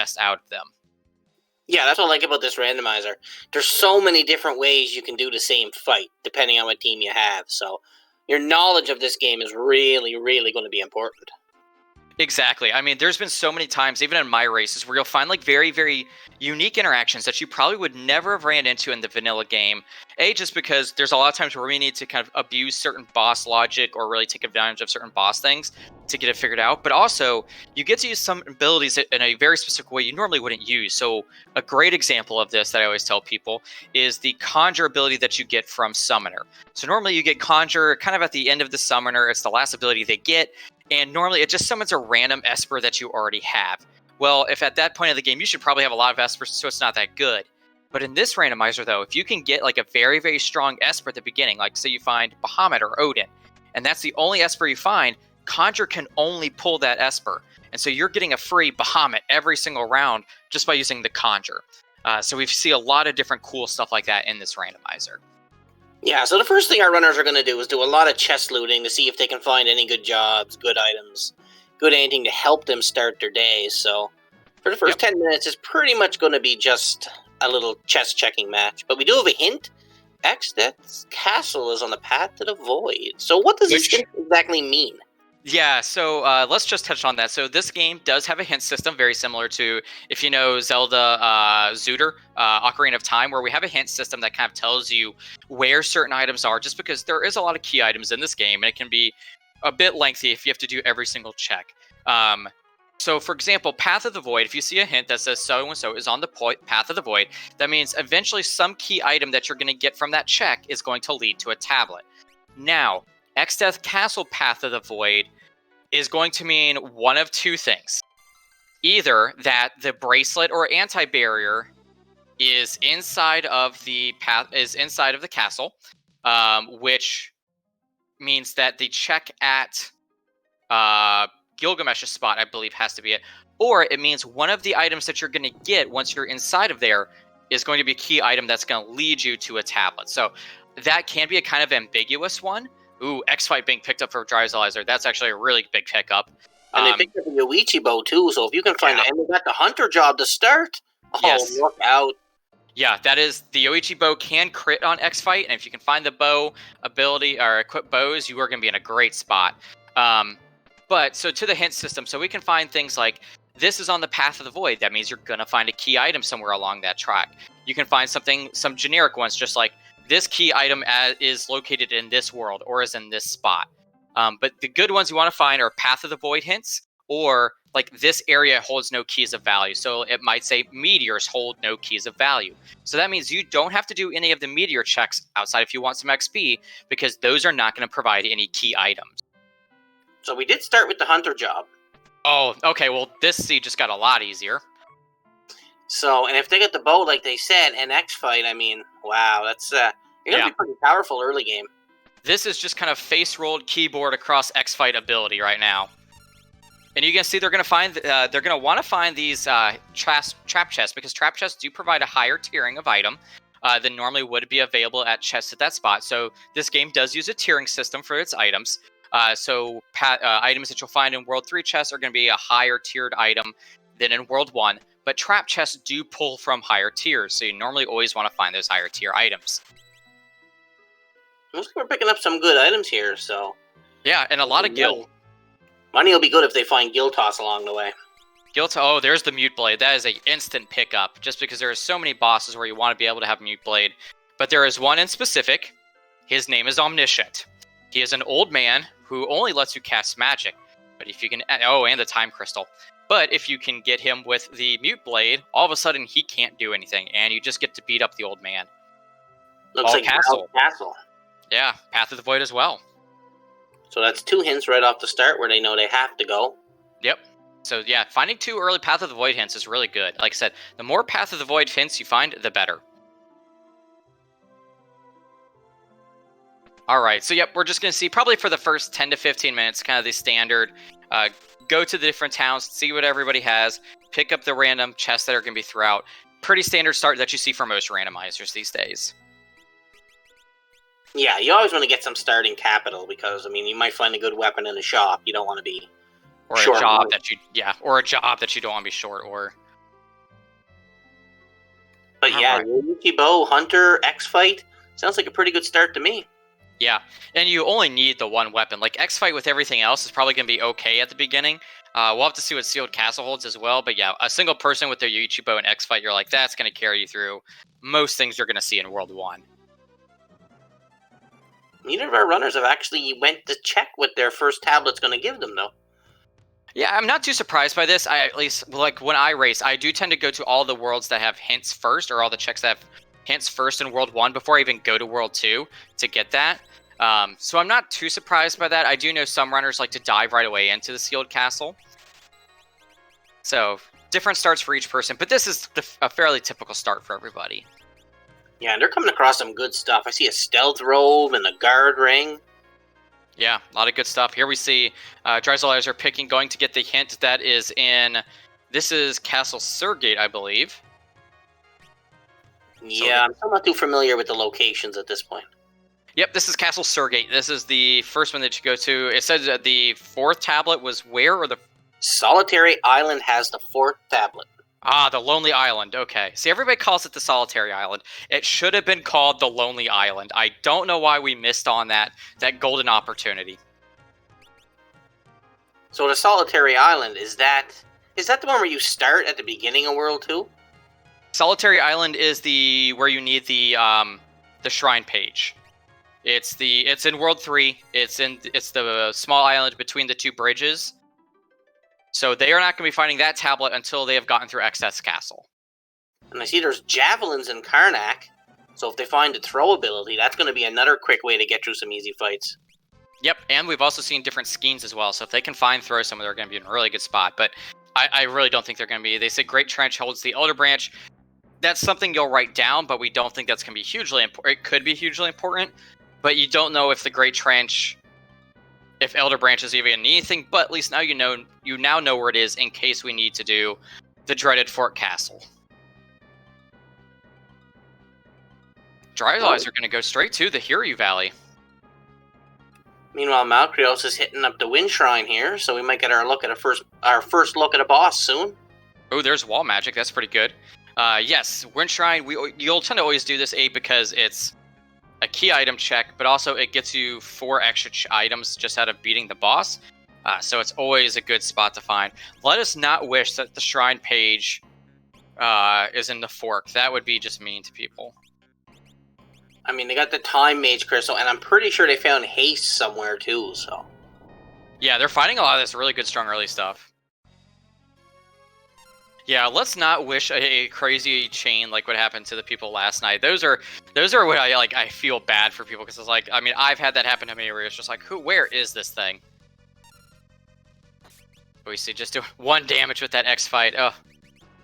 best out of them. Yeah, that's what I like about this randomizer. There's so many different ways you can do the same fight, depending on what team you have. So your knowledge of this game is really, really going to be important. Exactly. I mean, there's been so many times, even in my races, where you'll find like very, very unique interactions that you probably would never have ran into in the vanilla game. Just because there's a lot of times where we need to kind of abuse certain boss logic or really take advantage of certain boss things to get it figured out. But also, you get to use some abilities in a very specific way you normally wouldn't use. So a great example of this that I always tell people is the Conjure ability that you get from Summoner. So normally you get Conjure kind of at the end of the Summoner. It's the last ability they get. And normally it just summons a random Esper that you already have. Well, if at that point of the game, you should probably have a lot of Espers, so it's not that good. But in this randomizer, though, if you can get like a very, very strong Esper at the beginning, like say you find Bahamut or Odin, and that's the only Esper you find, Conjure can only pull that Esper. And so you're getting a free Bahamut every single round just by using the Conjure. So we see a lot of different cool stuff like that in this randomizer. Yeah, so the first thing our runners are going to do is do a lot of chest looting to see if they can find any good jobs, good items, good anything to help them start their days. So for the first 10 minutes, it's pretty much going to be just a little chest checking match. But we do have a hint. Exdeath's castle is on the path to the void. So what does this hint exactly mean? Yeah, so let's just touch on that. So this game does have a hint system very similar to, if you know Zelda Zooter, Ocarina of Time, where we have a hint system that kind of tells you where certain items are, just because there is a lot of key items in this game, and it can be a bit lengthy if you have to do every single check. So, for example, Path of the Void, if you see a hint that says so-and-so is on the Path of the Void, that means eventually some key item that you're going to get from that check is going to lead to a tablet. Now, Exdeath Castle Path of the Void is going to mean one of two things. Either that the bracelet or anti-barrier is inside of the castle, which means that the check at Gilgamesh's spot, I believe, has to be it. Or it means one of the items that you're going to get once you're inside of there is going to be a key item that's going to lead you to a tablet. So that can be a kind of ambiguous one. Ooh, X-Fight being picked up for Dryzalizer. That's actually a really big pickup. And they picked up the Yoichi bow, too, so if you can find the end of that, the hunter job to start, look out. Yeah, that is, the Yoichi bow can crit on X-Fight, and if you can find the bow ability, or equip bows, you are going to be in a great spot. But, so to the hint system, so we can find things like, this is on the Path of the Void. That means you're going to find a key item somewhere along that track. You can find some generic ones, just like, this key item is located in this world or is in this spot. But the good ones you want to find are Path of the Void hints, or like this area holds no keys of value. So it might say meteors hold no keys of value. So that means you don't have to do any of the meteor checks outside if you want some XP, because those are not going to provide any key items. So we did start with the hunter job. Oh, okay. Well, this seed just got a lot easier. So, and if they get the bow, like they said, and X-Fight, I mean, wow, that's you're going to be pretty powerful early game. This is just kind of face-rolled keyboard across X-Fight ability right now. And you can see they're going to want to find these trap chests, because trap chests do provide a higher tiering of item than normally would be available at chests at that spot. So this game does use a tiering system for its items. So items that you'll find in World 3 chests are going to be a higher tiered item than in World 1. But trap chests do pull from higher tiers, so you normally always want to find those higher tier items. Looks like we're picking up some good items here, so... Yeah, and a lot of gil. Money will be good if they find gil toss along the way. Oh, there's the Mute Blade. That is an instant pickup, just because there are so many bosses where you want to be able to have Mute Blade. But there is one in specific. His name is Omniscient. He is an old man who only lets you cast magic. But if you can... Oh, and the Time Crystal. But if you can get him with the Mute Blade, all of a sudden he can't do anything, and you just get to beat up the old man. Looks like Castle. Yeah, Path of the Void as well. So that's 2 hints right off the start where they know they have to go. Yep. So yeah, finding 2 early Path of the Void hints is really good. Like I said, the more Path of the Void hints you find, the better. Alright, so yep, we're just going to see probably for the first 10 to 15 minutes, kind of the standard, go to the different towns, see what everybody has, pick up the random chests that are going to be throughout. Pretty standard start that you see for most randomizers these days. Yeah, you always want to get some starting capital, because, I mean, you might find a good weapon in a shop. You don't want to be or a job that you don't want to be short, or But All yeah, right. Yoichi Bo, Hunter, X-Fight, sounds like a pretty good start to me. Yeah, and you only need the one weapon. Like X-Fight with everything else is probably going to be okay at the beginning. We'll have to see what Sealed Castle holds as well. But yeah, a single person with their Yuichibo and X-Fight, you're like, that's going to carry you through most things you're going to see in World 1. Neither of our runners have actually went to check what their first tablet's going to give them, though. Yeah, I'm not too surprised by this. I at least, like, when I race, I do tend to go to all the worlds that have hints first, or all the checks that have hints first in World 1 before I even go to World 2 to get that. So I'm not too surprised by that. I do know some runners like to dive right away into the Sealed Castle. So different starts for each person, but this is a fairly typical start for everybody. Yeah, and they're coming across some good stuff. I see a stealth robe and a guard ring. Yeah, a lot of good stuff. Here we see Dryzalizer going to get the hint that is in, this is Castle Surgate, I believe. Yeah, I'm still not too familiar with the locations at this point. Yep, this is Castle Surgate. This is the first one that you go to. It says that the 4th tablet was where, or the... Solitary Island has the 4th tablet. Ah, the Lonely Island. Okay. See, everybody calls it the Solitary Island. It should have been called the Lonely Island. I don't know why we missed on that golden opportunity. So the Solitary Island, is that the one where you start at the beginning of World 2? Solitary Island is where you need the shrine page. It's in World 3. It's the small island between the 2 bridges. So they are not going to be finding that tablet until they have gotten through Excess Castle. And I see there's javelins in Karnak. So if they find the throw ability, that's going to be another quick way to get through some easy fights. Yep, and we've also seen different schemes as well. So if they can find throw someone, they're going to be in a really good spot. But I really don't think they're going to be. They say Great Trench holds the Elder Branch. That's something you'll write down, but we don't think that's going to be hugely important. It could be hugely important, but you don't know if the Great Trench, if Elder Branch is even anything. But at least now you now know where it is in case we need to do the dreaded Fort Castle. Dryzalizer are going to go straight to the Hiryu Valley. Meanwhile, Malcreos is hitting up the Wind Shrine here, so we might get our first look at a boss soon. Oh, there's wall magic. That's pretty good. Yes, Wind Shrine. You'll tend to always do this because it's a key item check, but also it gets you 4 extra items just out of beating the boss. So it's always a good spot to find. Let us not wish that the shrine page is in the fork. That would be just mean to people. I mean, they got the Time Mage Crystal, and I'm pretty sure they found Haste somewhere too, so... Yeah, they're finding a lot of this really good, strong early stuff. Yeah, let's not wish a crazy chain like what happened to the people last night. Those are what I feel bad for people, because it's like, I mean, I've had that happen to me where it's just like, where is this thing? We see just do 1 damage with that X fight. Oh,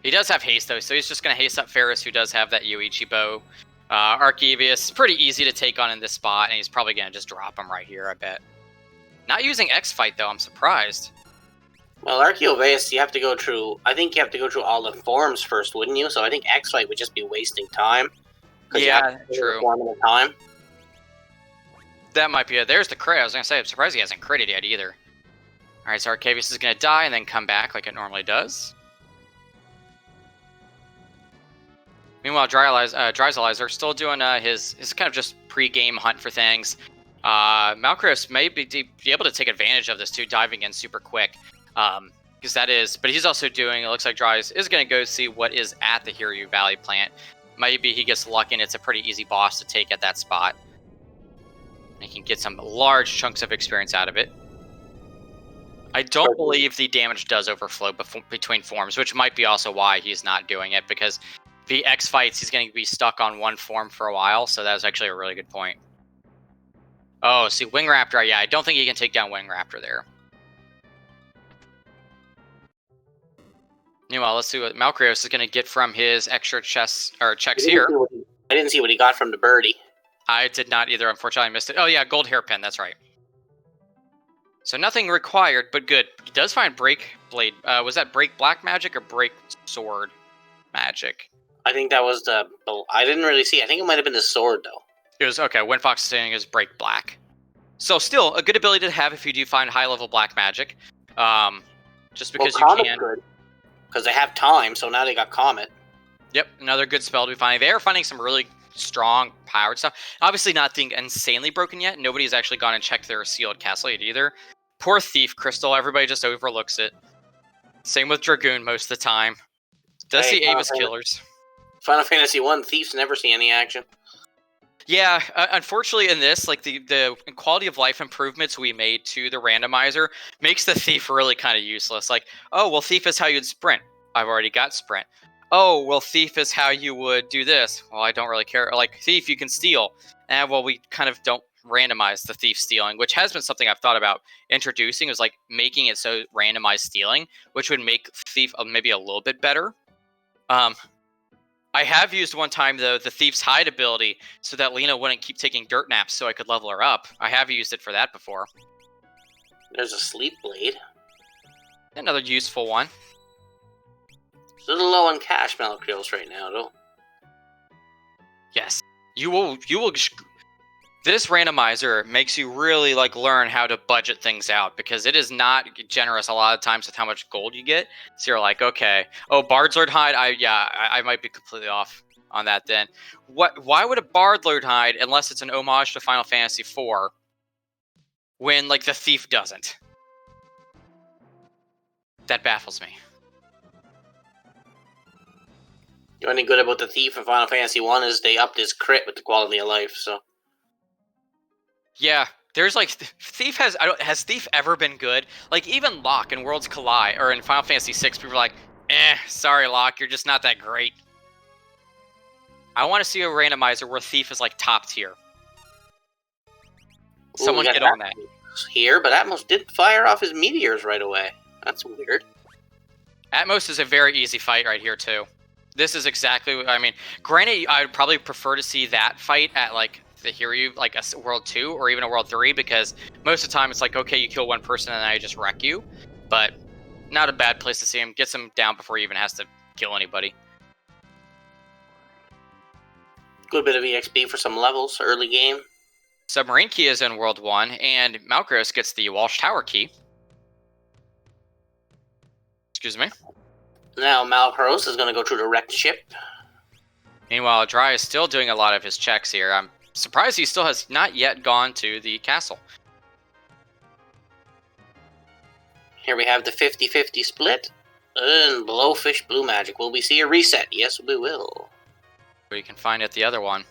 he does have haste though, so he's just gonna haste up Ferris, who does have that Yoichi bow. Arcevius, pretty easy to take on in this spot, and he's probably gonna just drop him right here, I bet. Not using X fight though, I'm surprised. Well, Arcevius, I think you have to go through all the forms first, wouldn't you? So I think X fight would just be wasting time. Yeah, true. Form at a time. That might be it. There's the crit. I was gonna say, I'm surprised he hasn't critted yet either. Alright, so Arcevius is gonna die and then come back like it normally does. Meanwhile, Dryzalizer still doing his kind of just pre-game hunt for things. Malcreos may be able to take advantage of this too, diving in super quick. Because that is, but he's also doing, it looks like Dryz is going to go see what is at the Hiryu Valley plant. Maybe he gets lucky and it's a pretty easy boss to take at that spot. And he can get some large chunks of experience out of it. I don't believe the damage does overflow between forms, which might be also why he's not doing it, because the X fights, he's going to be stuck on one form for a while, so that was actually a really good point. Oh, see, Wing Raptor, yeah, I don't think he can take down Wing Raptor there. Meanwhile, let's see what Malcreos is going to get from his extra checks here. I didn't see what he got from the birdie. I did not either, unfortunately I missed it. Oh yeah, gold hairpin, that's right. So nothing required, but good. He does find Break Blade. Was that Break Black Magic or Break Sword Magic? I think that was I didn't really see. I think it might have been the sword, though. It was, okay, Windfox is saying is Break Black. So still, a good ability to have if you do find high-level black magic. Just because you can. Good, because they have time, so now they got Comet. Yep, another good spell to be finding. They are finding some really strong, powered stuff. Obviously not being insanely broken yet. Nobody's actually gone and checked their sealed castle yet either. Poor Thief Crystal, everybody just overlooks it. Same with Dragoon most of the time. Does see Avis killers. Final Fantasy 1 Thief's never see any action. Yeah, unfortunately in this, like the quality of life improvements we made to the randomizer makes the Thief really kind of useless. Like, oh, well, Thief is how you'd sprint. I've already got sprint. Oh, well, Thief is how you would do this. Well, I don't really care. Like, Thief, you can steal. And, well, we kind of don't randomize the Thief stealing, which has been something I've thought about introducing, is like making it so randomized stealing, which would make Thief maybe a little bit better. I have used one time, though, the Thief's Hide ability so that Lena wouldn't keep taking dirt naps so I could level her up. I have used it for that before. There's a Sleep Blade. Another useful one. It's a little low on cash, Malcreos, right now, though. Yes. You will. This randomizer makes you really learn how to budget things out, because it is not generous a lot of times with how much gold you get. So you're like, okay, oh, Bard's Lord Hide. I might be completely off on that then. Why would a Bard Lord Hide, unless it's an homage to Final Fantasy IV, when the Thief doesn't? That baffles me. The only good about the Thief in Final Fantasy 1 is they upped his crit with the quality of life, so. Yeah, there's Thief has Thief ever been good? Even Locke in Worlds Collide, or in Final Fantasy VI, people are like, sorry Locke, you're just not that great. I want to see a randomizer where Thief is top tier. Someone get on that. Here, but Atmos did fire off his meteors right away. That's weird. Atmos is a very easy fight right here too. This is exactly what I mean. Granted, I would probably prefer to see that fight at the Hiryu, a World 2 or even a World 3, because most of the time it's okay, you kill one person and then I just wreck you. But not a bad place to see him. Gets him down before he even has to kill anybody. Good bit of EXP for some levels early game. Submarine Key is in World 1, and Malcreos gets the Walsh Tower Key. Excuse me. Now Malcreos is going to go through the wrecked ship. Meanwhile, Dry is still doing a lot of his checks here. I'm surprised he still has not yet gone to the castle. Here we have the 50-50 split. And Blowfish Blue Magic. Will we see a reset? Yes, we will. We can find it the other one.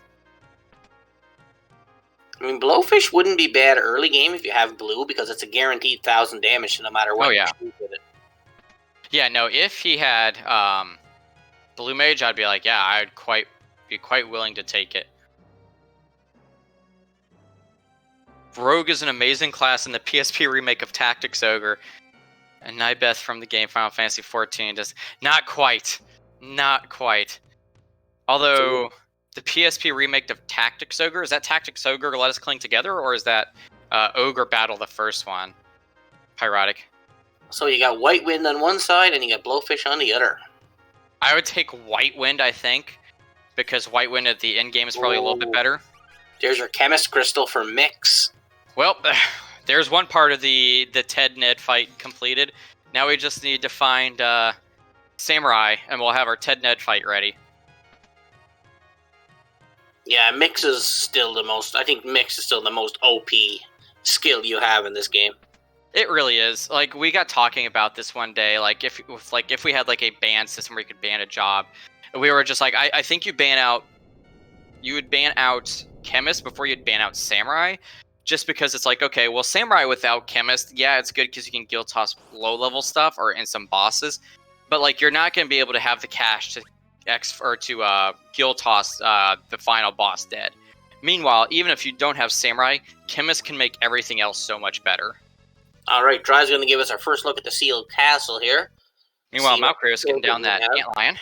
I mean, Blowfish wouldn't be bad early game if you have blue, because it's a guaranteed 1,000 damage no matter what. Oh, yeah. You shoot with it. Yeah, no, if he had Blue Mage, I'd be like, yeah, I'd be quite willing to take it. Rogue is an amazing class in the PSP remake of Tactics Ogre. And Nybeth from the game Final Fantasy XIV does not quite. Although the PSP remake of Tactics Ogre, is that Tactics Ogre Let Us Cling Together, or is that Ogre Battle the first one? Pyrotic. So you got White Wind on one side and you got Blowfish on the other. I would take White Wind, I think, because White Wind at the end game is probably a little bit better. There's your Chemist Crystal for Mix. Well, there's one part of the Ted Ned fight completed. Now we just need to find Samurai, and we'll have our Ted Ned fight ready. Yeah, Mix is still the most. I think Mix is still the most OP skill you have in this game. It really is. We got talking about this one day. If we had a ban system where you could ban a job, we were just I think you would ban out Chemist before you'd ban out Samurai, just because it's okay, well, Samurai without Chemist, yeah, it's good because you can guild toss low level stuff or in some bosses, but you're not going to be able to have the cash to guild toss the final boss dead. Meanwhile, even if you don't have Samurai, Chemist can make everything else so much better. Alright, Dry's going to give us our first look at the sealed castle here. Meanwhile, Malcreos getting down that antlion.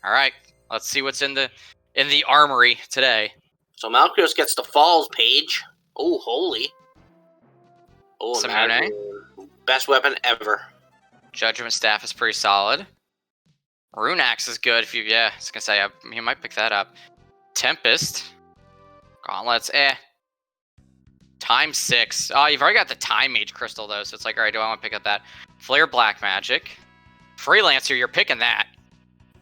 Alright, let's see what's in the armory today. So Malcreos gets the Falls page. Oh, holy. Oh, Simone. Best weapon ever. Judgment Staff is pretty solid. Rune Axe is good if you, I was going to say, you might pick that up. Tempest. Gauntlets, Time 6. Oh, you've already got the Time Mage Crystal, though, so it's alright, do I want to pick up that? Flare Black Magic. Freelancer, you're picking that.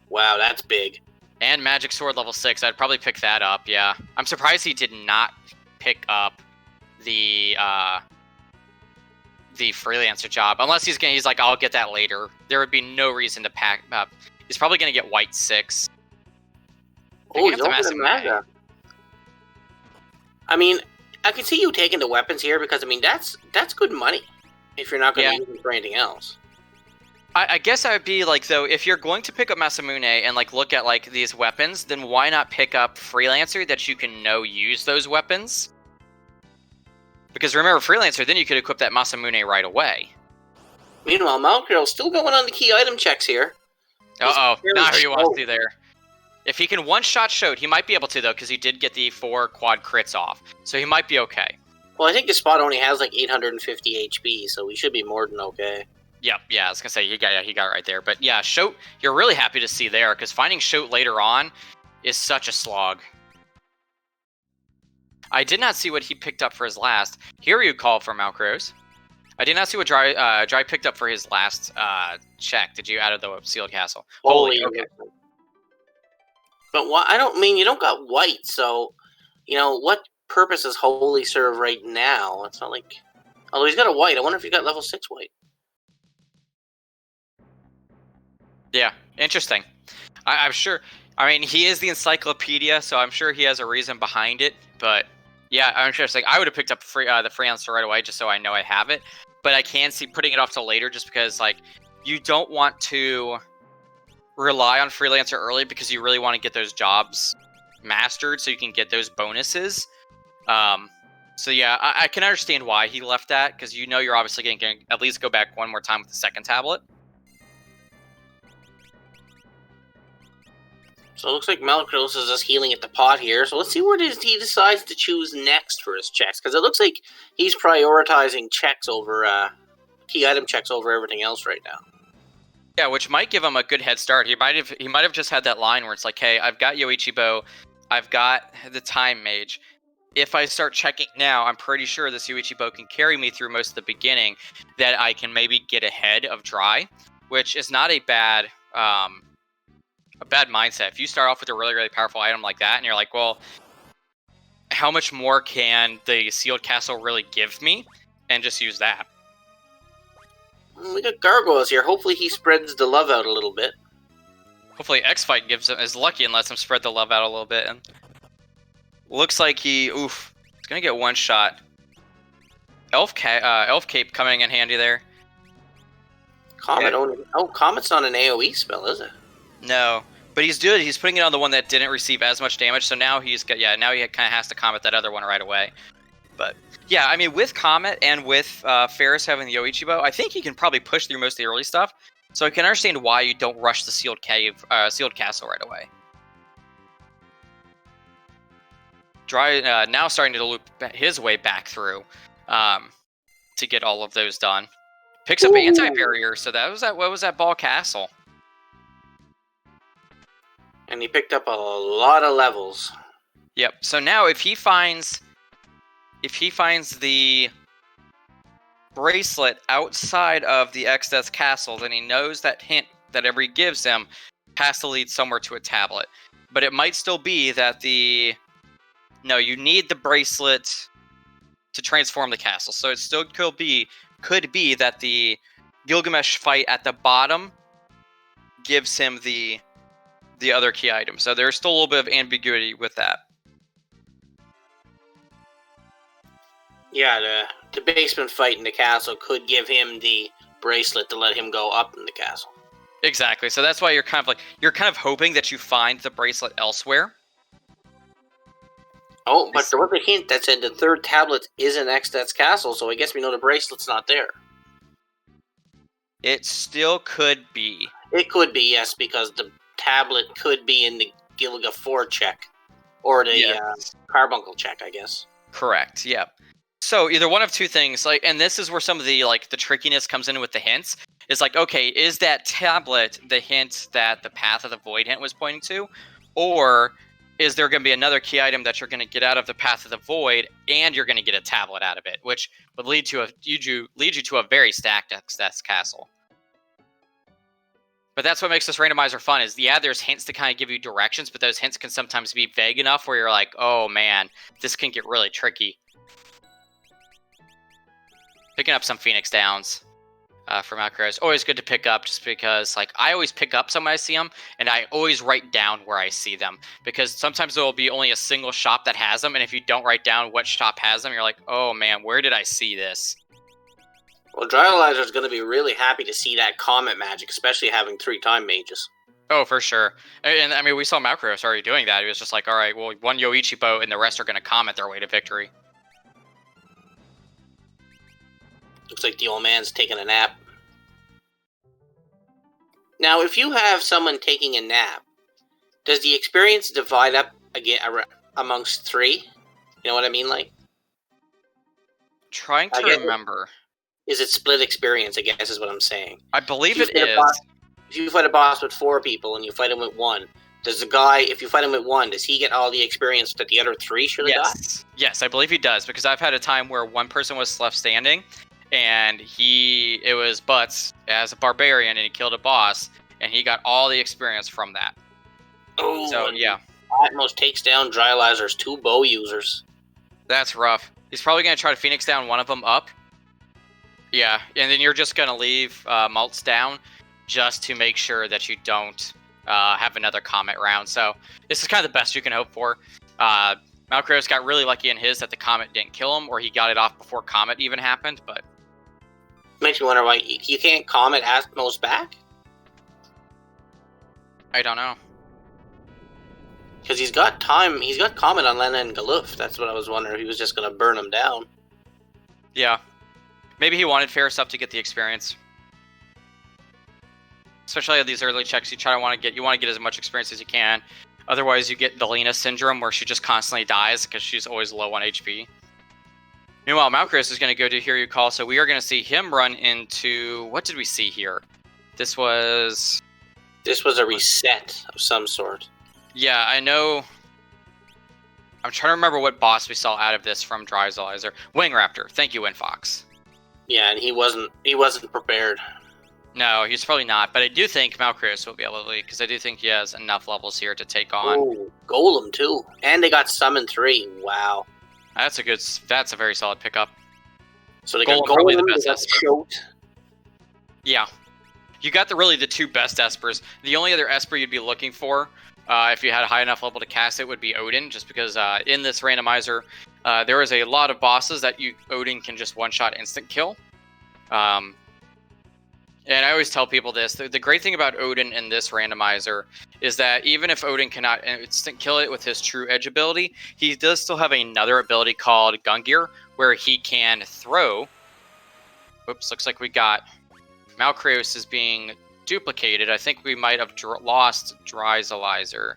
Wow, that's big. And Magic Sword level 6. I'd probably pick that up, yeah. I'm surprised he did not pick up the freelancer job. Unless he's like, I'll get that later. There would be no reason to pack up. He's probably going to get white 6. Oh, he's open to Maga. I mean, I can see you taking the weapons here because, I mean, that's good money if you're not going to use them for anything else. I guess I would be like, though, if you're going to pick up Masamune and like look at like these weapons, then why not pick up Freelancer that you can use those weapons? Because remember, Freelancer, then you could equip that Masamune right away. Meanwhile, Malcreos still going on the key item checks here. Uh-oh, not who you want to there. If he can one-shot Shoat, he might be able to, though, because he did get the 4 quad crits off. So he might be okay. Well, I think the spot only has like 850 HP, so we should be more than okay. Yep, yeah, I was going to say, he got it right there. But yeah, Shoat, you're really happy to see there, because finding Shoat later on is such a slog. I did not see what he picked up for his last. Here you call for Malcreos. I did not see what Dry picked up for his last check. Did you out of the sealed castle? Holy, okay. But I don't mean you don't got white, so what purpose does Holy serve right now? It's not like, although he's got a white. I wonder if he got level 6 white. Yeah, interesting. I'm sure. I mean, he is the encyclopedia, so I'm sure he has a reason behind it. But yeah, I'm interesting. I would have picked up the freelancer right away just so I know I have it. But I can see putting it off till later just because like you don't want to rely on freelancer early because you really want to get those jobs mastered so you can get those bonuses. So yeah, I can understand why he left that because you're obviously going to at least go back one more time with the second tablet. So it looks like Malcreos is just healing at the pot here. So let's see what he decides to choose next for his checks. Because it looks like he's prioritizing checks over key item checks over everything else right now. Yeah, which might give him a good head start. He might have just had that line where it's like, hey, I've got Yoichibo, I've got the Time Mage. If I start checking now, I'm pretty sure this Yoichibo can carry me through most of the beginning, that I can maybe get ahead of Dry, which is not a bad mindset. If you start off with a really, really powerful item like that, and you're like, well, how much more can the Sealed Castle really give me? And just use that. We got Gargoyles here. Hopefully he spreads the love out a little bit. Hopefully X-Fight is lucky and lets him spread the love out a little bit. And looks like he's going to get one shot. Elf Cape coming in handy there. Comet only. Oh, Comet's not an AoE spell, is it? No, but he's good. He's putting it on the one that didn't receive as much damage, so now now he kind of has to Comet that other one right away. But yeah, I mean, with Comet and with Ferris having the Yoichibo, I think he can probably push through most of the early stuff. So I can understand why you don't rush the Sealed Castle right away. Dry now starting to loop his way back through to get all of those done. Picks up anti-barrier, so what was that Ball Castle? And he picked up a lot of levels. Yep. So now if he finds the bracelet outside of the Exdeath Castle, then he knows that hint that every gives him has to lead somewhere to a tablet. But it might still be that you need the bracelet to transform the castle. So it still could be that the Gilgamesh fight at the bottom gives him the other key item. So there's still a little bit of ambiguity with that. Yeah, the basement fight in the castle could give him the bracelet to let him go up in the castle. Exactly. So that's why you're kind of hoping that you find the bracelet elsewhere. Oh, but there was a hint that said the third tablet is in Exdeath's castle, so I guess we know the bracelet's not there. It still could be. It could be, yes, because the tablet could be in the Gilga 4 check. Or the Carbuncle check, I guess. Correct, yeah. So either one of two things, and this is where some of the the trickiness comes in with the hints. It's like, okay, is that tablet the hint that the Path of the Void hint was pointing to? Or is there going to be another key item that you're going to get out of the Path of the Void, and you're going to get a tablet out of it, which would lead you to a very stacked Exdeath Castle. But that's what makes this randomizer fun is, yeah, there's hints to kind of give you directions, but those hints can sometimes be vague enough where you're like, oh man, this can get really tricky. Picking up some Phoenix Downs for Malcreos. Always good to pick up just because, like, I always pick up some when I see them, and I always write down where I see them. Because sometimes there will be only a single shop that has them, and if you don't write down what shop has them, you're like, oh man, where did I see this? Well, Dryzalizer is going to be really happy to see that Comet magic, especially having 3 time mages. Oh, for sure. And I mean, we saw Malcreos already doing that. He was just like, all right, well, one Yoichi boat and the rest are going to Comet their way to victory. Looks like the old man's taking a nap. Now, if you have someone taking a nap, does the experience divide up again amongst 3? You know what I mean? Like, trying to remember. Is it split experience, I guess is what I'm saying. I believe it is. If you fight a boss with 4 people and you fight him with 1, does the guy, if you fight him with 1, does he get all the experience that the other 3 should have got? Yes, I believe he does, because I've had a time where one person was left standing, and it was Butts as a barbarian, and he killed a boss, and he got all the experience from that. Oh, so yeah. Atmos takes down Dryzalizer's 2 bow users. That's rough. He's probably going to try to Phoenix down one of them up. Yeah, and then you're just going to leave Maltz down just to make sure that you don't have another Comet round. So this is kind of the best you can hope for. Malcreos got really lucky in his that the Comet didn't kill him, or he got it off before Comet even happened, but... Makes me wonder why you can't Comet Atmos back? I don't know. Because he's got Comet on Lena and Galuf. That's what I was wondering, if he was just going to burn him down. Yeah. Maybe he wanted Ferris up to get the experience. Especially at these early checks, you want to get as much experience as you can. Otherwise, you get the Lena syndrome, where she just constantly dies because she's always low on HP. Meanwhile, Malcreos is going to go to Hear You Call, so we are going to see him run into... What did we see here? This was a reset of some sort. Yeah, I know. I'm trying to remember what boss we saw out of this from Dryzalizer. Wing Raptor. Thank you, Winfox. Yeah, and he wasn't prepared. No, he's probably not. But I do think Malcreos will be able to lead, because I do think he has enough levels here to take on. Oh, Golem too, and they got Summon 3. Wow, that's a very solid pickup. So they got Golem, probably the best Esper. Yeah, you got the 2 best Espers. The only other Esper you'd be looking for, if you had a high enough level to cast it, would be Odin, just because in this randomizer, there is a lot of bosses that Odin can just one-shot instant kill. And I always tell people this, the great thing about Odin in this randomizer is that even if Odin cannot instant kill it with his true edge ability, he does still have another ability called Gungear, where he can throw... Oops, looks like we got... Malcreos is being duplicated. I think we might have lost Dryzalizer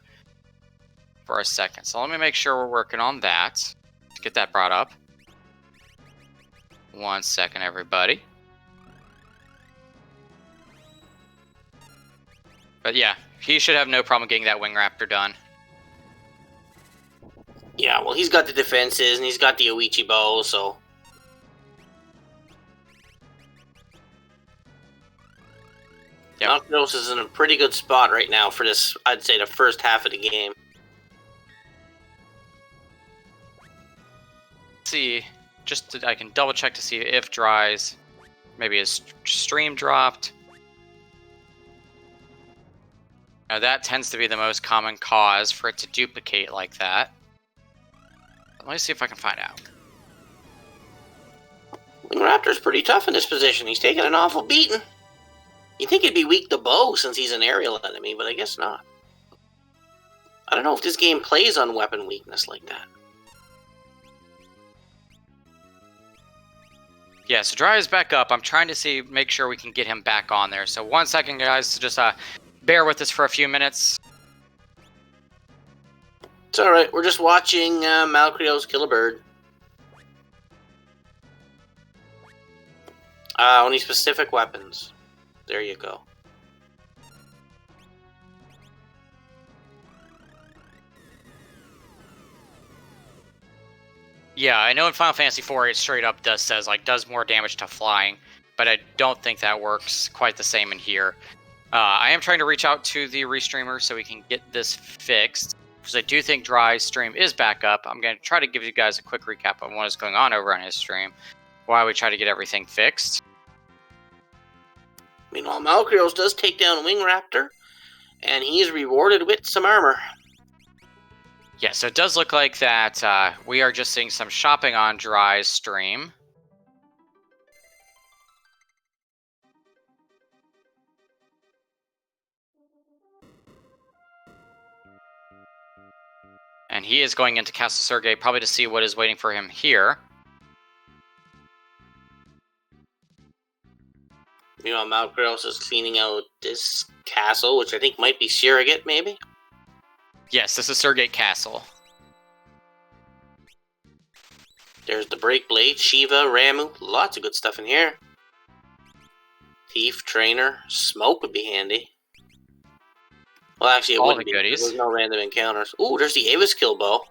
for a second. So let me make sure we're working on that. Let's get that brought up. 1 second, everybody. But yeah, he should have no problem getting that Wing Raptor done. Yeah, well, he's got the defenses, and he's got the Oichi bow, so... Yep. Malcreos is in a pretty good spot right now for this, I'd say, the first half of the game. Let's see, I can double check to see if Dry's, maybe his stream dropped. Now that tends to be the most common cause for it to duplicate like that. Let me see if I can find out. Wing Raptor's pretty tough in this position. He's taking an awful beating. You'd think he'd be weak to bow since he's an aerial enemy, but I guess not. I don't know if this game plays on weapon weakness like that. Yeah, so Dry is back up. I'm trying to make sure we can get him back on there. So 1 second, guys, just bear with us for a few minutes. It's alright, we're just watching Malcreos kill a bird. Only specific weapons. There you go. Yeah, I know in Final Fantasy IV it straight up does more damage to flying, but I don't think that works quite the same in here. I am trying to reach out to the restreamer so we can get this fixed, because I do think Dry's stream is back up. I'm going to try to give you guys a quick recap of what is going on over on his stream, while we try to get everything fixed. Meanwhile, Malcreos does take down Wing Raptor, and he's rewarded with some armor. Yeah, so it does look like that we are just seeing some shopping on Dry's stream. And he is going into Castle Sergei probably to see what is waiting for him here. Meanwhile, Malcreos is cleaning out this castle, which I think might be Surrogate, maybe? Yes, this is Sergei Castle. There's the Break Blade, Shiva, Ramu, lots of good stuff in here. Thief, Trainer, Smoke would be handy. Well, actually, it All wouldn't the be. goodies. There's no random encounters. Ooh, there's the Avis Kill Bow.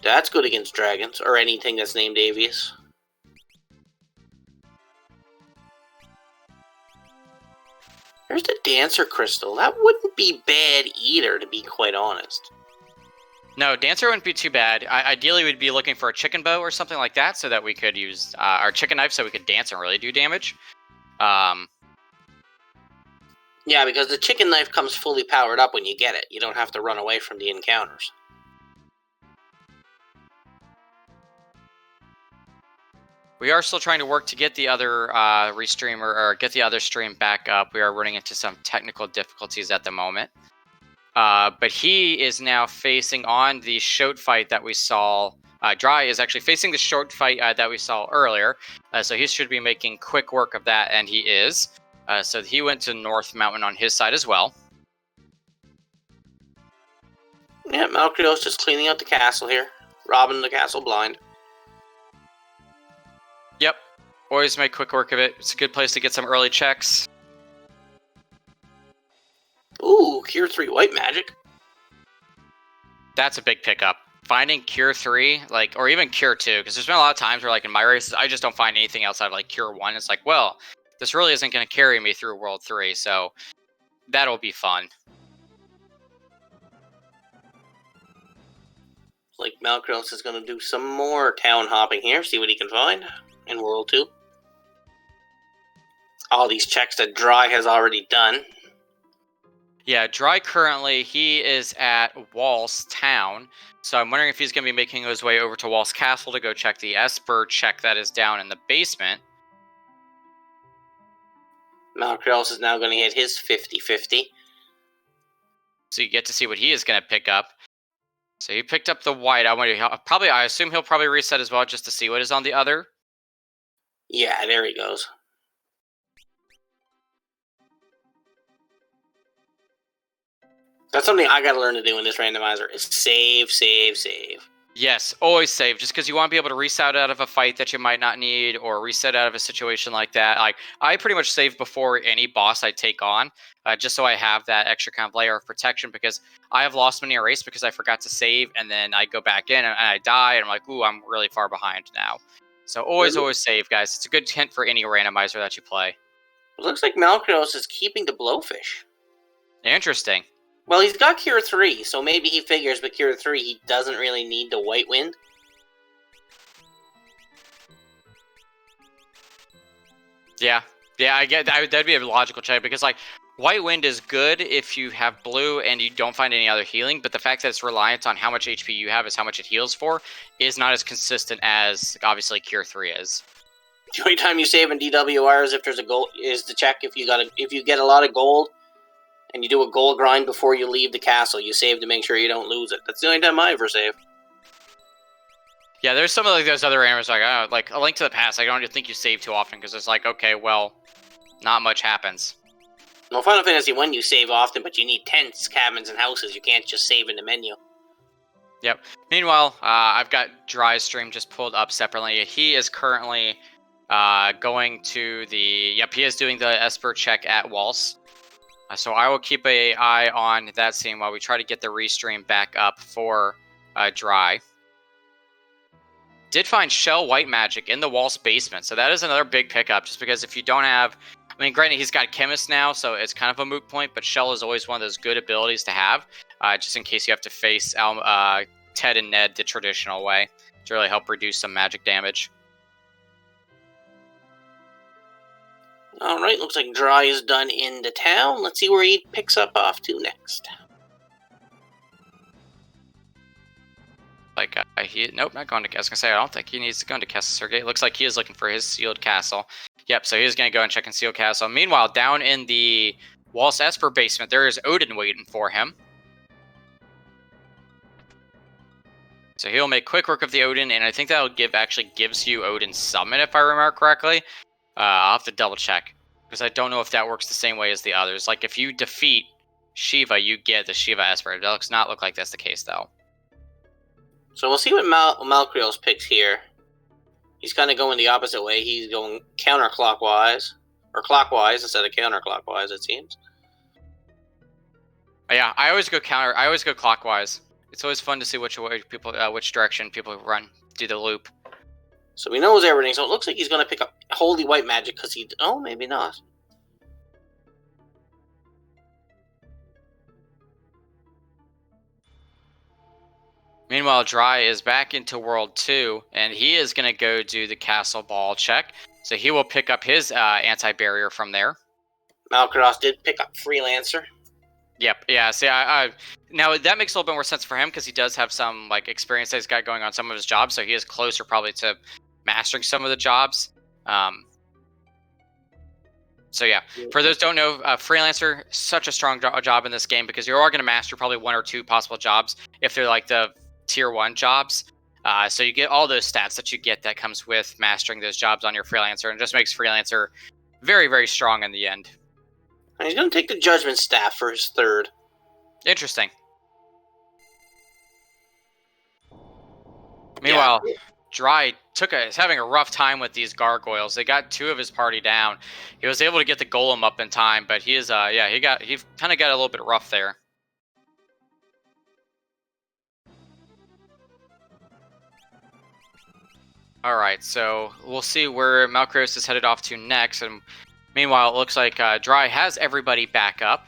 That's good against dragons, or anything that's named Avius. There's the Dancer Crystal. That wouldn't be bad either, to be quite honest. No, Dancer wouldn't be too bad. Ideally, we'd be looking for a chicken bow or something like that so that we could use our chicken knife so we could dance and really do damage. Yeah, because the chicken knife comes fully powered up when you get it. You don't have to run away from the encounters. We are still trying to work to get the other restreamer, or get the other stream back up. We are running into some technical difficulties at the moment. But he is now facing on the short fight that we saw. Dry is actually facing the short fight that we saw earlier. So he should be making quick work of that, and he is. So he went to North Mountain on his side as well. Yeah, Malcreos just cleaning out the castle here. Robbing the castle blind. Yep. Always make quick work of it. It's a good place to get some early checks. Ooh, Cure 3 White Magic. That's a big pickup. Finding Cure 3, like, or even Cure 2, because there's been a lot of times where, like, in my races, I just don't find anything outside of, like, Cure 1. It's like, well, this really isn't going to carry me through World 3, so that'll be fun. Like, Malcreos is going to do some more town hopping here, see what he can find in World 2. All these checks that Dry has already done. Yeah, Dry currently, he is at Walls Town, so I'm wondering if he's going to be making his way over to Walls Castle to go check the Esper check that is down in the basement. Malcreos is now going to hit his 50-50. So you get to see what he is going to pick up. So he picked up the white. I assume he'll probably reset as well just to see what is on the other. Yeah, there he goes. That's something I gotta learn to do in this randomizer, is save, save, save. Yes, always save, just because you want to be able to reset out of a fight that you might not need, or reset out of a situation like that. Like, I pretty much save before any boss I take on, just so I have that extra kind of layer of protection, because I have lost many a race because I forgot to save, and then I go back in and I die, and I'm like, ooh, I'm really far behind now. So always save, guys. It's a good hint for any randomizer that you play. It looks like Malcreos is keeping the Blowfish. Interesting. Well, he's got Cure 3, so maybe he figures with Cure 3 he doesn't really need the White Wind. Yeah, I get that. That'd be a logical check, because, like, White Wind is good if you have blue and you don't find any other healing, but the fact that it's reliant on how much HP you have is how much it heals for is not as consistent as, obviously, Cure 3 is. The only time you save in DWR is if there's a gold, is to check if you get a lot of gold, and you do a gold grind before you leave the castle. You save to make sure you don't lose it. That's the only time I ever save. Yeah, there's some of like those other animals like A Link to the Past. I don't think you save too often because it's like, okay, well, not much happens. Well, Final Fantasy 1 you save often, but you need tents, cabins, and houses. You can't just save in the menu. Yep. Meanwhile, I've got Dry's stream just pulled up separately. He is currently going to the... Yep, he is doing the Esper check at Waltz. So I will keep an eye on that scene while we try to get the restream back up for Dry. Did find Shell White Magic in the Waltz basement, so that is another big pickup, just because if you don't have I mean, granted, he's got Chemist now, so it's kind of a moot point, but Shell is always one of those good abilities to have, just in case you have to face Ted and Ned the traditional way to really help reduce some magic damage. Alright, looks like Dry is done in the town. Let's see where he picks up off to next. Like, nope, not going to. I was gonna say I don't think he needs to go into Castle Sergei. It looks like he is looking for his sealed castle. Yep, so he's gonna go and check in sealed castle. Meanwhile, down in the Waltz Esper basement, there is Odin waiting for him. So he'll make quick work of the Odin, and I think that'll actually gives you Odin's summon if I remember correctly. I'll have to double check because I don't know if that works the same way as the others. Like if you defeat Shiva, you get the Shiva Esper. It does not look like that's the case though. So we'll see what Malcreos picks here. He's kind of going the opposite way. He's going counterclockwise. Or clockwise instead of counterclockwise, it seems. Yeah, I always go clockwise. It's always fun to see which direction people run, do the loop. So he knows everything. So it looks like he's going to pick up Holy White Magic because he... Oh, maybe not. Meanwhile, Dry is back into World 2, and he is going to go do the Castle Ball check. So he will pick up his anti-barrier from there. Malcreos did pick up Freelancer. Yep. Yeah. See, now that makes a little bit more sense for him because he does have some like experience that he's got going on some of his jobs, so he is closer probably to mastering some of the jobs. So yeah, for those who don't know, Freelancer such a strong job in this game because you are going to master probably one or two possible jobs if they're like the tier 1 jobs. So you get all those stats that you get that comes with mastering those jobs on your Freelancer, and just makes Freelancer very, very strong in the end. And he's going to take the Judgment Staff for his third. Interesting. Meanwhile, yeah. Dry is having a rough time with these gargoyles. They got 2 of his party down. He was able to get the golem up in time, but he is he kind of got a little bit rough there. All right, so we'll see where Malcreos is headed off to next. And meanwhile, it looks like Dry has everybody back up.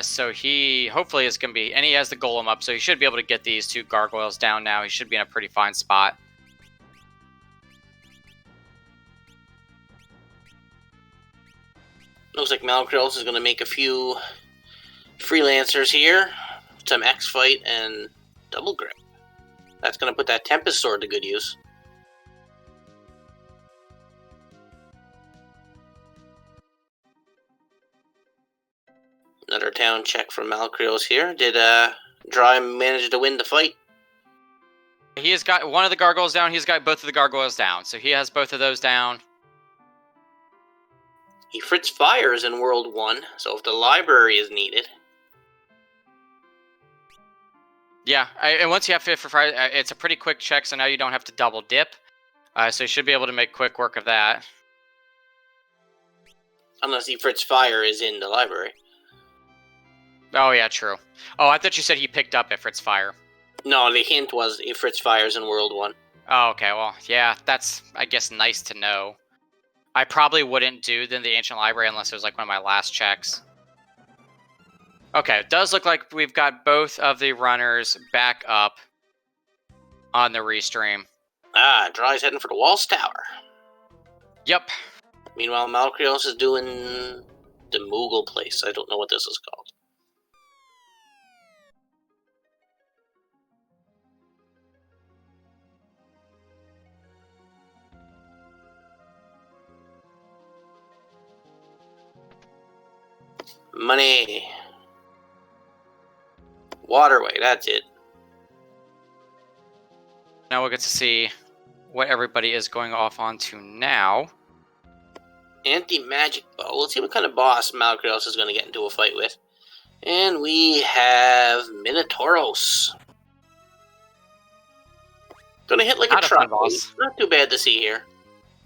So he hopefully is going to be, and he has the golem up, so he should be able to get these 2 gargoyles down now. He should be in a pretty fine spot. Looks like Malcreos is going to make a few Freelancers here. Some X-Fight and Double Grip. That's going to put that Tempest Sword to good use. Another town check from Malcreos here. Did Dry manage to win the fight? He has got one of the gargoyles down. He's got both of the gargoyles down. So he has both of those down. He Fritz fires in World 1, so if the library is needed... Yeah, and once you have Fit for Fire, it's a pretty quick check, so now you don't have to double dip. So you should be able to make quick work of that. Unless he Fritz Fire is in the library. Oh, yeah, true. Oh, I thought you said he picked up Ifrit's Fire. No, the hint was Ifrit's Fire's in World 1. Oh, okay, well, yeah, that's, I guess, nice to know. I probably wouldn't do the Ancient Library unless it was like one of my last checks. Okay, it does look like we've got both of the runners back up on the restream. Ah, Dry's heading for the Waltz Tower. Yep. Meanwhile, Malcreos is doing the Moogle place. I don't know what this is called. Money. Waterway, that's it. Now we'll get to see what everybody is going off onto now. Anti-magic bow. Let's see what kind of boss Malcreos is going to get into a fight with. And we have Minotauros. Going to hit like Not a truck. Fun boss. Not too bad to see here.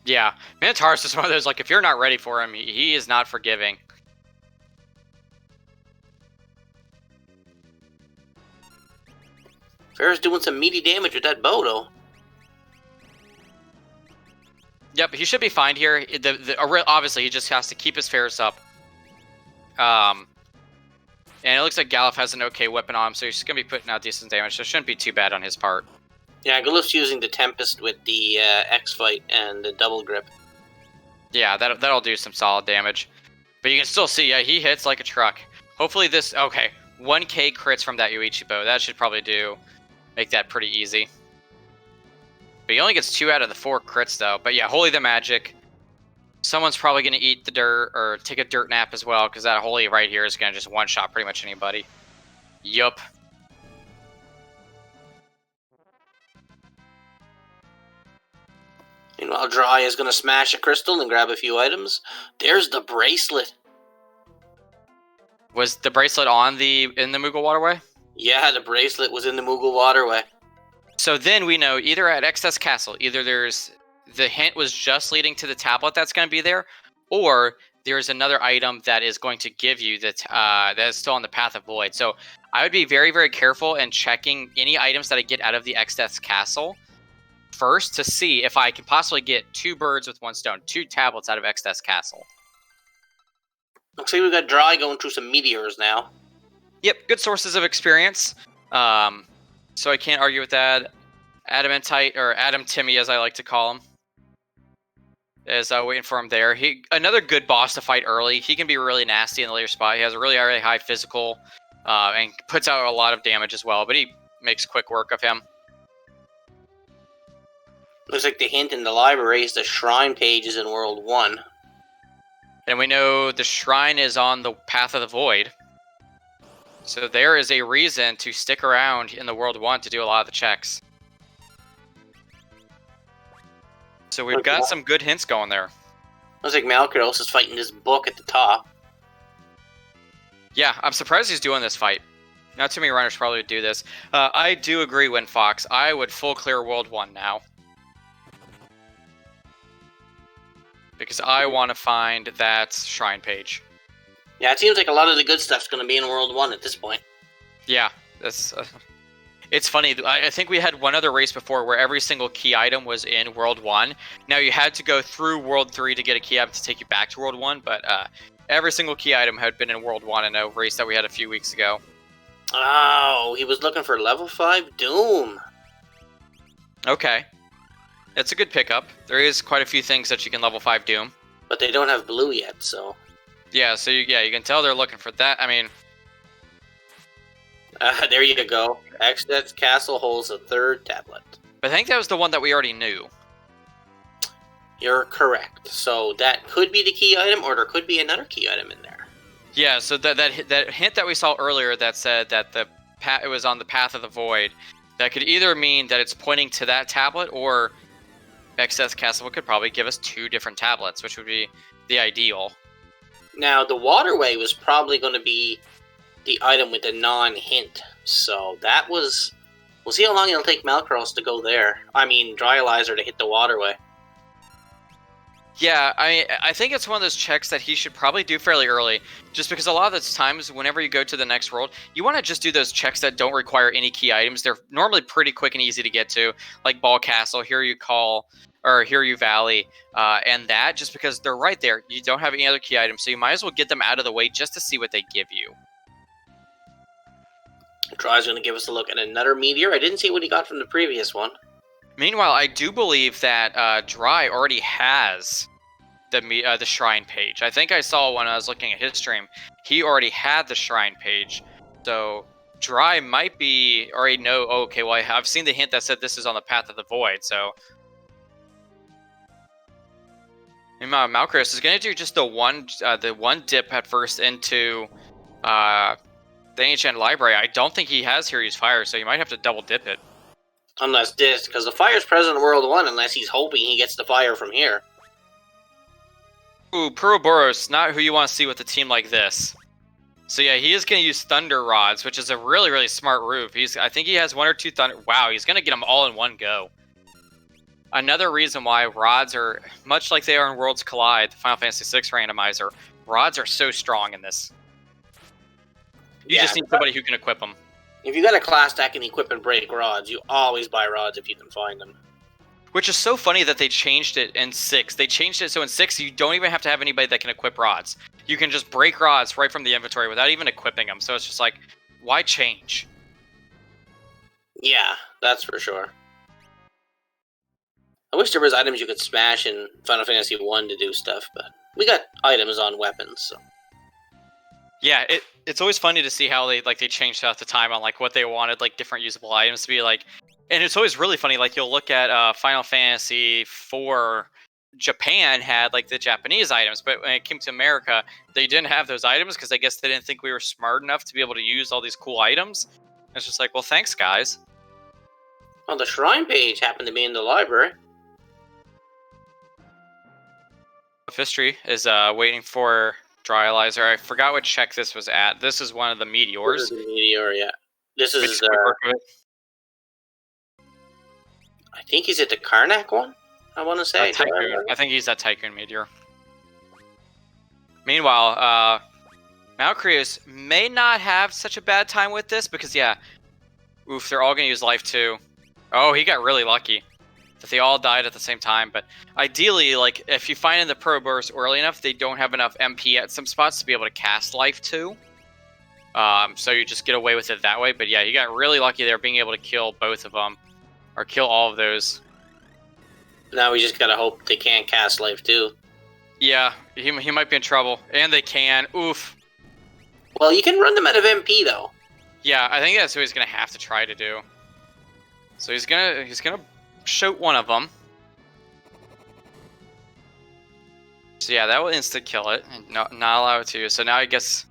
Yeah, Minotauros is one of those, like, if you're not ready for him, he is not forgiving. Fair's doing some meaty damage with that bow, though. Yep, he should be fine here. Obviously, he just has to keep his Ferris up. And it looks like Galuf has an okay weapon on him, so he's going to be putting out decent damage, so it shouldn't be too bad on his part. Yeah, Galuf's using the Tempest with the X-Fight and the double grip. Yeah, that'll do some solid damage. But you can still see, yeah, he hits like a truck. Hopefully this... Okay, 1k crits from that Yuichi bow. That should probably make that pretty easy. But he only gets 2 out of the 4 crits, though. But yeah, Holy the Magic. Someone's probably going to eat the dirt or take a dirt nap as well, because that Holy right here is going to just one-shot pretty much anybody. Yup. Meanwhile, Dry is going to smash a crystal and grab a few items. There's the bracelet. Was the bracelet in the Moogle Waterway? Yeah, the bracelet was in the Moogle Waterway. So then we know either at Excess Castle, either there's the hint was just leading to the tablet that's going to be there, or there's another item that is going to give you that is still on the Path of Void. So I would be very, very careful in checking any items that I get out of the Excess Castle first to see if I can possibly get 2 birds with 1 stone, 2 tablets out of Excess Castle. Looks like we've got Dry going through some meteors now. Yep, good sources of experience. So I can't argue with that. Adamantite, or Adam Timmy as I like to call him, is waiting for him there. Another good boss to fight early. He can be really nasty in the later spot. He has a really, really high physical and puts out a lot of damage as well, but he makes quick work of him. Looks like the hint in the library is the shrine pages in World 1. And we know the shrine is on the Path of the Void. So there is a reason to stick around in the World 1 to do a lot of the checks. So we've got some good hints going there. Looks like Malcreos is fighting this book at the top. Yeah, I'm surprised he's doing this fight. Not too many runners probably would do this. I do agree, Winfox. I would full clear World 1 now. Because I want to find that shrine page. Yeah, it seems like a lot of the good stuff's going to be in World 1 at this point. Yeah, that's... It's funny, I think we had one other race before where every single key item was in World 1. Now, you had to go through World 3 to get a key item to take you back to World 1, but every single key item had been in World 1 in a race that we had a few weeks ago. Oh, he was looking for level 5 Doom. Okay. That's a good pickup. There is quite a few things that you can level 5 Doom. But they don't have blue yet, so... Yeah, so you can tell they're looking for that. I mean... there you go. Excess Castle holds a 3rd tablet. But I think that was the one that we already knew. You're correct. So that could be the key item, or there could be another key item in there. Yeah, so that hint that we saw earlier that said that it was on the Path of the Void, that could either mean that it's pointing to that tablet, or Excess Castle could probably give us 2 different tablets, which would be the ideal. Now, the Waterway was probably going to be the item with the non-hint. So that was... We'll see how long it'll take Malcreos to go there. I mean, Dryzalizer to hit the Waterway. Yeah, I think it's one of those checks that he should probably do fairly early, just because a lot of the times, whenever you go to the next world, you want to just do those checks that don't require any key items. They're normally pretty quick and easy to get to, like Ball Castle, Hiryu Valley, and that, just because they're right there. You don't have any other key items, so you might as well get them out of the way just to see what they give you. Dry's going to give us a look at another meteor. I didn't see what he got from the previous one. Meanwhile, I do believe that Dry already has the shrine page. I think I saw when I was looking at his stream, he already had the shrine page. So Dry might be already know. Oh, okay, well I've seen the hint that said this is on the Path of the Void. So Malcreos is going to do just the one dip at first into the Ancient Library. I don't think he has Hiryu's Fire, so you might have to double dip it. Unless this, because the fire's present in World 1, unless he's hoping he gets the fire from here. Ooh, Puroboros, not who you want to see with a team like this. So yeah, he is going to use Thunder Rods, which is a really, really smart move. I think he has 1 or 2 Thunder... Wow, he's going to get them all in one go. Another reason why rods are, much like they are in Worlds Collide, the Final Fantasy VI randomizer, rods are so strong in this. You just need somebody who can equip them. If you got a class that can equip and break rods, you always buy rods if you can find them. Which is so funny that they changed it in 6. They changed it so in 6 you don't even have to have anybody that can equip rods. You can just break rods right from the inventory without even equipping them. So it's just like, why change? Yeah, that's for sure. I wish there was items you could smash in Final Fantasy 1 to do stuff, but we got items on weapons, so. Yeah, it's always funny to see how they changed throughout the time on like what they wanted, like different usable items to be like. And it's always really funny, like you'll look at Final Fantasy 4, Japan had like the Japanese items, but when it came to America, they didn't have those items because I guess they didn't think we were smart enough to be able to use all these cool items. It's just like, well, thanks, guys. Well, the shrine page happened to be in the library. History is waiting for Dryzalizer. I forgot what check this was at. This is one of the meteors. This is the meteor, yeah. This is I think he's at the Karnak one, I want to say. Tycoon. I think he's that Tycoon meteor. Meanwhile, Malcreos may not have such a bad time with this because, yeah, oof, they're all going to use life too. Oh, he got really lucky that they all died at the same time. But ideally, like, if you find in the Pro Burst early enough, they don't have enough MP at some spots to be able to cast life too. So you just get away with it that way. But yeah, he got really lucky there being able to kill both of them. Or kill all of those. Now we just gotta hope they can't cast life too. Yeah, he might be in trouble. And they can. Oof. Well, you can run them out of MP though. Yeah, I think that's what he's gonna have to try to do. So he's gonna shoot one of them. So yeah, that will insta kill it and not allow it to. So now I guess.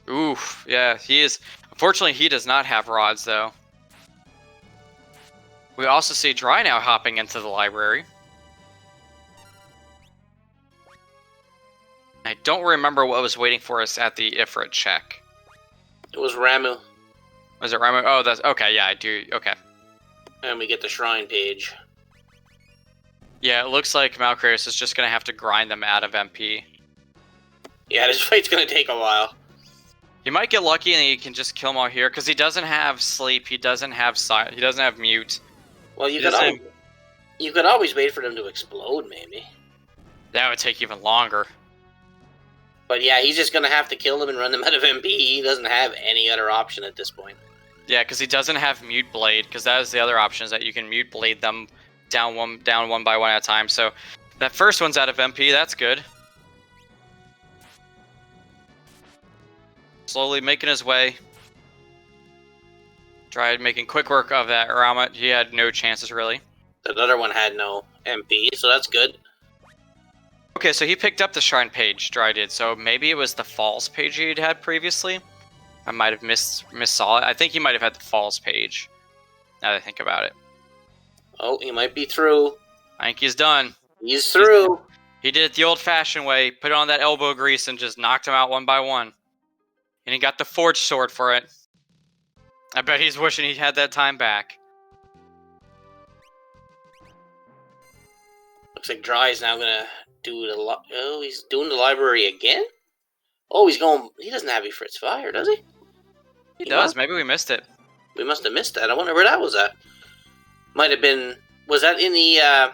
Oof. Yeah, he is. Unfortunately, he does not have rods though. We also see Dry now hopping into the library. I don't remember what was waiting for us at the Ifrit check. It was Ramu. Was it Ramu? Oh, that's okay. Yeah, I do. Okay. And we get the shrine page. Yeah, it looks like Malcreos is just gonna have to grind them out of MP. Yeah, this fight's gonna take a while. He might get lucky and he can just kill them all here because he doesn't have sleep. He doesn't have he doesn't have mute. Well, you could always wait for them to explode, maybe. That would take even longer. But yeah, he's just gonna have to kill them and run them out of MP. He doesn't have any other option at this point. Yeah, because he doesn't have mute blade. Because that is the other option, is that you can mute blade them down one by one at a time. So that first one's out of MP. That's good. Slowly making his way. Tried making quick work of that Rama. He had no chances, really. The other one had no MP, so that's good. Okay, so he picked up the shrine page, Dry did. So maybe it was the falls page he'd had previously. I might have missaw it. I think he might have had the falls page, now that I think about it. Oh, he might be through. I think he's done. He's through. He did it the old-fashioned way. Put on that elbow grease and just knocked him out one by one. And he got the forged sword for it. I bet he's wishing he had that time back. Looks like Dry is now gonna do the oh, he's doing the library again? Oh, he's going. He doesn't have Ifrit's Fire, does he? He does. Maybe we missed it. We must have missed that. I wonder where that was at. Might have been. Was that in the? I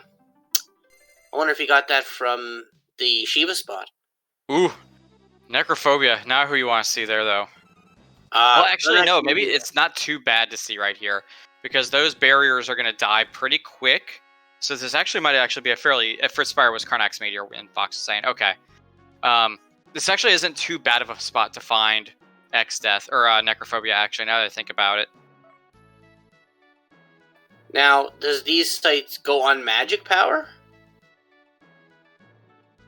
wonder if he got that from the Shiva spot. Ooh, Necrophobia. Not who you want to see there, though. Well, actually, no. Maybe it's not too bad to see right here, because those barriers are going to die pretty quick. So this actually might be a fairly. If Ifrit's Fire was Karnak's Meteor, and Fox is saying, okay. This actually isn't too bad of a spot to find X-Death, or Necrophobia, actually, now that I think about it. Now, does these sites go on magic power?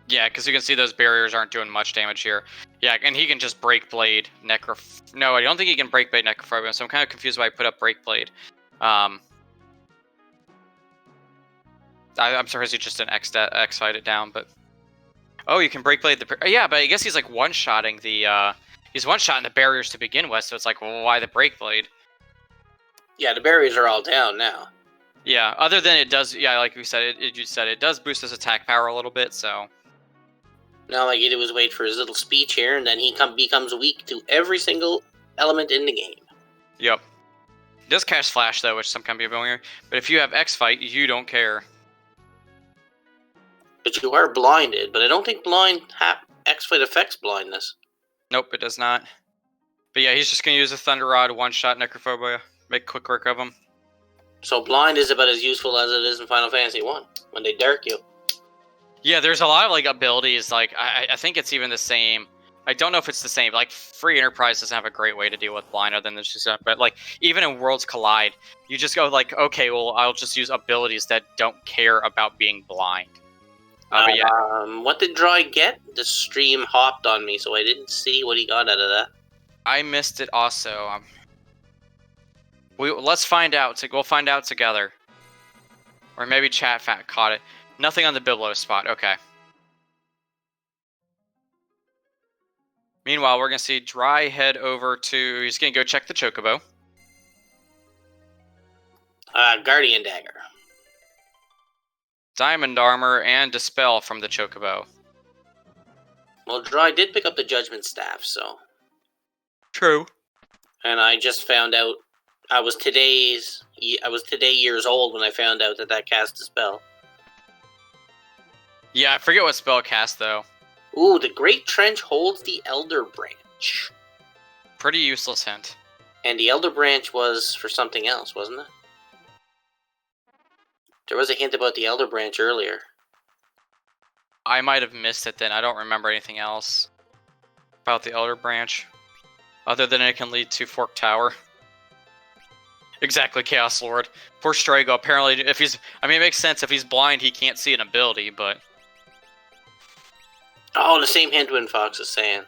Yeah, because you can see those barriers aren't doing much damage here. Yeah, and he can just Break Blade No, I don't think he can Break Blade Necrophobia, so I'm kind of confused why I put up Break Blade. I'm surprised he just didn't X-fight it down, but... Oh, you can Break Blade the... Yeah, but I guess he's like one-shotting the... He's one-shotting the barriers to begin with, so it's like, well, why the Break Blade? Yeah, the barriers are all down now. Yeah, other than it does... Yeah, like we said, it does boost his attack power a little bit, so... Now, all I did was wait for his little speech here, and then he becomes weak to every single element in the game. Yep. does cast Flash though, which some can be annoying. But if you have X-Fight, you don't care. But you are blinded, but I don't think X-Fight affects blindness. Nope, it does not. But yeah, he's just going to use a Thunder Rod, one-shot Necrophobia, make quick work of him. So blind is about as useful as it is in Final Fantasy 1, when they dark you. Yeah, there's a lot of like abilities, like I think it's even the same. I don't know if it's the same. Like Free Enterprise doesn't have a great way to deal with blind other than this just, but like even in Worlds Collide, you just go like, okay, well I'll just use abilities that don't care about being blind. But yeah. What did Dry get? The stream hopped on me, so I didn't see what he got out of that. I missed it also. Let's find out. We'll find out together. Or maybe Chat Fat caught it. Nothing on the Biblo spot. Okay. Meanwhile, we're going to see Dry head over to... He's going to go check the Chocobo. Guardian Dagger. Diamond Armor and Dispel from the Chocobo. Well, Dry did pick up the Judgment Staff, so... True. And I just found out... I was today years old when I found out that cast a spell. Yeah, I forget what spell cast, though. Ooh, the Great Trench holds the Elder Branch. Pretty useless hint. And the Elder Branch was for something else, wasn't it? There was a hint about the Elder Branch earlier. I might have missed it then. I don't remember anything else about the Elder Branch. Other than it can lead to Fork Tower. Exactly, Chaos Lord. Poor Strago, apparently, if he's... I mean, it makes sense. If he's blind, he can't see an ability, but... Oh, the same hint Wind Fox is saying.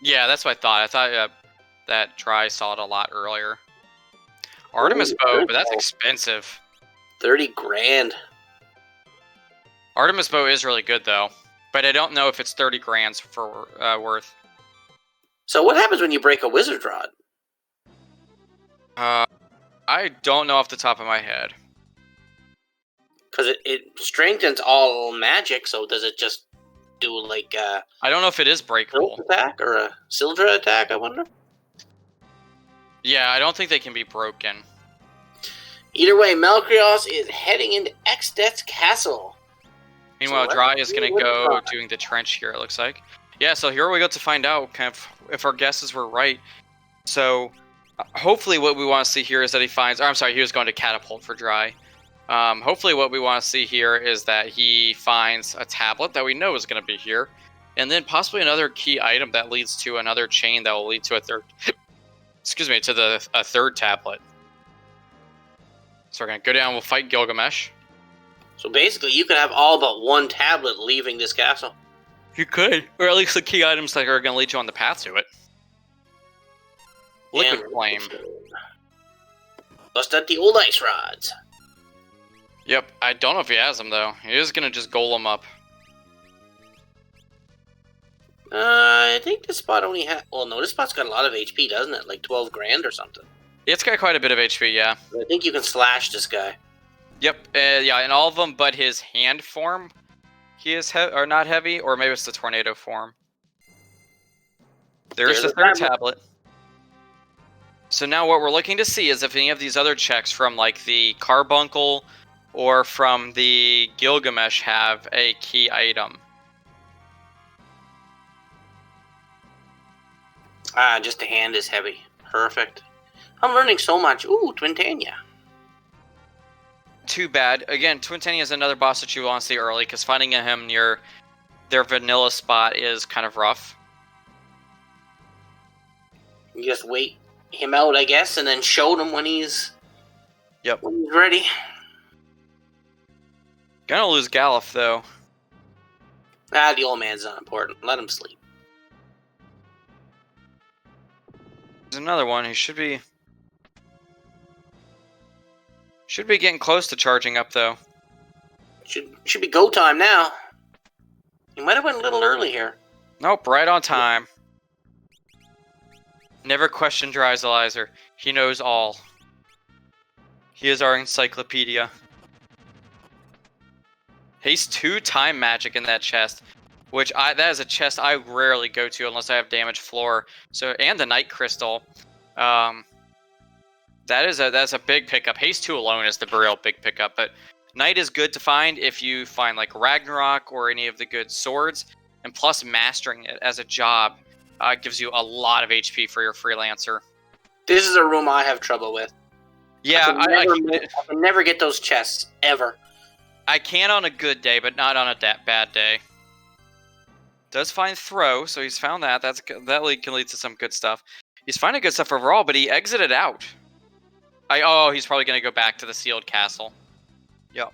Yeah, that's what I thought. I thought that Dry saw it a lot earlier. Artemis Bow, but that's expensive. 30 grand. Artemis Bow is really good, though. But I don't know if it's 30 grand for worth. So what happens when you break a Wizard Rod? I don't know off the top of my head. Because it strengthens all magic, so does it just do like I don't know if it is breakable. Attack or a Sildra attack, I wonder? Yeah, I don't think they can be broken. Either way, Malcreos is heading into Exdet's castle. Meanwhile, So Dry is going to go doing the trench here, it looks like. Yeah, so here we go to find out kind of if our guesses were right. So hopefully what we want to see here is that he finds... Or, I'm sorry, he was going to catapult for Dry. Hopefully what we want to see here is that he finds a tablet that we know is going to be here. And then possibly another key item that leads to another chain that will lead to a third... excuse me, to a third tablet. So we're going to go down, we'll fight Gilgamesh. So basically, you could have all but one tablet leaving this castle. You could. Or at least the key items that are going to lead you on the path to it. Liquid Flame. Bust out the old ice rods. Yep, I don't know if he has them, though. He is going to just golem up. I think this spot only has... Well, no, this spot's got a lot of HP, doesn't it? Like 12 grand or something. It's got quite a bit of HP, yeah. I think you can slash this guy. Yep, yeah, in all of them but his hand form, he is or not heavy, or maybe it's the tornado form. There's the third tablet. So now what we're looking to see is if any of these other checks from like the Carbuncle or from the Gilgamesh have a key item. Just the hand is heavy. Perfect. I'm learning so much. Ooh, Twintania. Too bad. Again, Twintania is another boss that you want to see early, because finding him near their vanilla spot is kind of rough. You just wait him out, I guess, and then show him when he's... Yep. When he's ready. Gonna lose Galuf, though. The old man's not important. Let him sleep. There's another one. He should be getting close to charging up, though. Should be go time now. You might have went a little early here. Nope, right on time. Never question Dryzalizer. He knows all. He is our encyclopedia. Haste 2 time magic in that chest, which that is a chest I rarely go to unless I have damaged floor. So, and the night crystal. That's a big pickup. Haste 2 alone is the real big pickup, but Knight is good to find if you find like Ragnarok or any of the good swords, and plus mastering it as a job gives you a lot of HP for your freelancer. This is a room I have trouble with. Yeah, I can never get those chests, ever. I can on a good day, but not on a bad day. Does find throw, so he's found that. That can lead to some good stuff. He's finding good stuff overall, but he exited out. He's probably going to go back to the sealed castle. Yep.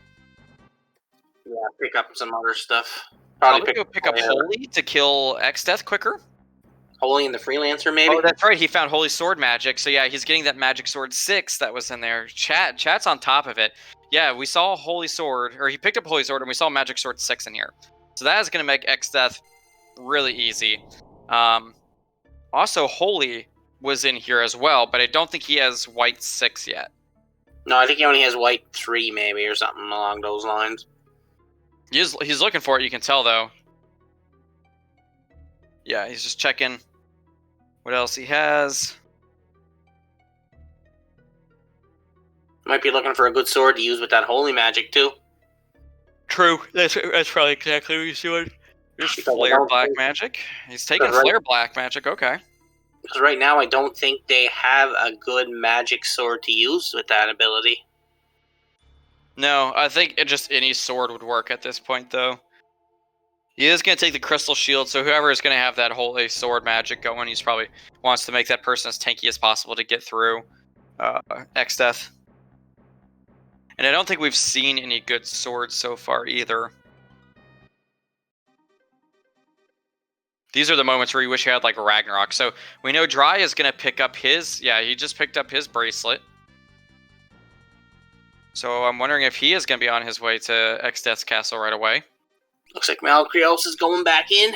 Yeah, pick up some other stuff. Probably go pick up Holy to kill X-Death quicker. Holy and the Freelancer, maybe? Oh, that's right. He found Holy Sword magic. So, yeah, he's getting that Magic Sword 6 that was in there. Chat's on top of it. Yeah, we saw Holy Sword, or he picked up Holy Sword, and we saw Magic Sword 6 in here. So that is going to make X-Death really easy. Also, Holy was in here as well, but I don't think he has White 6 yet. No, I think he only has White 3, maybe, or something along those lines. He's looking for it, you can tell, though. Yeah, he's just checking what else he has. Might be looking for a good sword to use with that holy magic, too. True. That's probably exactly what he's doing. There's Flare Black Magic. He's taking Flare Black Magic, okay. Because right now I don't think they have a good magic sword to use with that ability. No, I think just any sword would work at this point, though. He is going to take the Crystal Shield, so whoever is going to have that holy sword magic going, he's probably wants to make that person as tanky as possible to get through X-Death. And I don't think we've seen any good swords so far either. These are the moments where you wish you had like Ragnarok. So we know Dry is going to pick up his... Yeah, he just picked up his bracelet. So I'm wondering if he is going to be on his way to X-Death's castle right away. Looks like Malcreos is going back in.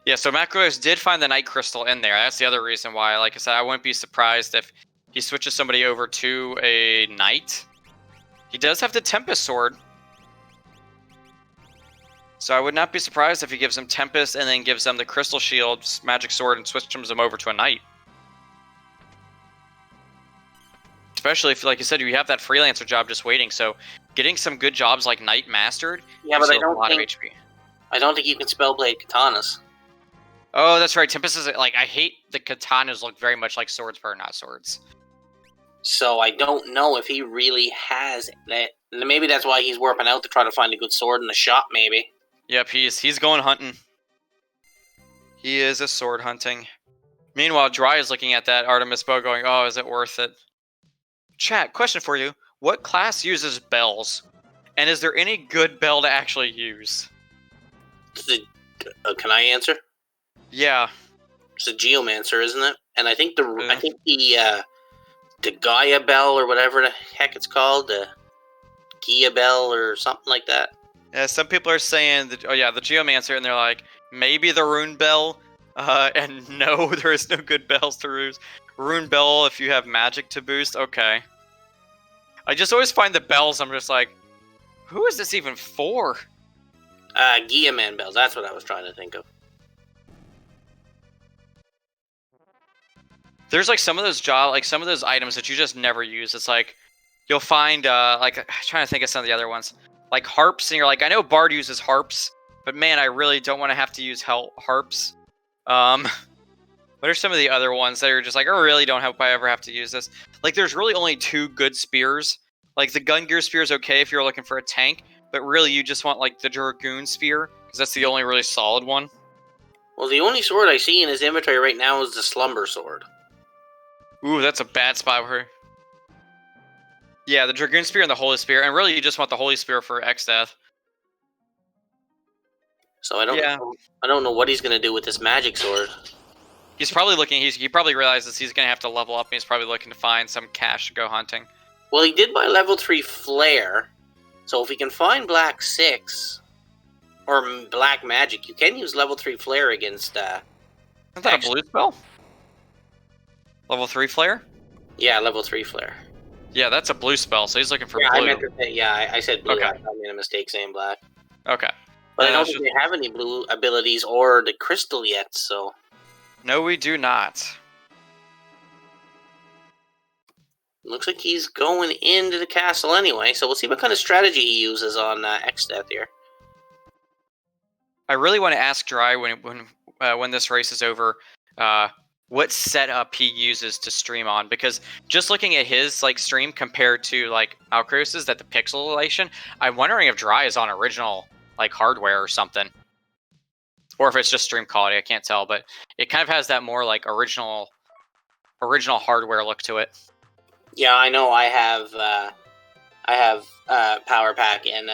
Yeah, so Malcreos did find the Night Crystal in there. That's the other reason why, like I said, I wouldn't be surprised if he switches somebody over to a Knight. He does have the Tempest Sword. So I would not be surprised if he gives him Tempest and then gives them the Crystal Shield, Magic Sword, and switches them over to a Knight. Especially if, like you said, you have that freelancer job just waiting. So getting some good jobs like Knight Mastered gives you a lot of HP. I don't think you can Spellblade katanas. Oh, that's right. Tempest is like, I hate the katanas look very much like swords, but are not swords. So I don't know if he really has that. Maybe that's why he's warping out to try to find a good sword in the shop, maybe. Yep, he's going hunting. He is a sword hunting. Meanwhile, Dry is looking at that Artemis bow going, oh, is it worth it? Chat, question for you. What class uses bells? And is there any good bell to actually use? Can I answer? Yeah. It's a Geomancer, isn't it? And I think the Gaia Bell or whatever the heck it's called, the Gia Bell or something like that. Yeah, some people are saying that, the Geomancer, and they're like, maybe the Rune Bell, and no, there is no good bells to use. Rune Bell, if you have magic to boost, okay. I just always find the bells, I'm just like, who is this even for? Gia Man bells, that's what I was trying to think of. There's like some of those some of those items that you just never use. It's like, you'll find, I'm trying to think of some of the other ones. Like harps, and you're like, I know Bard uses harps, but man, I really don't want to have to use harps. What are some of the other ones that are just like, I really don't hope I ever have to use this? Like, there's really only two good spears. Like, the Gun Gear Spear is okay if you're looking for a tank, but really you just want, like, the Dragoon Spear, because that's the only really solid one. Well, the only sword I see in his inventory right now is the Slumber Sword. Ooh, that's a bad spot for her. Yeah, the Dragoon Spear and the Holy Spear, and really you just want the Holy Spear for X-Death. So I don't know what he's going to do with this magic sword. He's probably looking, he probably realizes he's going to have to level up, and he's probably looking to find some cash to go hunting. Well, he did buy level 3 Flare, so if he can find Black 6, or Black Magic, you can use level 3 Flare against... Isn't that a blue spell? Level 3 Flare? Yeah, level 3 Flare. Yeah, that's a blue spell, so he's looking for blue. I meant to say, I said blue. Okay. I made a mistake saying black. Okay. But I don't think they have any blue abilities or the crystal yet, so... No, we do not. Looks like he's going into the castle anyway, so we'll see what kind of strategy he uses on X-Death here. I really want to ask Dry when this race is over, what setup he uses to stream on, because just looking at his like stream compared to like Malcreos's, that the pixelation, I'm wondering if Dry is on original like hardware or something, or if it's just stream quality. I can't tell, but it kind of has that more like original hardware look to it. Yeah, I know. I have Power Pack and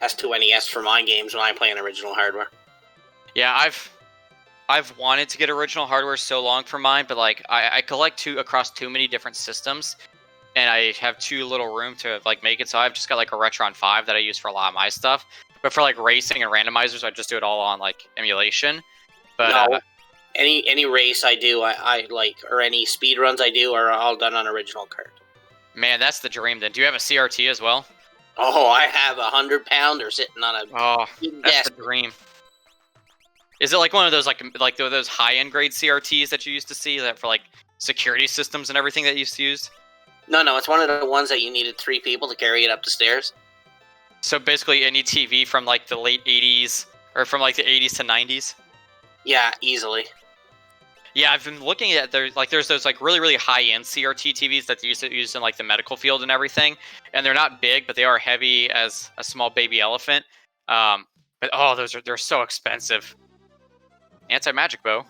S2NES for my games when I play on original hardware. Yeah, I've wanted to get original hardware so long for mine, but like I collect across too many different systems, and I have too little room to like make it. So I've just got like a Retron 5 that I use for a lot of my stuff. But for like racing and randomizers, I just do it all on like emulation. But no, any race I do, I like, or any speed runs I do are all done on original card. Man, that's the dream. Then do you have a CRT as well? Oh, I have 100-pounder sitting on a that's the dream. Is it like one of those like those high end grade CRTs that you used to see that for like security systems and everything that you used to use? No, it's one of the ones that you needed 3 people to carry it up the stairs. So basically any TV from like the late 80s or from like the 80s to 90s? Yeah, easily. Yeah, I've been looking at there's those like really high end CRT TVs that they used to use in like the medical field and everything, and they're not big, but they are heavy as a small baby elephant. But they're so expensive. Anti-magic bow.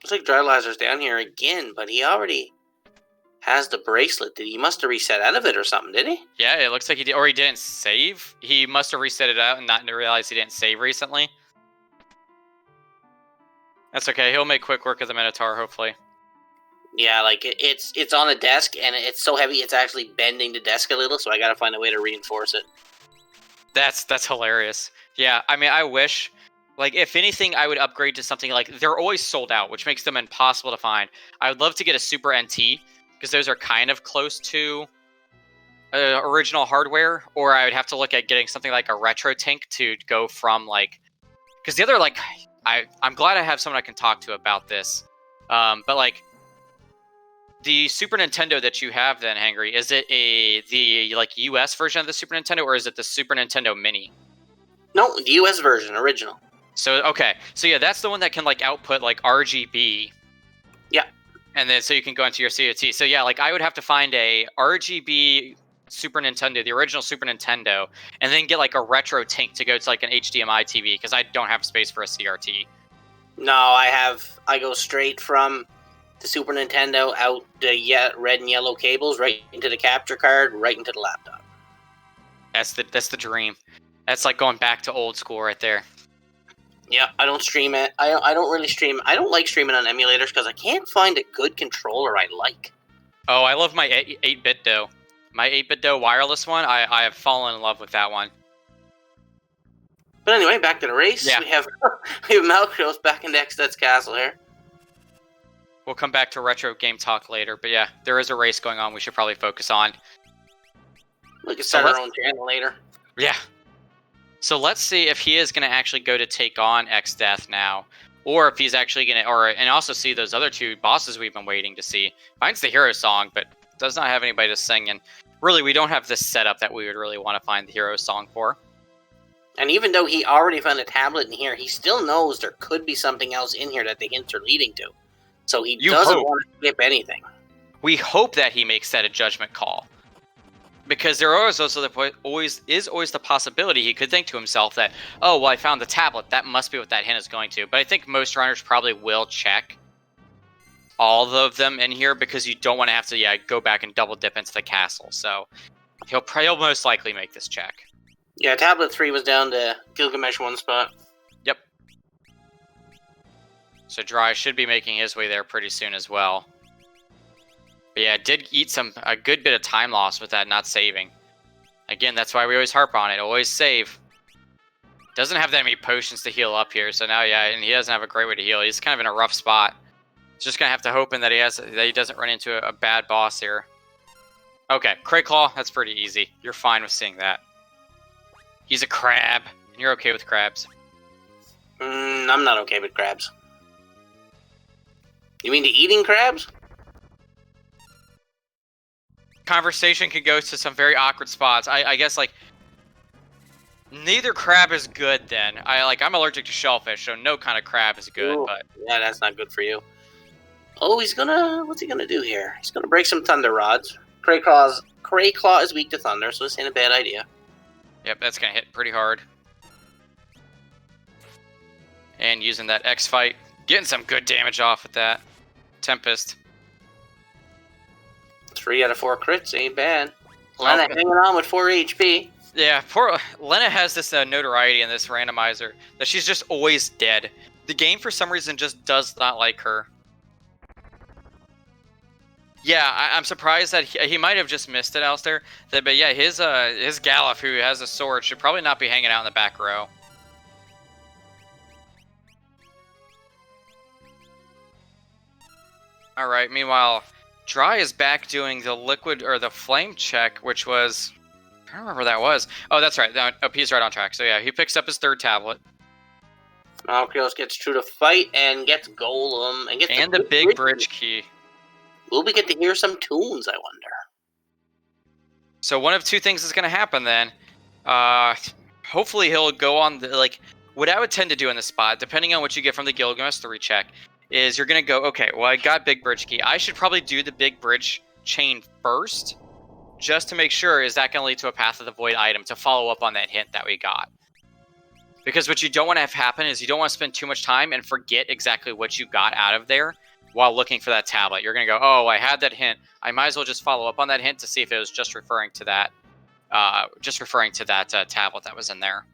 Looks like Dryzalizer's down here again, but he already has the bracelet. He must have reset out of it or something, did he? Yeah, it looks like he did, or he didn't save. He must have reset it out and not realized he didn't save recently. That's okay. He'll make quick work of the Minotaur, hopefully. Yeah, like it's on a desk and it's so heavy it's actually bending the desk a little. So I gotta find a way to reinforce it. That's hilarious. Yeah, I mean, I wish, like, if anything, I would upgrade to something like they're always sold out, which makes them impossible to find. I would love to get a Super NT because those are kind of close to original hardware, or I would have to look at getting something like a Retro Tank to go from like, because the other like. I'm glad I have someone I can talk to about this. But like the Super Nintendo that you have then, Hangry, is it the like US version of the Super Nintendo, or is it the Super Nintendo Mini? No, the US version, original. So okay. So yeah, that's the one that can like output like RGB. Yeah. And then so you can go into your COT. So yeah, like I would have to find a RGB Super Nintendo, the original Super Nintendo, and then get like a Retro Tank to go to like an HDMI TV because I don't have space for a CRT. No, I go straight from the Super Nintendo out the red and yellow cables right into the capture card, right into the laptop. That's the dream. That's like going back to old school right there. Yeah, I don't stream it. I don't really stream. I don't like streaming on emulators because I can't find a good controller I like. Oh, I love my 8-bit dough. My 8-bit dough wireless one, I have fallen in love with that one. But anyway, back to the race. Yeah. We have Malcreos back into X-Death's castle here. We'll come back to retro game talk later, but yeah, there is a race going on we should probably focus on. We can start our own channel later. Yeah. So let's see if he is going to actually go to take on X-Death now, or if he's actually going to, and also see those other 2 bosses we've been waiting to see. Finds the hero song, but does not have anybody to sing, and really we don't have this setup that we would really want to find the hero song for. And even though he already found a tablet in here, he still knows there could be something else in here that the hints are leading to. So he doesn't want to skip anything. We hope that he makes that a judgment call. Because there is also always the possibility he could think to himself that, oh, well, I found the tablet. That must be what that hint is going to. But I think most runners probably will check all of them in here because you don't want to have to go back and double dip into the castle. So he'll most likely make this check. Yeah, tablet 3 was down to Gilgamesh 1 spot. Yep. So Dry should be making his way there pretty soon as well. But yeah, it did eat a good bit of time loss with that not saving. Again, that's why we always harp on it. Always save. Doesn't have that many potions to heal up here, so now and he doesn't have a great way to heal. He's kind of in a rough spot. Just gonna have to hope that he doesn't run into a bad boss here. Okay, Cray Claw, that's pretty easy. You're fine with seeing that. He's a crab, and you're okay with crabs. I'm not okay with crabs. You mean the eating crabs? conversation could go to some very awkward spots. I guess like neither crab is good. Then I'm allergic to shellfish, so no kind of crab is good. Ooh, but yeah, that's not good for you. Oh, what's he gonna do here? He's gonna break some thunder rods. Crayclaw is weak to thunder, so this ain't a bad idea. Yep, that's gonna hit pretty hard. And using that X fight, getting some good damage off with that Tempest. 3 out of 4 crits ain't bad. Lena hanging on with 4 HP. Yeah, poor Lena has this notoriety in this randomizer that she's just always dead. The game, for some reason, just does not like her. Yeah, I'm surprised that he might have just missed it, Alistair. But yeah, his Galuf, who has a sword, should probably not be hanging out in the back row. All right. Meanwhile, Dry is back doing the liquid or the flame check, which was I don't remember what that was. Oh, that's right. Oh, he's right on track. So yeah, he picks up his 3rd tablet. Malcreos gets through to fight and gets Golem and gets the big bridge key. Will we get to hear some tunes, I wonder? So one of 2 things is going to happen then. Hopefully he'll go on the, what I would tend to do in this spot, depending on what you get from the Gilgamesh 3 check, is you're going to go, okay, well, I got big bridge key. I should probably do the big bridge chain first, just to make sure, is that going to lead to a Path of the Void item to follow up on that hint that we got. Because what you don't want to have happen is you don't want to spend too much time and forget exactly what you got out of there while looking for that tablet. You're going to go, oh, I had that hint. I might as well just follow up on that hint to see if it was just referring to that tablet that was in there.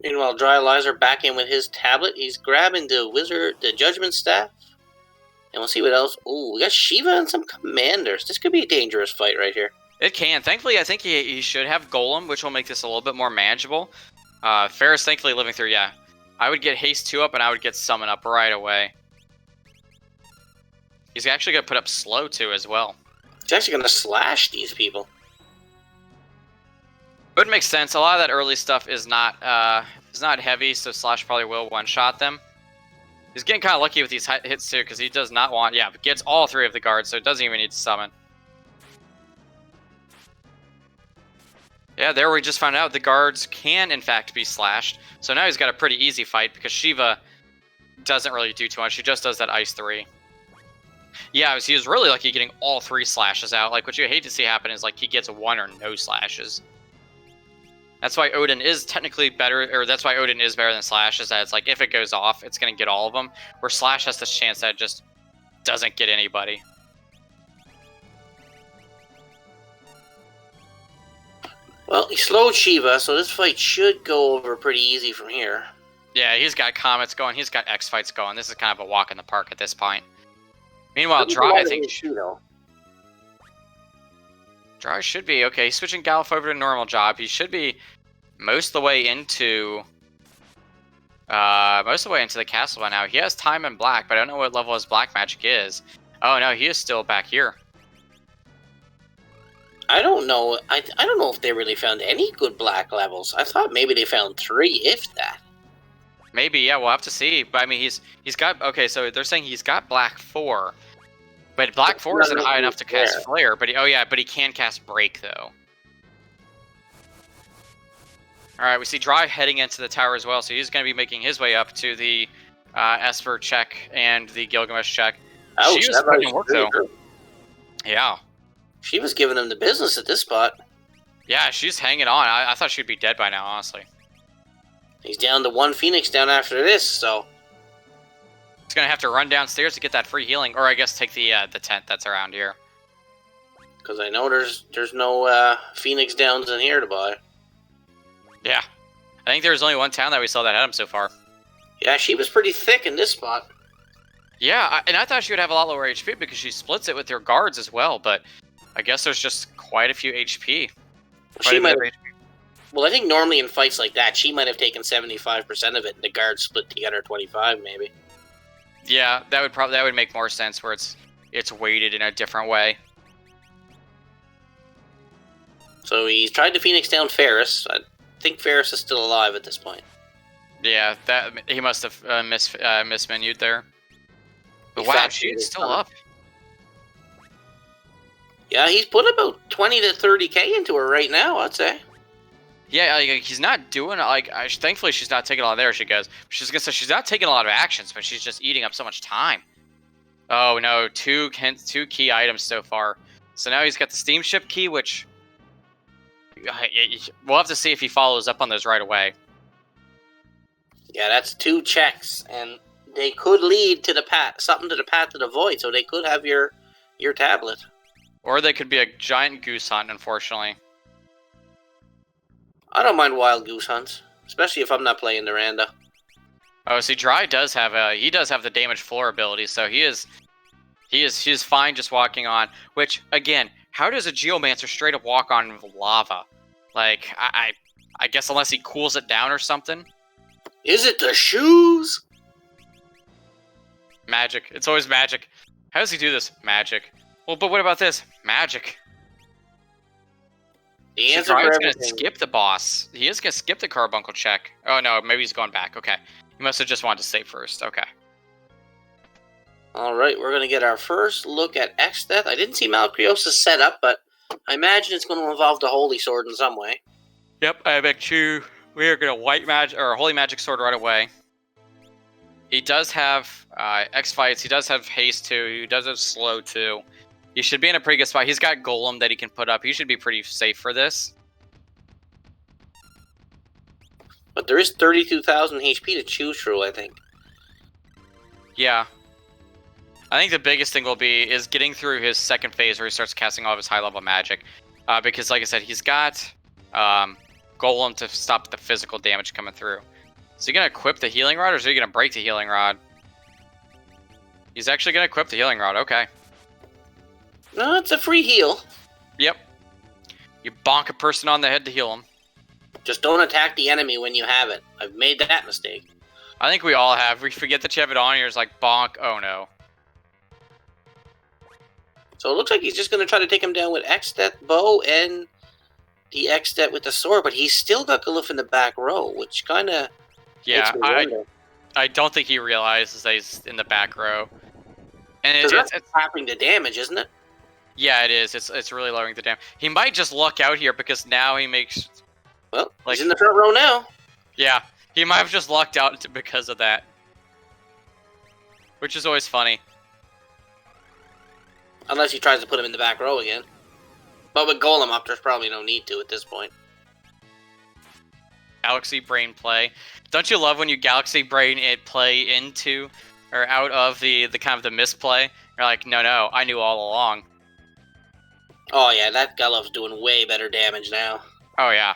Meanwhile, Dryzalizer back in with his tablet. He's grabbing the Judgment Staff. And we'll see what else. Ooh, we got Shiva and some commanders. This could be a dangerous fight right here. It can. Thankfully, I think he should have Golem, which will make this a little bit more manageable. Ferris, thankfully, living through, yeah. I would get Haste 2 up, and I would get Summon up right away. He's actually going to put up Slow, too, as well. He's actually going to slash these people. It would make sense. A lot of that early stuff is not heavy, so Slash probably will one-shot them. He's getting kind of lucky with these hits, too, because he does not want... Yeah, but gets all 3 of the guards, so it doesn't even need to summon. Yeah, there we just found out the guards can, in fact, be slashed. So now he's got a pretty easy fight, because Shiva doesn't really do too much. He just does that Ice 3. Yeah, he was really lucky getting all 3 slashes out. Like, what you hate to see happen is, he gets 1 or no slashes. That's why Odin is technically better, or that's why Odin is better than Slash, is that it's if it goes off, it's going to get all of them, where Slash has this chance that it just doesn't get anybody. Well, he slowed Shiva, so this fight should go over pretty easy from here. Yeah, he's got Comets going, he's got X-Fights going. This is kind of a walk in the park at this point. Meanwhile, Dry, I think... Dry should be okay. He's switching Galuf over to normal job. He should be most of the way into the castle by now. He has time in black, but I don't know what level his black magic is. Oh no, he is still back here. I don't know. I don't know if they really found any good black levels. I thought maybe they found 3, if that. Maybe, yeah. We'll have to see. But I mean, he's got okay. So they're saying he's got black 4. But black 4 isn't high enough to cast Flare, but he can cast Break, though. Alright, we see Dry heading into the tower as well, so he's going to be making his way up to the Esper check and the Gilgamesh check. Ouch, she was putting work, though. Yeah. She was giving him the business at this spot. Yeah, she's hanging on. I thought she'd be dead by now, honestly. He's down to 1 Phoenix down after this, so... He's going to have to run downstairs to get that free healing, or I guess take the tent that's around here. Because I know there's no Phoenix Downs in here to buy. Yeah. I think there's only one town that we saw that had him so far. Yeah, she was pretty thick in this spot. Yeah, and I thought she would have a lot lower HP because she splits it with her guards as well, but I guess there's just quite a few HP. Well, I think normally in fights like that, she might have taken 75% of it, and the guards split together 25, maybe. Yeah, that would make more sense where it's weighted in a different way. So he's tried to Phoenix down Ferris. I think Ferris is still alive at this point. Yeah, that he must have mismenued there. But wow, she's still up. Yeah, he's put about 20 to 30k into her right now, I'd say. Yeah, like, he's not doing like. Thankfully, she's not taking a lot. There she goes. She's gonna say she's not taking a lot of actions, but she's just eating up so much time. Oh no, two key items so far. So now he's got the steamship key, which we'll have to see if he follows up on those right away. Yeah, that's 2 checks, and they could lead to the path, something to the path to the void. So they could have your tablet, or they could be a giant goose hunt. Unfortunately, I don't mind wild goose hunts, especially if I'm not playing Duranda. oh, see, Dry does have the damage floor ability, so he is fine just walking on. Which again, how does a Geomancer straight up walk on lava? Like I guess unless he cools it down or something. Is it the shoes? Magic. It's always magic. How does he do this? Magic. Well, but what about this? Magic. The So answer Dry's for gonna everything. skip the boss. He is gonna skip the carbuncle check. Oh no, maybe he's going back. Okay. He must have just wanted to save first. Okay. All right, we're going to get our first look at X-Death. I didn't see Malcreos' setup, but I imagine it's going to involve the Holy Sword in some way. Yep, I bet you we are gonna white magic or holy magic sword right away. He does have X fights. He does have haste too. He does have slow too. He should be in a pretty good spot. He's got golem that he can put up. He should be pretty safe for this. But there is 32,000 HP to choose through, I think. Yeah. I think the biggest thing is getting through his second phase where he starts casting all of his high level magic. Because like I said, he's got golem to stop the physical damage coming through. Is he gonna equip the healing rod or is he gonna break the healing rod? He's actually gonna equip the healing rod, okay. No, it's a free heal. Yep. You bonk a person on the head to heal him. Just don't attack the enemy when you have it. I've made that mistake. I think we all have. We forget that you have it on, you're just like, bonk, oh no. So it looks like he's just going to try to take him down with X-Death bow and the X-Death with the sword, but he's still got Galuf in the back row, which kind of Yeah, makes me wonder. I don't think he realizes that he's in the back row. And Because that's tapping the damage, isn't it? yeah, it is. It's really lowering the damage. He might just luck out here because now he makes... Well, Like- he's in the front row now. Yeah, he might have just lucked out because of that. Which is always funny. Unless he tries to put him in the back row again. But with Golem up, there's probably no need to at this point. Galaxy Brain play. Don't you love when you Galaxy Brain it play into or out of the kind of the misplay? You're like, no, I knew all along. Oh yeah, that Galuf's doing way better damage now. Oh yeah.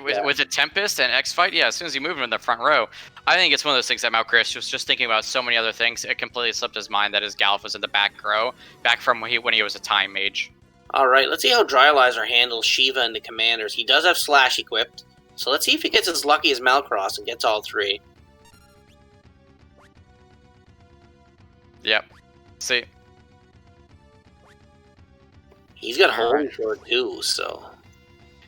With the Tempest and X-Fight, yeah, as soon as you move him in the front row, I think it's one of those things that Malcreos was just thinking about so many other things, it completely slipped his mind that his Galuf was in the back row, back from when he was a time mage. Alright, let's see how Dryzalizer handles Shiva and the commanders. He does have Slash equipped, so let's see if he gets as lucky as Malcreos and gets all 3. Yep. See. He's got Holy Sword too, so...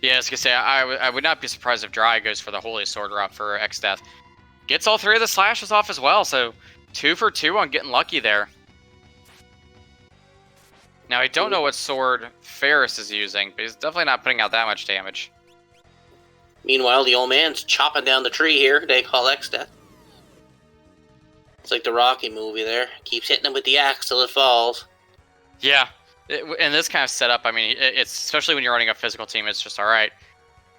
Yeah, I was gonna say, I would not be surprised if Dry goes for the Holy Sword route for X-Death. Gets all 3 of the slashes off as well, so 2 for 2 on getting lucky there. Now, I don't know what sword Ferris is using, but he's definitely not putting out that much damage. Meanwhile, the old man's chopping down the tree here, they call X-Death. It's like the Rocky movie there. Keeps hitting him with the axe till it falls. Yeah, in this kind of setup, I mean, it's especially when you're running a physical team, it's just, alright,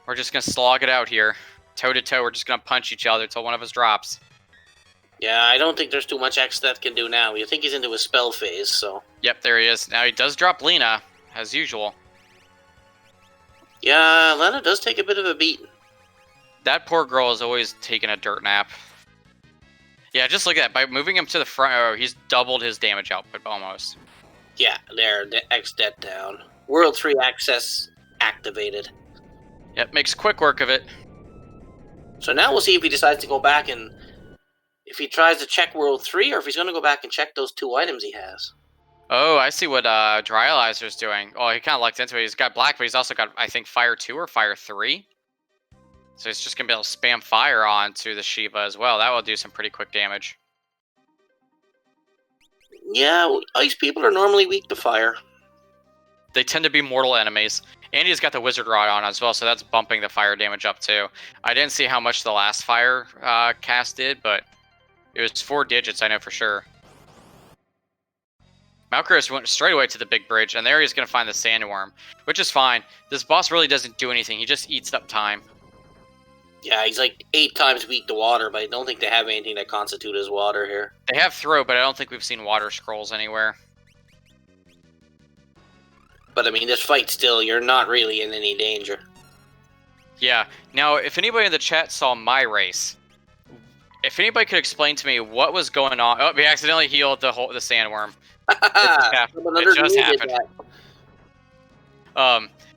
we're just going to slog it out here. Toe to toe, we're just going to punch each other until one of us drops. Yeah, I don't think there's too much X-Death can do now. You think he's into his spell phase, so... Yep, there he is. Now he does drop Lena, as usual. Yeah, Lena does take a bit of a beating. That poor girl is always taking a dirt nap. Yeah, just look at that. By moving him to the front row, he's doubled his damage output almost. Yeah, there, the X-Death down. World 3 access activated. Yep, makes quick work of it. So now we'll see if he decides to go back and... If he tries to check World 3, or if he's going to go back and check those 2 items he has. Oh, I see what Dryzalizer's doing. Oh, he kind of lucked into it. He's got black, but he's also got, I think, Fire 2 or Fire 3. So he's just going to be able to spam Fire onto the Shiva as well. That will do some pretty quick damage. Yeah, ice people are normally weak to fire. They tend to be mortal enemies. And he's got the Wizard Rod on as well, so that's bumping the fire damage up too. I didn't see how much the last fire cast did, but it was 4 digits, I know for sure. Malcreos went straight away to the big bridge, and there he's going to find the Sandworm, which is fine. This boss really doesn't do anything. He just eats up time. Yeah, he's like 8 times weak to water, but I don't think they have anything that constitutes as water here. They have throw, but I don't think we've seen water scrolls anywhere. But I mean, this fight still, you're not really in any danger. Yeah. Now, if anybody in the chat saw my race, if anybody could explain to me what was going on. Oh, we accidentally healed the Sandworm. It just happened.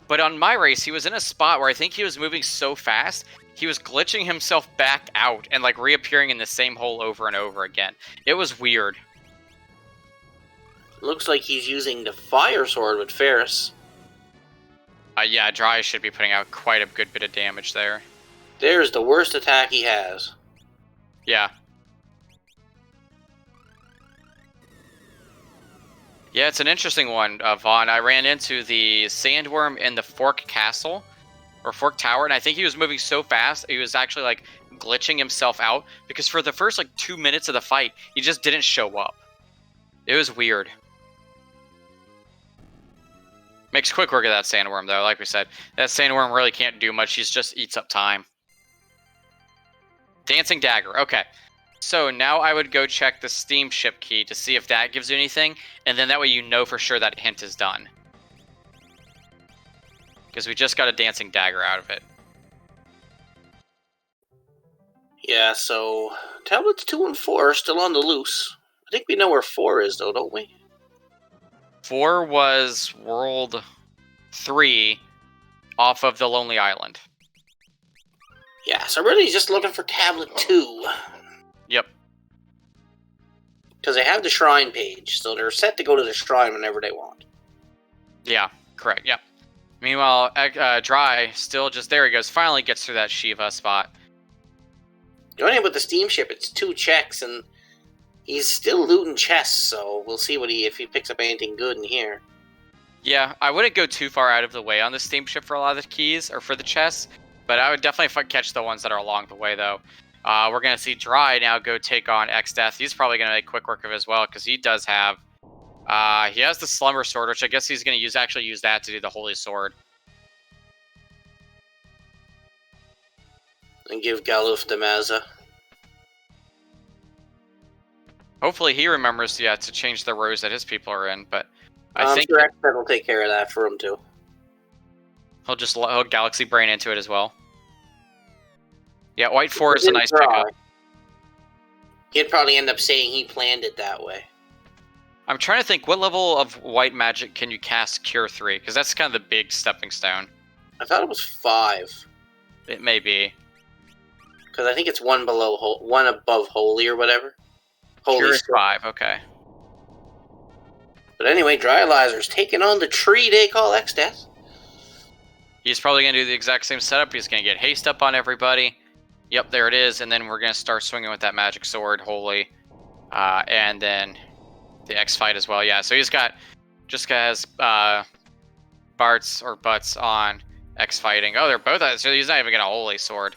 But on my race, he was in a spot where I think he was moving so fast, he was glitching himself back out and like reappearing in the same hole over and over again. It was weird. Looks like he's using the fire sword with Ferris. Yeah, Dry should be putting out quite a good bit of damage there. There's the worst attack he has. Yeah. Yeah, it's an interesting one, Vaughn. I ran into the Sandworm in the Fork Castle, or Fork Tower, and I think he was moving so fast, he was actually, like, glitching himself out, because for the first, like, 2 minutes of the fight, he just didn't show up. It was weird. Makes quick work of that Sandworm, though, like we said. That Sandworm really can't do much, he just eats up time. Dancing Dagger, okay. So now I would go check the steamship key to see if that gives you anything, and then that way you know for sure that hint is done. Because we just got a Dancing Dagger out of it. Yeah, so tablets 2 and 4 are still on the loose. I think we know where 4 is, though, don't we? 4 was World 3 off of the Lonely Island. Yeah, so really just looking for tablet 2. Yep. Because they have the shrine page, so they're set to go to the shrine whenever they want. Yeah, correct, yep. Meanwhile, Dry still just, there he goes, finally gets through that Shiva spot. The only thing with the steamship, it's 2 checks, and he's still looting chests, so we'll see if he picks up anything good in here. Yeah, I wouldn't go too far out of the way on the steamship for a lot of the keys, or for the chests, but I would definitely catch the ones that are along the way, though. We're going to see Dry now go take on X-Death. He's probably going to make quick work of it as well, because he does have... he has the Slumber Sword, which I guess he's going to actually use that to do the Holy Sword. And give Galuf the Mazza. Hopefully he remembers, to change the rows that his people are in, but I think sure X-Death will take care of that for him, too. He'll Galaxy Brain into it as well. Yeah, White 4 is a nice pickup. He'd probably end up saying he planned it that way. I'm trying to think, what level of white magic can you cast Cure 3? Because that's kind of the big stepping stone. I thought it was 5. It may be. Because I think it's one above Holy or whatever. Holy Cure is 5, okay. But anyway, Dryzalizer's taking on the tree they call X-Death. He's probably going to do the exact same setup. He's going to get haste up on everybody. Yep, there it is. And then we're going to start swinging with that magic sword, Holy. And then the X fight as well. Yeah, so he's got... Just has Bart's or Butts on X fighting. Oh, they're both... So he's not even going to Holy Sword.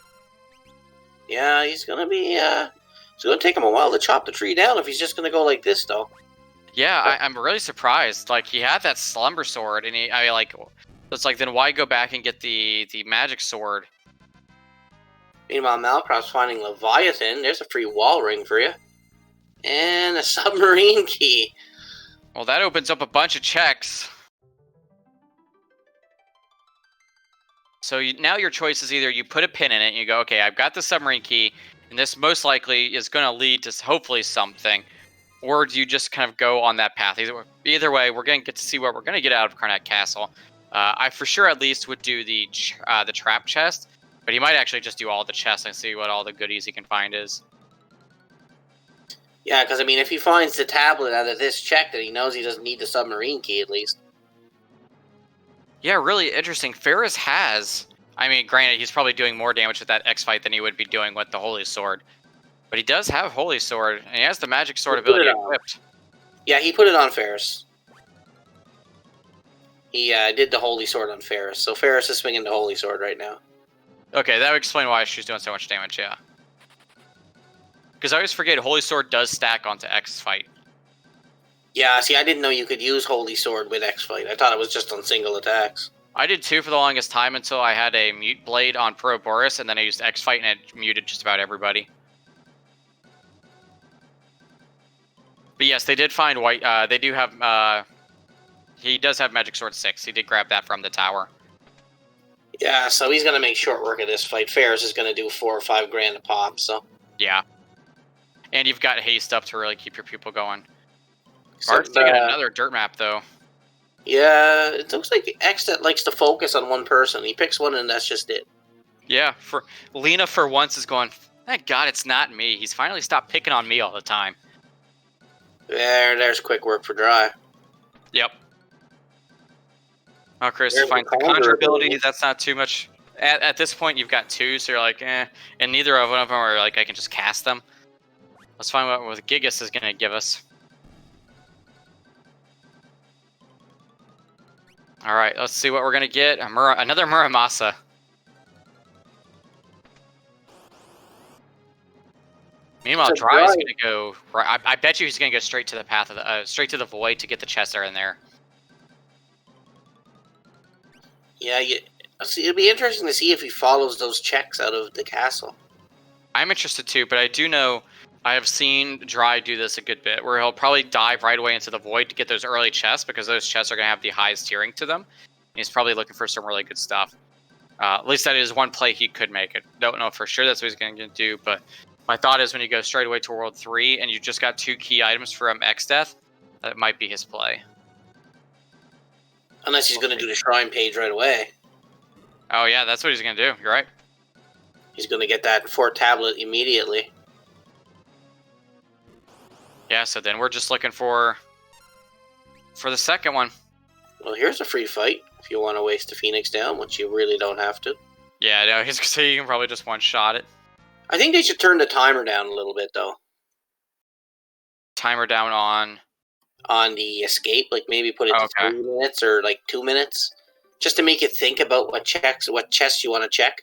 Yeah, he's going to be... it's going to take him a while to chop the tree down if he's just going to go like this, though. Yeah, I'm really surprised. Like, he had that Slumber Sword, and it's like, then why go back and get the magic sword? Meanwhile, Malcreos finding Leviathan. There's a free wall ring for you. And a submarine key. Well, that opens up a bunch of checks. So now your choice is either you put a pin in it and you go, okay, I've got the submarine key, and this most likely is going to lead to hopefully something. Or do you just kind of go on that path? Either way, we're going to get to see what we're going to get out of Karnak Castle. I for sure at least would do the trap chest, but he might actually just do all the chests and see what all the goodies he can find is. Yeah, because I mean, if he finds the tablet out of this check, then he knows he doesn't need the submarine key at least. Yeah, really interesting. Ferris has... I mean, granted, he's probably doing more damage with that X-Fight than he would be doing with the Holy Sword. But he does have Holy Sword, and he has the Magic Sword ability equipped. Yeah, he put it on Ferris. He did the Holy Sword on Ferris, so Ferris is swinging the Holy Sword right now. Okay, that would explain why she's doing so much damage, yeah. Because I always forget Holy Sword does stack onto X fight. Yeah, see, I didn't know you could use Holy Sword with X Fight. I thought it was just on single attacks. I did too for the longest time until I had a Mute Blade on Pro Boris, and then I used X Fight and it muted just about everybody. But yes, they did find white. They do have. He does have Magic Sword 6. He did grab that from the tower. Yeah, so he's going to make short work of this fight. Ferris is going to do 4 or 5 grand a pop, so. Yeah. And you've got haste up to really keep your people going. So, Bart's taking another dirt map, though. Yeah, it looks like X that likes to focus on one person. He picks one, and that's just it. Yeah, for Lena for once is going, thank God it's not me. He's finally stopped picking on me all the time. There's quick work for Dry. Yep. Oh, Chris finds the conjure ability. That's not too much. At this point, you've got 2, so you're like, eh. And neither of them are like, I can just cast them. Let's find out what Gigas is going to give us. All right, let's see what we're going to get. Another Muramasa. Meanwhile, Dry is going to go. I bet you he's going to go straight to the path of the straight to the void to get the chests that are in there. Yeah, it'll be interesting to see if he follows those checks out of the castle. I'm interested too, but I do know I have seen Dry do this a good bit, where he'll probably dive right away into the void to get those early chests, because those chests are going to have the highest tiering to them. And he's probably looking for some really good stuff. At least that is one play he could make. I don't know for sure that's what he's going to do, but my thought is when you go straight away to World 3 and you just got 2 key items from X-Death, that might be his play. Unless he's going to do the shrine page right away. Oh yeah, that's what he's going to do. You're right. He's going to get that 4 tablet immediately. Yeah, so then we're just looking for the second one. Well, here's a free fight if you want to waste the Phoenix down, which you really don't have to. Yeah, no, he's going to say you can probably just one-shot it. I think they should turn the timer down a little bit, though. Timer down on? On the escape, like maybe put it to 3 minutes or like 2 minutes, just to make you think about what chests you want to check.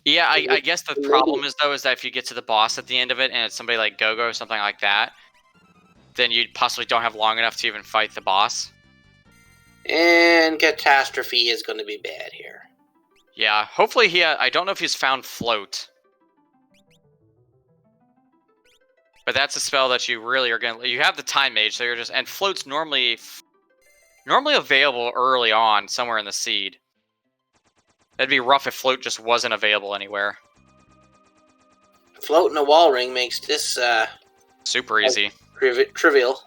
Yeah, I guess the problem is, though, is that if you get to the boss at the end of it and it's somebody like Gogo or something like that, then you possibly don't have long enough to even fight the boss. And Catastrophe is going to be bad here. Yeah, hopefully I don't know if he's found Float. But that's a spell that you really are going to... You have the Time Mage, so you're just... And Float's normally available early on, somewhere in the seed. That'd be rough if Float just wasn't available anywhere. Float in a wall ring makes this... super easy. Trivial.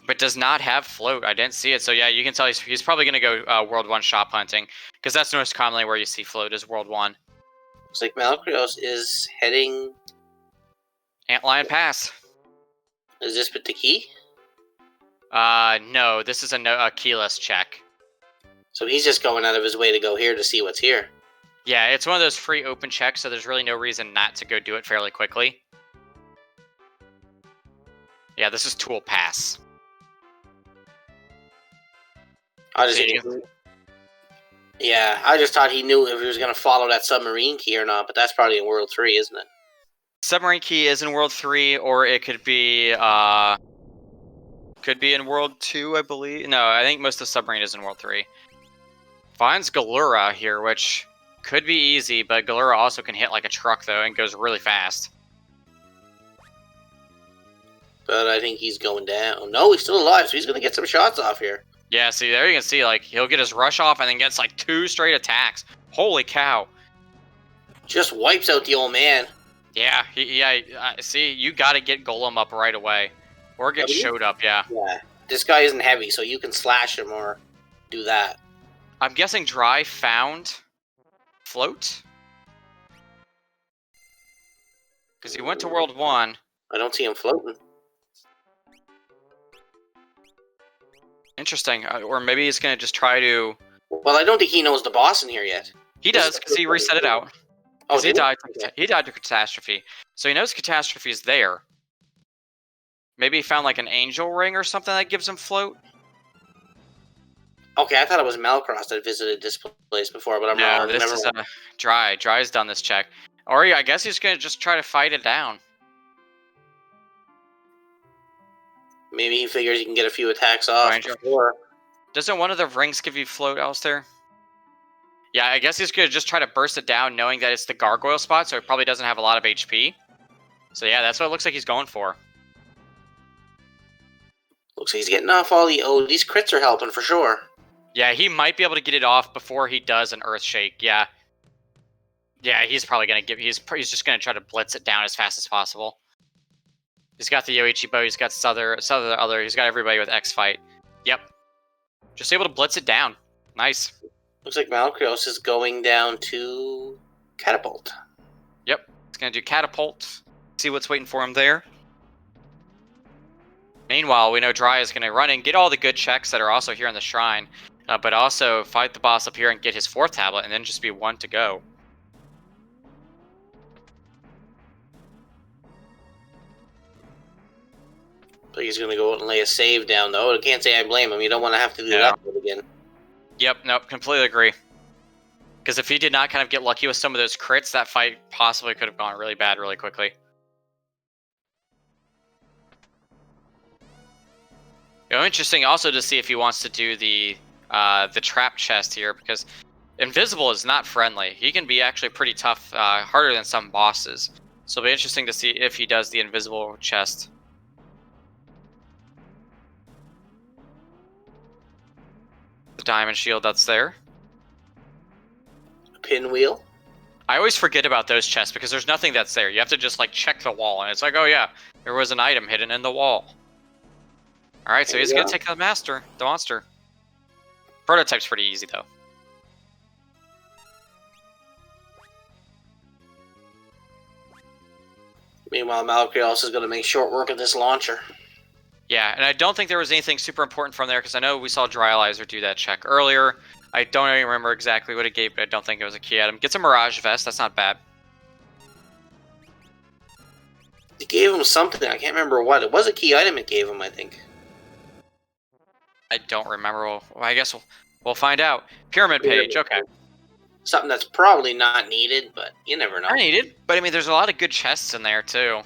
But does not have Float. I didn't see it, so yeah, you can tell he's probably going to go World 1 shop hunting. Because that's most commonly where you see Float, is World 1. Looks like Malcreos is heading... Antlion Pass. Is this with the key? No, this is a keyless check. So he's just going out of his way to go here to see what's here. Yeah, it's one of those free open checks, so there's really no reason not to go do it fairly quickly. Yeah, this is Tool Pass. I just thought he knew if he was going to follow that submarine key or not, but that's probably in World 3, isn't it? Submarine key is in World 3, or it could be in World 2, I believe. No, I think most of the submarine is in World 3. Finds Galura here, which could be easy, but Galura also can hit like a truck, though, and goes really fast. But I think he's going down. No, he's still alive, so he's going to get some shots off here. Yeah, see, there you can see, like, he'll get his rush off and then gets, like, 2 straight attacks. Holy cow. Just wipes out the old man. Yeah, see, you got to get Golem up right away. Or get showed up, yeah. Yeah, this guy isn't heavy, so you can slash him or do that. I'm guessing Dry found Float? Because he went to World 1. I don't see him floating. Interesting. Or maybe he's going to just try to... Well, I don't think he knows the boss in here yet. He does, because he reset it out. Oh, he died to Catastrophe. So he knows Catastrophe is there. Maybe he found like an angel ring or something that gives him Float. Okay, I thought it was Malcreos that visited this place before, but I'm No, wrong. this Never is mind. Dry. Dry's done this check. Or I guess he's gonna just try to fight it down. Maybe he figures he can get a few attacks off Ranger. before. Doesn't one of the rings give you float, Alistair? Yeah, I guess he's gonna just try to burst it down, knowing that it's the gargoyle spot, so it probably doesn't have a lot of HP. So yeah, that's what it looks like he's going for. Looks like he's getting off all the... Oh, these crits are helping for sure. Yeah, he might be able to get it off before he does an Earth Shake. Yeah. Yeah, he's probably gonna give. He's just gonna try to blitz it down as fast as possible. He's got the Yoichi bow. He's got other. He's got everybody with X fight. Yep. Just able to blitz it down. Nice. Looks like Malcreos is going down to Catapult. Yep. He's gonna do catapult. See what's waiting for him there. Meanwhile, we know Dry is gonna run and get all the good checks that are also here in the shrine, but also fight the boss up here and get his 4th tablet, and then just be 1 to go. So he's going to go out and lay a save down, though. I can't say I blame him. You don't want to have to do that again. Yep, nope, completely agree. Because if he did not kind of get lucky with some of those crits, that fight possibly could have gone really bad really quickly. You know, interesting also to see if he wants to do the trap chest here, because Invisible is not friendly. He can be actually pretty tough, harder than some bosses. So it'll be interesting to see if he does the Invisible chest. The diamond shield that's there. Pinwheel. I always forget about those chests because there's nothing that's there. You have to just like check the wall, and it's like, oh yeah, there was an item hidden in the wall. All right, so he's gonna take the monster. Prototype's pretty easy though. Meanwhile, Malcreos is going to make short work of this launcher. Yeah, and I don't think there was anything super important from there because I know we saw Dryzalizer do that check earlier. I don't even remember exactly what it gave, but I don't think it was a key item. Gets a Mirage Vest, that's not bad. It gave him something, I can't remember what. It was a key item it gave him, I think. I don't remember. Well, I guess we'll find out. Pyramid page, okay. Something that's probably not needed, but you never know. Not needed, but I mean, there's a lot of good chests in there, too.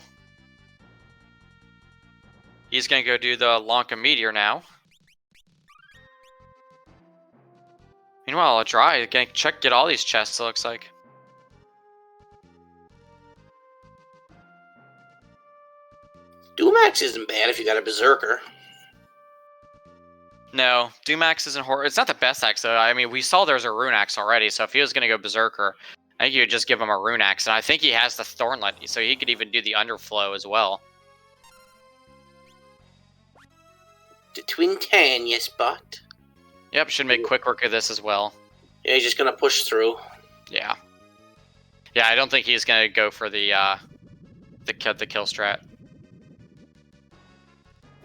He's going to go do the Lanka Meteor now. Meanwhile, Dry going to get all these chests, it looks like. Dumax isn't bad if you got a Berserker. No, Dumax isn't horrible. It's not the best axe, though. I mean, we saw there's a Rune Axe already, so if he was going to go Berserker, I think you would just give him a Rune Axe. And I think he has the Thornlet, so he could even do the Underflow as well. The Twin Tanya spot. Yep, should make quick work of this as well. Yeah, he's just going to push through. Yeah. Yeah, I don't think he's going to go for the kill strat.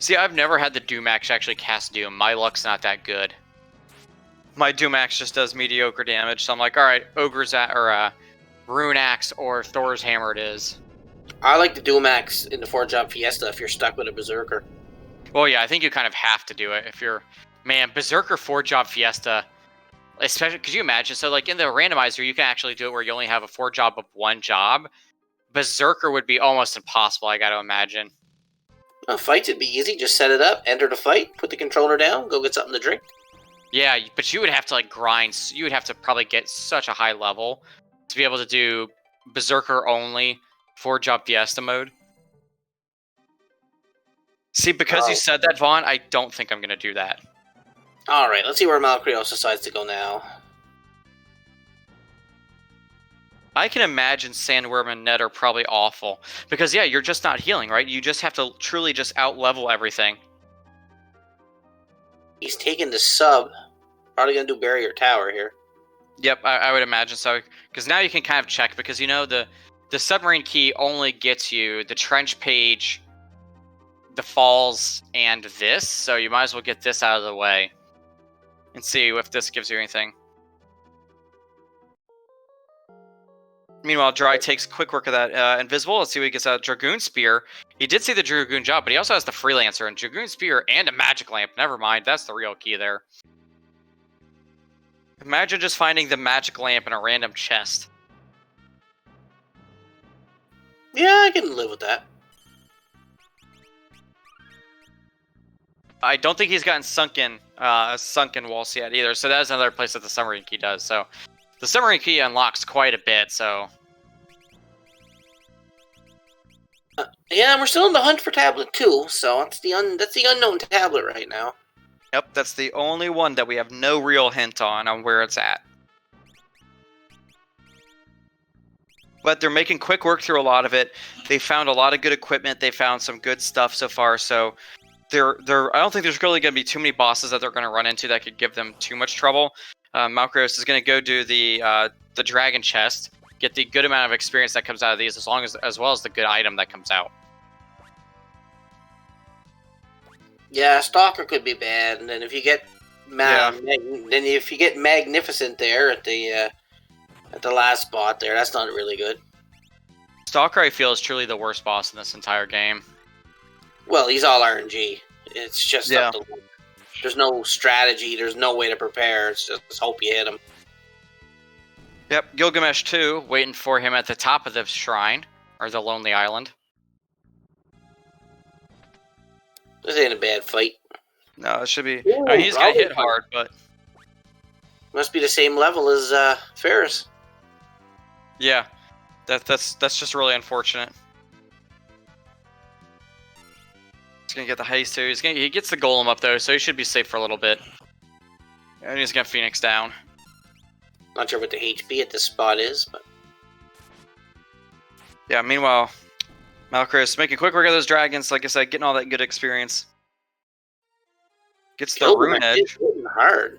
See, I've never had the Dumax actually cast Doom. My luck's not that good. My Dumax just does mediocre damage, so I'm like, alright, Ogre's Rune Axe or Thor's Hammer it is. I like the Dumax in the 4-job Fiesta if you're stuck with a Berserker. Well, yeah, I think you kind of have to do it if you're... Man, Berserker 4-job Fiesta, especially... Could you imagine? So, like, in the randomizer, you can actually do it where you only have a 4-job of 1 job. Berserker would be almost impossible, I gotta imagine. Fights would be easy. Just set it up, enter the fight, put the controller down, go get something to drink. Yeah, but you would have to, like, grind. You would have to probably get such a high level to be able to do Berserker only 4-job Fiesta mode. See, because you said that, Vaughn, I don't think I'm going to do that. Alright, let's see where Malcreos decides to go now. I can imagine Sandworm and Ned are probably awful. Because, yeah, you're just not healing, right? You just have to truly just out-level everything. He's taking the sub. Probably going to do Barrier Tower here. Yep, I would imagine so. Because now you can kind of check. Because, you know, the submarine key only gets you the trench page, the falls, and this. So you might as well get this out of the way. And see if this gives you anything. Meanwhile, Dry takes quick work of that Invisible. Let's see what he gets out. Dragoon Spear. He did see the Dragoon job, but he also has the Freelancer and Dragoon Spear and a Magic Lamp. Never mind, that's the real key there. Imagine just finding the magic lamp in a random chest. Yeah, I can live with that. I don't think he's gotten sunken walls yet either. So that's another place that the submarine key does. So the submarine key unlocks quite a bit. So Yeah, we're still in the hunt for tablet 2, so that's the unknown tablet right now. yep, that's the only one that we have no real hint on where it's at. But they're making quick work through a lot of it. They found a lot of good equipment. They found some good stuff so far. So I don't think there's really going to be too many bosses that they're going to run into that could give them too much trouble. Malcreos is going to go do the dragon chest, get the good amount of experience that comes out of these, as well as the good item that comes out. Yeah, Stalker could be bad, and then if you get Magnificent there at the last spot there, that's not really good. Stalker, I feel, is truly the worst boss in this entire game. Well, he's all RNG. It's just up to luck. There's no strategy. There's no way to prepare. It's just hope you hit him. Yep, Gilgamesh 2, waiting for him at the top of the shrine, or the Lonely Island. This ain't a bad fight. No, it should be... Ooh, I mean, he's going to hit hard, but... Must be the same level as Ferris. Yeah, that's just really unfortunate. He's going to get the haste too. He gets the golem up though, so he should be safe for a little bit. And he's going to Phoenix down. Not sure what the HP at this spot is, but... Yeah, meanwhile, Malcreos making quick work of those dragons, like I said, getting all that good experience. Gets the rune edge. Hard.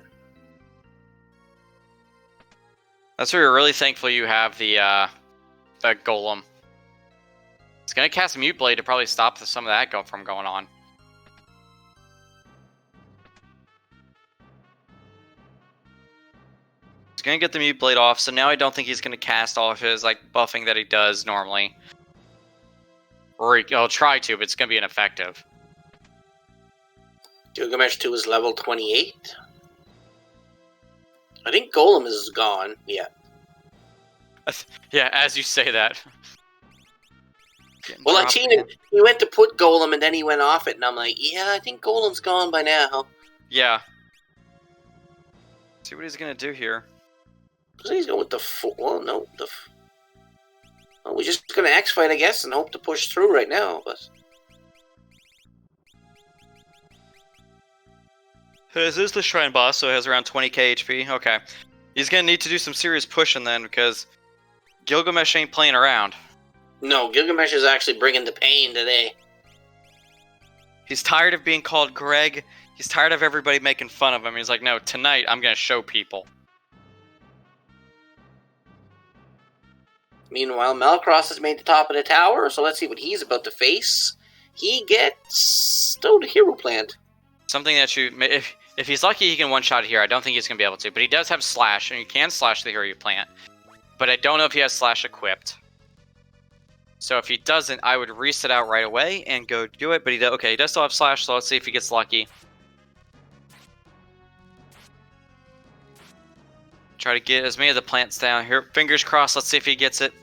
That's where you're really thankful you have the golem. It's going to cast a Mute Blade to probably stop some of that from going on. He's going to get the Mute Blade off, so now I don't think he's going to cast all of his buffing that he does normally. Or he'll try to, but it's going to be ineffective. Gilgamesh 2 is level 28. I think Golem is gone. Yeah. Yeah, as you say that. Well, I've seen him. He went to put Golem, and then he went off it, and I'm like, yeah, I think Golem's gone by now. Yeah. See what he's going to do here. So he's going with the... Well, no. Well, we're just going to X-Fight, I guess, and hope to push through right now, but... This is the Shrine boss, so it has around 20k HP. Okay. He's going to need to do some serious pushing then, because Gilgamesh ain't playing around. No, Gilgamesh is actually bringing the pain today. He's tired of being called Greg. He's tired of everybody making fun of him. He's like, no, tonight I'm going to show people. Meanwhile, Malcreos has made the top of the tower, so let's see what he's about to face. He gets... the hero plant. Something that if he's lucky, he can one-shot here. I don't think he's going to be able to, but he does have Slash, and you can Slash the hero you plant. But I don't know if he has Slash equipped. So if he doesn't, I would reset out right away and go do it. But he does still have Slash, so let's see if he gets lucky. Try to get as many of the plants down here. Fingers crossed, let's see if he gets it.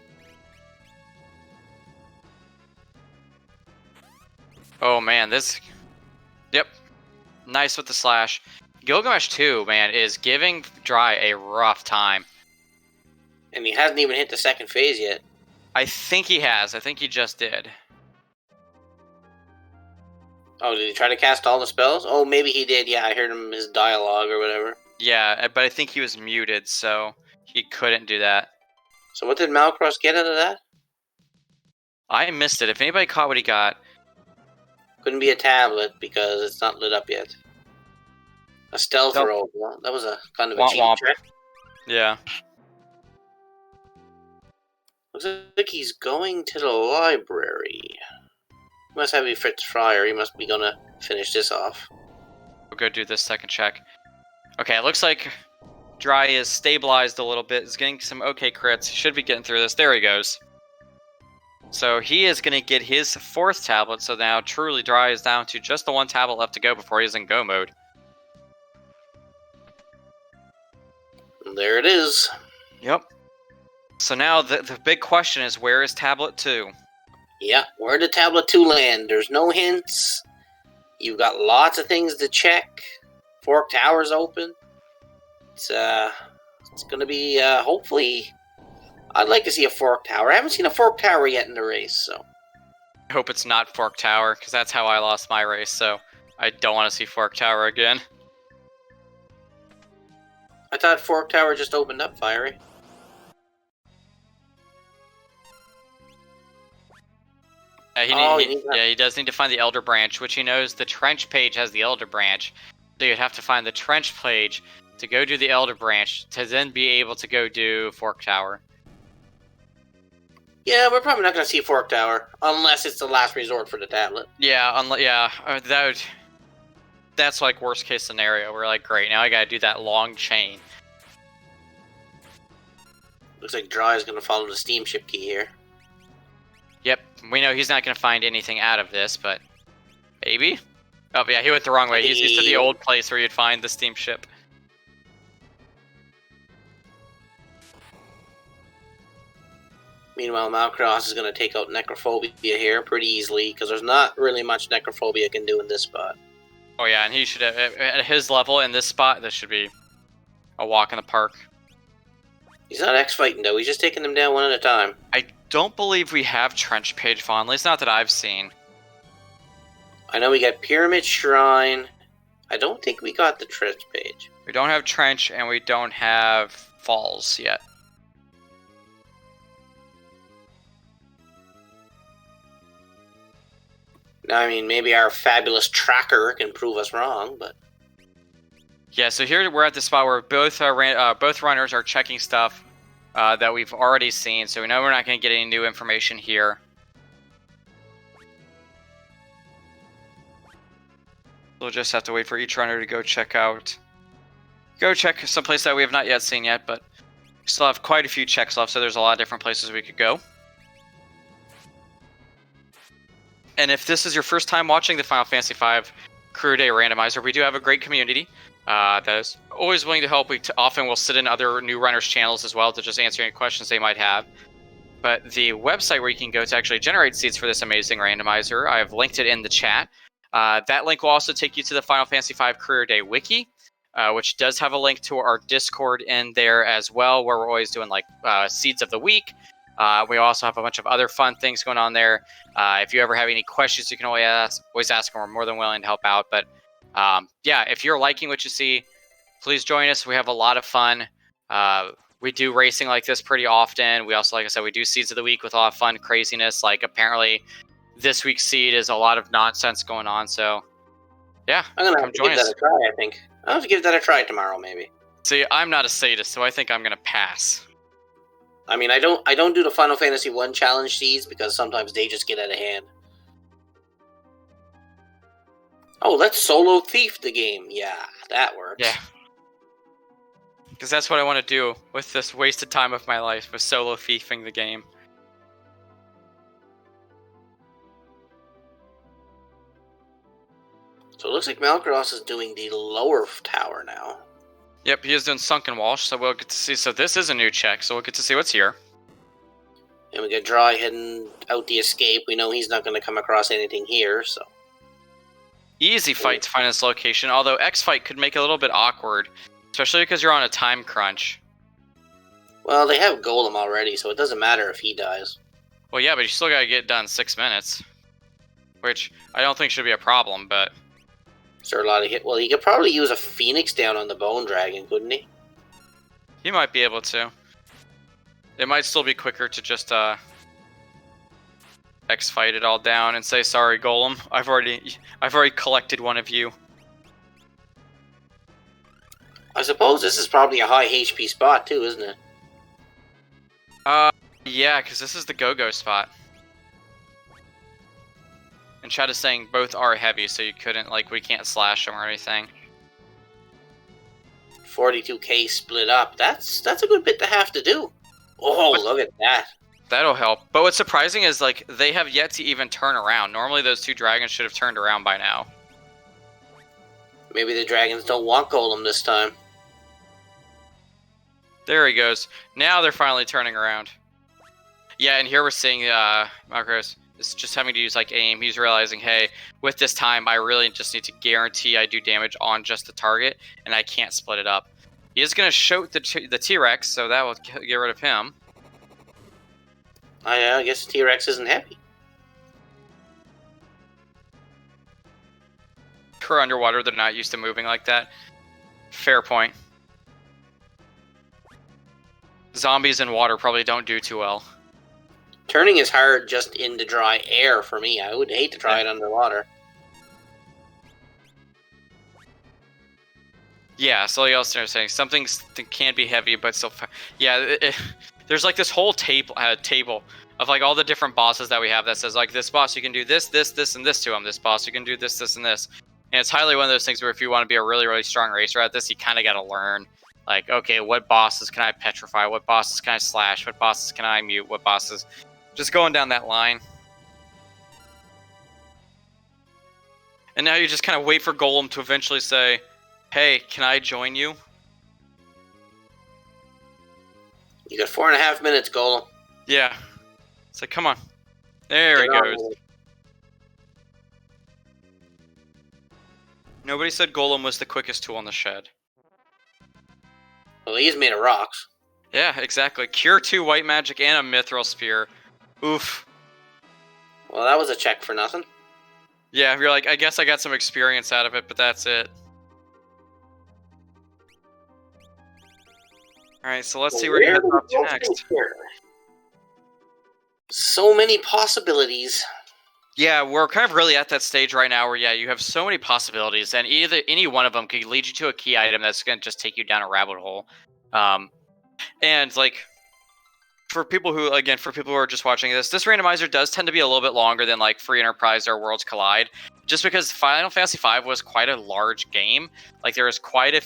Oh man, this... Yep. Nice with the Slash. Gilgamesh 2, man, is giving Dry a rough time. And he hasn't even hit the second phase yet. I think he has. I think he just did. Oh, did he try to cast all the spells? Oh, maybe he did. Yeah, I heard him his dialogue or whatever. Yeah, but I think he was muted, so he couldn't do that. So what did Malcreos get out of that? I missed it. If anybody caught what he got... Couldn't be a tablet because it's not lit up yet. A stealth roll. Well, that was a kind of a cheap trick. Yeah. Looks like he's going to the library. He must have a Fritz Fryer. He must be gonna finish this off. We'll go do this second check. Okay, it looks like Dry is stabilized a little bit. He's getting some okay crits. He should be getting through this. There he goes. So he is going to get his 4th tablet. So now truly Dry is down to just the 1 tablet left to go before he's in go mode. There it is. Yep. So now the big question is, where is Tablet 2? Yeah, where did Tablet 2 land? There's no hints. You've got lots of things to check. Fork Tower's open. It's going to be, hopefully... I'd like to see a Fork Tower. I haven't seen a Fork Tower yet in the race, so... I hope it's not Fork Tower, because that's how I lost my race, so I don't want to see Fork Tower again. I thought Fork Tower just opened up, Fiery. He does need to find the Elder Branch, which he knows the Trench page has the Elder Branch. So you'd have to find the Trench page to go do the Elder Branch, to then be able to go do Fork Tower. Yeah, we're probably not going to see Fork Tower, unless it's the last resort for the tablet. Yeah, that's like worst case scenario. We're like, great, now I gotta do that long chain. Looks like Dry is going to follow the steamship key here. Yep, we know he's not gonna find anything out of this, but maybe? Oh, yeah, he went the wrong way. He's used to the old place where you'd find the steamship. Meanwhile, Malcreos is going to take out Necrophobia here pretty easily, because there's not really much Necrophobia can do in this spot. Oh yeah, and he should have, at his level in this spot, this should be a walk in the park. He's not X-fighting, though. He's just taking them down one at a time. I don't believe we have Trench page fondly. It's not that I've seen. I know we got Pyramid Shrine. I don't think we got the Trench page. We don't have Trench, and we don't have Falls yet. Now, I mean, maybe our fabulous tracker can prove us wrong, but... Yeah, so here we're at the spot where both runners are checking stuff that we've already seen, so we know we're not going to get any new information here. We'll just have to wait for each runner to go check someplace that we have not yet seen yet, but we still have quite a few checks left, so there's a lot of different places we could go. And if this is your first time watching the Final Fantasy V Career Day Randomizer, we do have a great community that is always willing to help. We often will sit in other new runners' channels as well to just answer any questions they might have. But the website where you can go to actually generate seeds for this amazing randomizer, I have linked it in the chat. That link will also take you to the Final Fantasy V Career Day Wiki, which does have a link to our Discord in there as well, where we're always doing like Seeds of the Week. We also have a bunch of other fun things going on there. If you ever have any questions, you can always ask, and we're more than willing to help out. But yeah, if you're liking what you see, please join us. We have a lot of fun. We do racing like this pretty often. We also, like I said, we do Seeds of the Week with a lot of fun craziness. Like apparently this week's seed is a lot of nonsense going on. So yeah, I'm going to have to give that a try, I think. I'll have to give that a try tomorrow, maybe. See, I'm not a sadist, so I think I'm going to pass. I mean, I don't do the Final Fantasy 1 challenge seeds because sometimes they just get out of hand. Oh, let's solo thief the game. Yeah, that works. Yeah. Because that's what I want to do with this wasted time of my life, with solo thiefing the game. So it looks like Malcreos is doing the lower tower now. Yep, he is doing Sunken Walsh, so we'll get to see. So this is a new check, so we'll get to see what's here. And we got Dry heading out the escape. We know he's not going to come across anything here, so... Easy fight to find this location, although X-Fight could make it a little bit awkward, especially because you're on a time crunch. Well, they have Golem already, so it doesn't matter if he dies. Well, yeah, but you still gotta get it done in 6 minutes. Which I don't think should be a problem, but... Is there a lot of hit? Well, he could probably use a Phoenix down on the Bone Dragon, couldn't he? He might be able to. It might still be quicker to just X-Fight it all down and say, sorry, Golem, I've already collected one of you. I suppose this is probably a high HP spot too, isn't it? Yeah, because this is the go-go spot. And chat is saying both are heavy, so you couldn't, like, we can't slash them or anything. 42k split up. That's a good bit to have to do. Oh, but look at that. That'll help. But what's surprising is, like, they have yet to even turn around. Normally those two dragons should have turned around by now. Maybe the dragons don't want Golem this time. There he goes. Now they're finally turning around. Yeah, and here we're seeing Malcreos is just having to use like aim. He's realizing, hey, with this time, I really just need to guarantee I do damage on just the target, and I can't split it up. He is going to shoot the T-Rex, so that will get rid of him. I guess T-Rex isn't heavy. For underwater, they're not used to moving like that. Fair point. Zombies in water probably don't do too well. Turning is hard just into dry air for me. I would hate to try it underwater. Yeah, so like I was saying, something can be heavy, but still... Yeah, there's like this whole table of like all the different bosses that we have that says like, this boss you can do this, this, this, and this to him. This boss you can do this, this, and this. And it's highly one of those things where if you want to be a really, really strong racer at this, you kind of got to learn. Like, okay, what bosses can I petrify? What bosses can I slash? What bosses can I mute? What bosses... Just going down that line. And now you just kind of wait for Golem to eventually say, hey, can I join you? You got 4.5 minutes, Golem. Yeah. It's like, come on. There he goes. Nobody said Golem was the quickest tool in the shed. Well, he's made of rocks. Yeah, exactly. Cure 2 white magic and a mithril spear. Oof. Well, that was a check for nothing. Yeah, you're like, I guess I got some experience out of it, but that's it. Alright, so let's see where you head up to next. So many possibilities. Yeah, we're kind of really at that stage right now where, yeah, you have so many possibilities, and any one of them could lead you to a key item that's going to just take you down a rabbit hole. And, like... For people who are just watching this randomizer does tend to be a little bit longer than like Free Enterprise or Worlds Collide, just because Final Fantasy V was quite a large game. Like there's quite a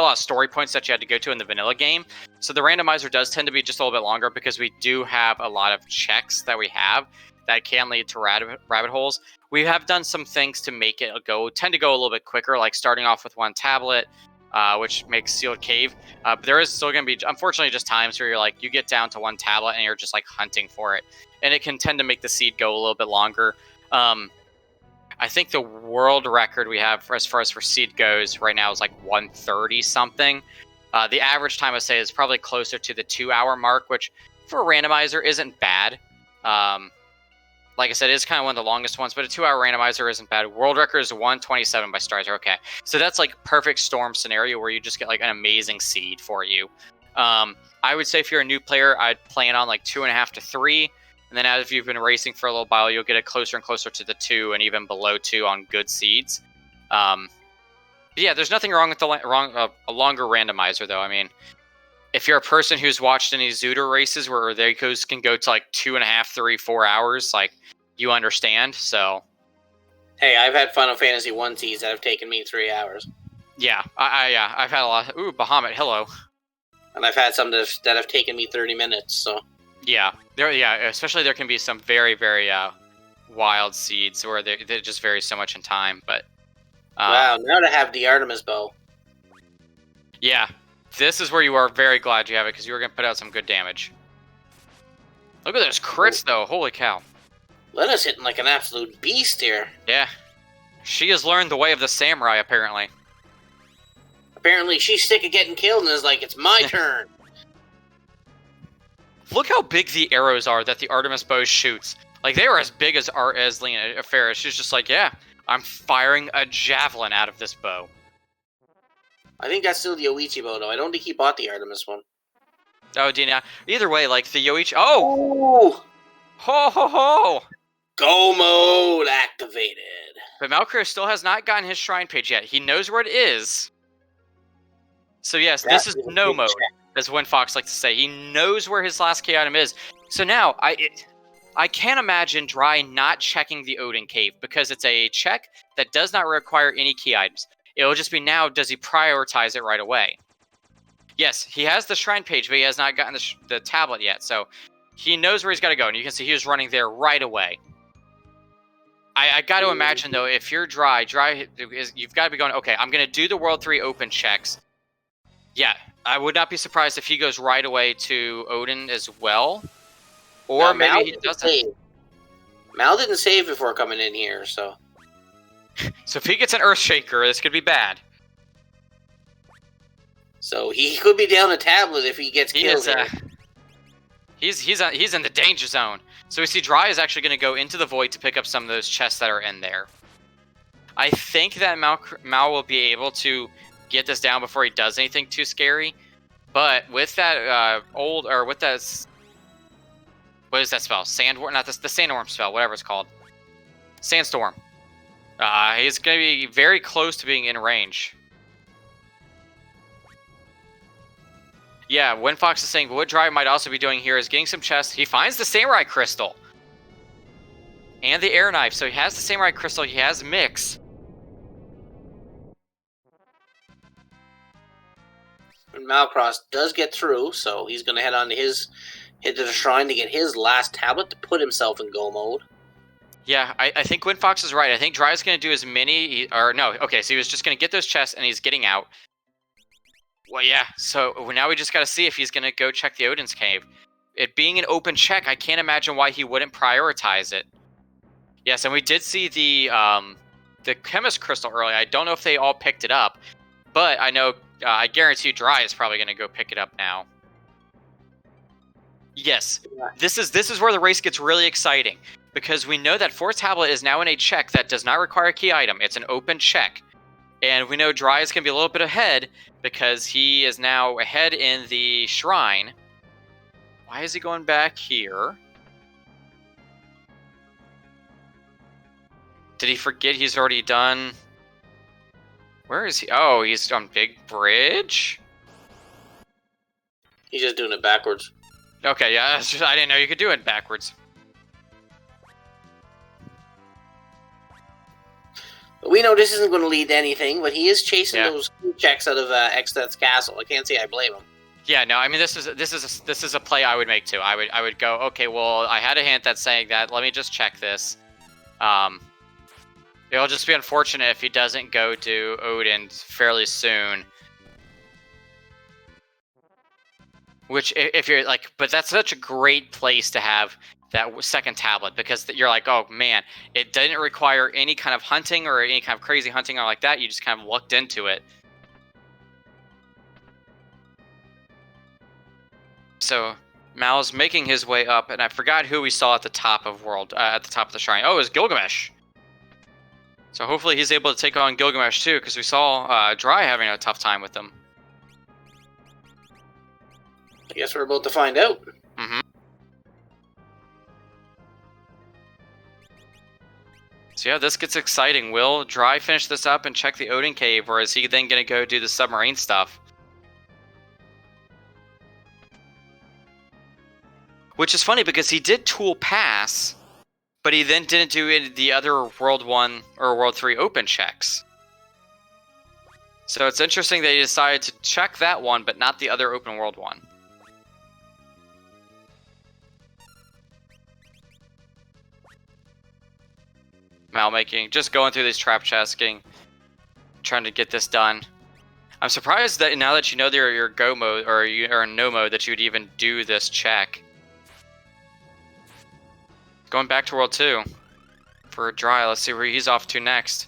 lot of story points that you had to go to in the vanilla game. So the randomizer does tend to be just a little bit longer because we do have a lot of checks that we have that can lead to rabbit holes. We have done some things to make it tend to go a little bit quicker, like starting off with one tablet. Which makes Sealed Cave. But there is still going to be, unfortunately, just times where you're like, you get down to one tablet and you're just like hunting for it. And it can tend to make the seed go a little bit longer. I think the world record we have as far as for seed goes right now is like 130 something. The average time I say is probably closer to the 2-hour mark, which for a randomizer isn't bad. Like I said, it's kind of one of the longest ones, but a 2-hour randomizer isn't bad. World record is 127 by Strizer. Okay, so that's like perfect storm scenario where you just get like an amazing seed for you. I would say if you're a new player, I'd plan on like 2.5 to 3, and then as you've been racing for a little while, you'll get it closer and closer to the 2 and even below 2 on good seeds. Yeah, there's nothing wrong with a longer randomizer though. I mean, if you're a person who's watched any Zooter races where they can go to like 2.5, 3, 4 hours, like you understand. So, hey, I've had Final Fantasy 1 seeds that have taken me 3 hours. Yeah, I've had a lot. Ooh, Bahamut, hello. And I've had some that have taken me 30 minutes. So yeah, especially there can be some very, very wild seeds where they just vary so much in time. But wow, now to have the Artemis bow. Yeah. This is where you are very glad you have it, because you were going to put out some good damage. Look at those crits, though. Holy cow. Lena's hitting like an absolute beast here. Yeah. She has learned the way of the samurai, apparently. Apparently, she's sick of getting killed and is like, it's my turn. Look how big the arrows are that the Artemis bow shoots. Like, they are as big as Lena Ferris. She's just like, yeah, I'm firing a javelin out of this bow. I think that's still the Yoichi bow, though. I don't think he bought the Artemis one. Oh, Dina. Either way, like, the Yoichi... Oh! Ooh. Ho, ho, ho! Go mode activated. But Malcreos still has not gotten his shrine page yet. He knows where it is. So, yes, this is no mode, as Winfox likes to say. He knows where his last key item is. So now, I can't imagine Dry not checking the Odin Cave, because it's a check that does not require any key items. It'll just be now, does he prioritize it right away? Yes, he has the shrine page, but he has not gotten the tablet yet, so he knows where he's got to go, and you can see he was running there right away. I got to imagine, though, if you're Dry, you've got to be going, okay, I'm going to do the World 3 open checks. Yeah, I would not be surprised if he goes right away to Odin as well. Or maybe he doesn't. Mal didn't save before coming in here, so... So if he gets an Earthshaker, this could be bad. So he could be down a tablet if he gets killed. He's in the danger zone. So we see Dry is actually going to go into the void to pick up some of those chests that are in there. I think that Mal will be able to get this down before he does anything too scary. But with that what is that spell? Sandworm, not the Sandworm spell, whatever it's called. Sandstorm. He's going to be very close to being in range. Yeah, Windfox is saying what Dry might also be doing here is getting some chests. He finds the Samurai Crystal. And the Air Knife. So he has the Samurai Crystal. He has Mix. And Malcreos does get through, so he's going to head to the shrine to get his last tablet to put himself in go mode. Yeah, I think Windfox is right. I think Dry is going to do as many... so he was just going to get those chests and he's getting out. Well, yeah, so now we just got to see if he's going to go check the Odin's Cave. It being an open check, I can't imagine why he wouldn't prioritize it. Yes, and we did see the Chemist Crystal earlier. I don't know if they all picked it up, but I know, I guarantee you Dry is probably going to go pick it up now. Yes, this is where the race gets really exciting, because we know that 4th tablet is now in a check that does not require a key item. It's an open check. And we know Dry is going to be a little bit ahead because he is now ahead in the shrine. Why is he going back here? Did he forget he's already done? Where is he? Oh, he's on Big Bridge? He's just doing it backwards. Okay, yeah, I didn't know you could do it backwards. We know this isn't going to lead to anything, but he is chasing those checks out of Exdeath's castle. I can't say I blame him. Yeah, no, I mean this is a play I would make too. I would go, okay, well, I had a hint that's saying that. Let me just check this. It'll just be unfortunate if he doesn't go to Odin fairly soon. Which, if you're like, but that's such a great place to have that 2nd tablet, because you're like, oh man, it didn't require any kind of hunting or any kind of crazy hunting or like that. You just kind of looked into it. So Mal's making his way up, and I forgot who we saw at the top of the shrine. Oh, it was Gilgamesh. So hopefully he's able to take on Gilgamesh too, because we saw Dry having a tough time with them. I guess we're about to find out. Mm-hmm. So yeah, this gets exciting. Will Dry finish this up and check the Odin Cave, or is he then going to go do the submarine stuff? Which is funny because he did Tool Pass, but he then didn't do the other World 1 or World 3 open checks. So it's interesting that he decided to check that one, but not the other open world one. Mal just going through these trap chests, trying to get this done. I'm surprised that now that you know your go mode or you're in no mode that you would even do this check. Going back to World 2 for Dry. Let's see where he's off to next.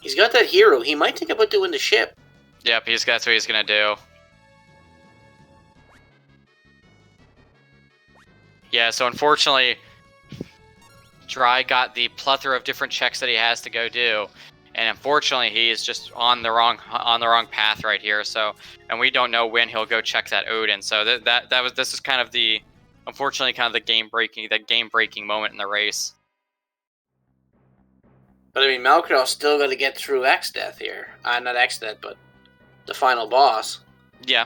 He's got that hero. He might think about doing the ship. Yep, that's what he's gonna do. Yeah, so unfortunately, Dry got the plethora of different checks that he has to go do, and unfortunately, he is just on the wrong path right here. So, and we don't know when he'll go check that Odin. So this is kind of the, unfortunately, kind of the game breaking moment in the race. But I mean, Malcreos still got to get through Exdeath here. Not Exdeath, but the final boss. Yeah.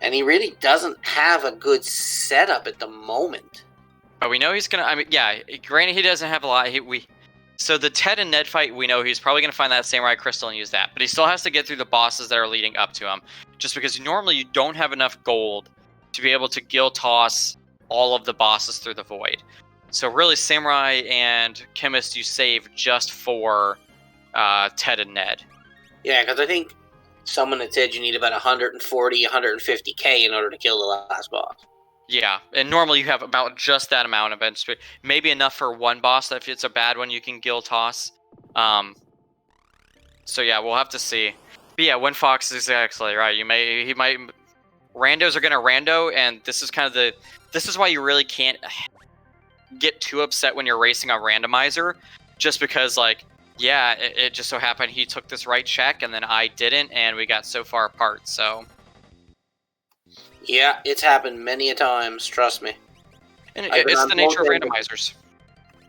And he really doesn't have a good setup at the moment. But we know he's gonna. I mean, yeah. Granted, he doesn't have a lot. So the Ted and Ned fight, we know he's probably gonna find that Samurai Crystal and use that. But he still has to get through the bosses that are leading up to him, just because normally you don't have enough gold to be able to gill toss all of the bosses through the void. So really, Samurai and Chemist you save just for Ted and Ned. Yeah, because I think someone had said you need about 140, 150k in order to kill the last boss. Yeah, and normally you have about just that amount of bench space. Maybe enough for one boss. If it's a bad one, you can guild toss. So yeah, we'll have to see. But yeah, when Fox is exactly right. He might. Randos are gonna rando, and this is kind of this is why you really can't get too upset when you're racing on randomizer, just because like, yeah, it just so happened he took this right check and then I didn't, and we got so far apart. So yeah, it's happened many a times. Trust me. And it's the nature of randomizers.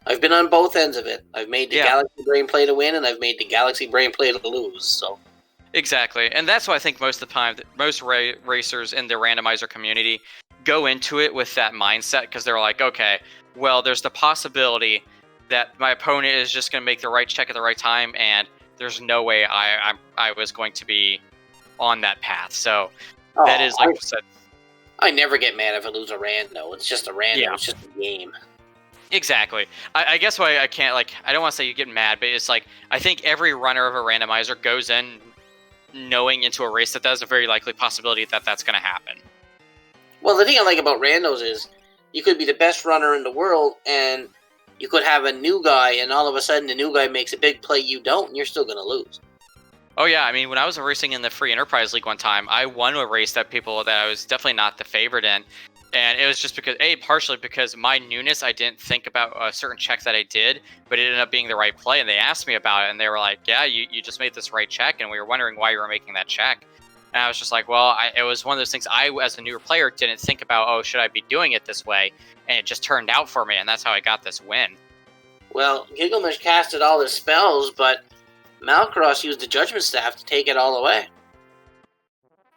I've been on both ends of it. I've made the Galaxy Brain play to win, and I've made the Galaxy Brain play to lose. So exactly, and that's why I think most of the time, most racers in the randomizer community go into it with that mindset, because they're like, okay, well, there's the possibility that my opponent is just going to make the right check at the right time, and there's no way I was going to be on that path. So that is, like I said, I never get mad if I lose a rando. It's just a rando. Yeah. It's just a game. Exactly. I guess why I can't, like, I don't want to say you get mad, but it's like, I think every runner of a randomizer goes in knowing into a race that there's a very likely possibility that that's going to happen. Well, the thing I like about randos is you could be the best runner in the world, and you could have a new guy, and all of a sudden the new guy makes a big play you don't, and you're still going to lose. Oh yeah, I mean, when I was racing in the Free Enterprise League one time, I won a race that I was definitely not the favorite in. And it was just because, partially because my newness, I didn't think about a certain check that I did, but it ended up being the right play. And they asked me about it, and they were like, yeah, you just made this right check, and we were wondering why you were making that check. And I was just like, well, it was one of those things I, as a newer player, didn't think about, oh, should I be doing it this way? And it just turned out for me, and that's how I got this win. Well, Gilgamesh casted all his spells, but Malcreos used the Judgment Staff to take it all away.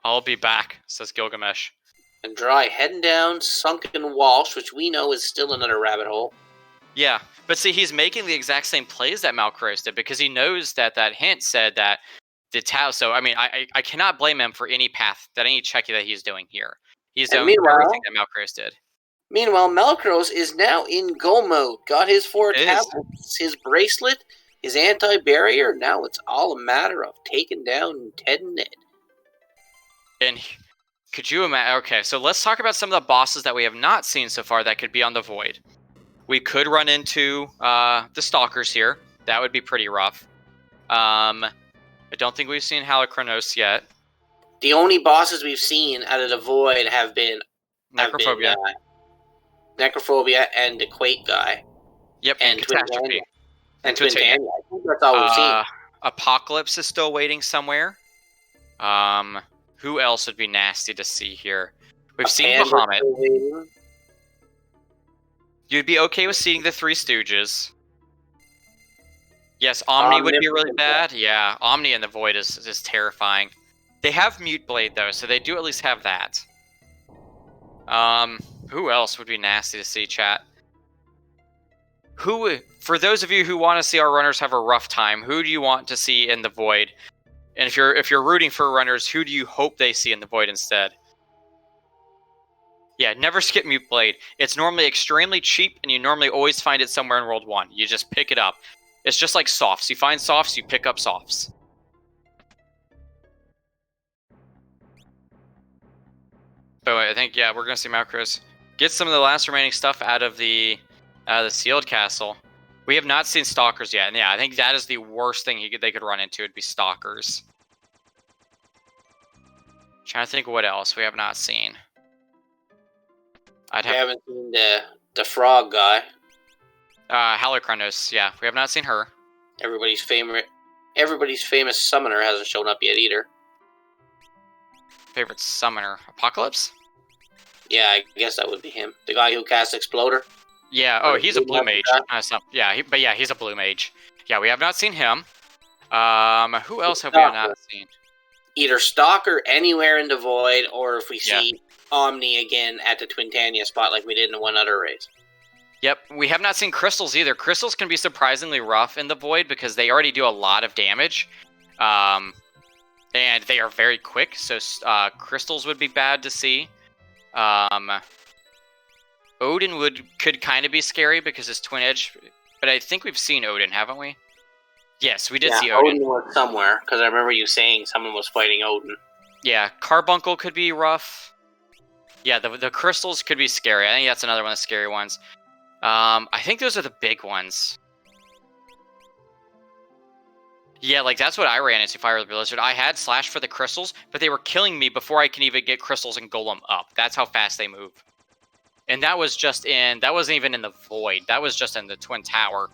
I'll be back, says Gilgamesh. And Dry heading down Sunken Walsh, which we know is still another rabbit hole. Yeah, but see, he's making the exact same plays that Malcreos did, because he knows that hint said that the Tau. So, I mean, I cannot blame him for any path, any check that he's doing here. He's doing everything that Malcreos did. Meanwhile, Malcreos is now in go mode. Got his 4 tablets, his bracelet, his anti-barrier. Now it's all a matter of taking down Ted and Ned. And could you imagine? Okay, so let's talk about some of the bosses that we have not seen so far that could be on the Void. We could run into the Stalkers here. That would be pretty rough. I don't think we've seen Malcreos yet. The only bosses we've seen out of the Void have been Necrophobia, Necrophobia, and the Quake guy. Yep, and Catastrophe. And Twintania. I think that's all we've seen. Apocalypse is still waiting somewhere. Who else would be nasty to see here? We've seen Bahamut. You'd be okay with seeing the Three Stooges. Yes, Omni would be really bad. Yeah, Omni in the Void is terrifying. They have Mute Blade, though, so they do at least have that. Who else would be nasty to see, chat? For those of you who want to see our runners have a rough time, who do you want to see in the Void? And if you're rooting for runners, who do you hope they see in the Void instead? Yeah, never skip Mute Blade. It's normally extremely cheap, and you normally always find it somewhere in World 1. You just pick it up. It's just like softs. You find softs, you pick up softs. But I think, yeah, we're going to see Malcreos get some of the last remaining stuff out of the sealed castle. We have not seen Stalkers yet, and yeah, I think that is the worst thing they could run into, would be Stalkers. Trying to think what else we have not seen. I haven't seen the frog guy. Malcreos, yeah, we have not seen her. Everybody's famous summoner hasn't shown up yet either. Favorite summoner, Apocalypse? Yeah, I guess that would be him. The guy who casts Exploder. Yeah, he's a blue mage. He's a blue mage. Yeah, we have not seen him. Who else have we not seen? Either Stalker anywhere in the Void, or if we see Omni again at the Twintania spot like we did in one other race. Yep, we have not seen Crystals either. Crystals can be surprisingly rough in the Void because they already do a lot of damage. And they are very quick, so Crystals would be bad to see. Odin could kind of be scary because his Twin Edge, but I think we've seen Odin, haven't we? Yes, we did Yeah, see Odin. was somewhere, because I remember you saying someone was fighting Odin. Yeah, Carbuncle could be rough. Yeah, the crystals could be scary. I think that's another one of the scary ones. I think those are the big ones. Yeah, like that's what I ran into Fire the Blizzard. I had Slash for the crystals, but they were killing me before I can even get crystals and Golem up. That's how fast they move. And that was just in, that wasn't even in the Void. That was just in the Twin Tower.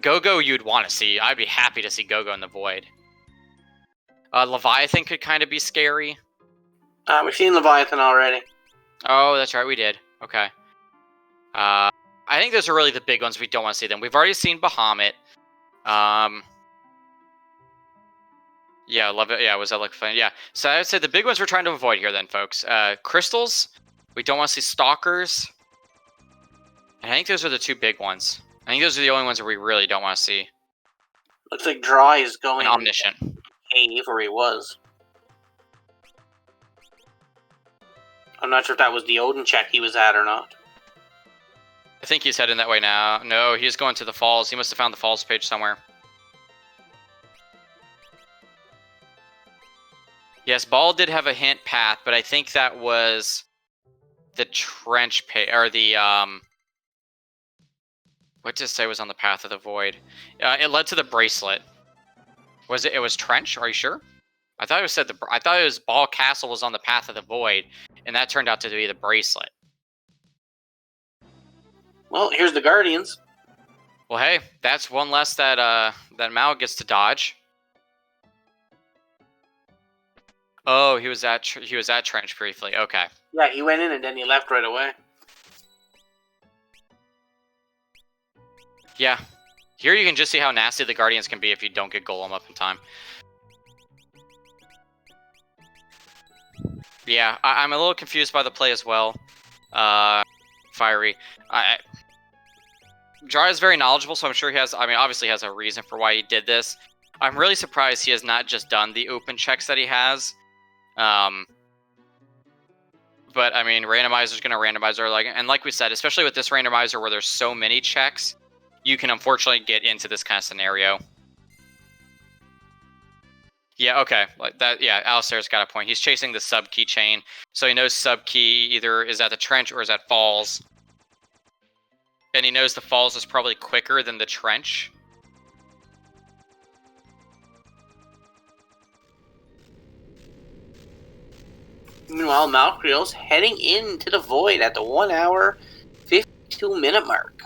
Go-Go you'd want to see. I'd be happy to see Go-Go in the Void. Leviathan could kind of be scary. We've seen Leviathan already. Oh, that's right, we did. Okay. I think those are really the big ones we don't want to see them. We've already seen Bahamut. Yeah, love it. Yeah, was that like fun? Yeah. So I would say the big ones we're trying to avoid here then, folks. Crystals. We don't want to see Stalkers. And I think those are the two big ones. I think those are the only ones that we really don't want to see. Looks like Dry is going And Omniscient. cave where he was. I'm not sure if that was the Odin check he was at or not. I think he's heading that way now. No, he's going to the falls. He must have found the falls page somewhere. Yes, Ball did have a hint path, but I think that was the trench page, or the, what did it say was on the path of the void? It led to the bracelet. Was it? It was trench? Are you sure? I thought it said I thought it was Ball Castle was on the path of the void, and that turned out to be the bracelet. Well, here's the Guardians. Well, hey, that's one less that that Mal gets to dodge. Oh, he was at trench briefly. Okay. Yeah, he went in and then he left right away. Yeah. Here you can just see how nasty the Guardians can be if you don't get Golem up in time. Yeah, I'm a little confused by the play as well. Fiery. Jar is very knowledgeable, so I'm sure he has, I mean, obviously has a reason for why he did this. I'm really surprised he has not just done the open checks that he has. But, I mean, randomizer's going to randomize, and like we said, especially with this randomizer where there's so many checks, you can unfortunately get into this kind of scenario. Yeah, okay. Like that. Yeah, Alistair's got a point. He's chasing the sub key chain, so he knows sub key either is at the trench or is at falls, and he knows the falls is probably quicker than the trench. Meanwhile, Malcreos heading into the void at the 1 hour, 52-minute mark.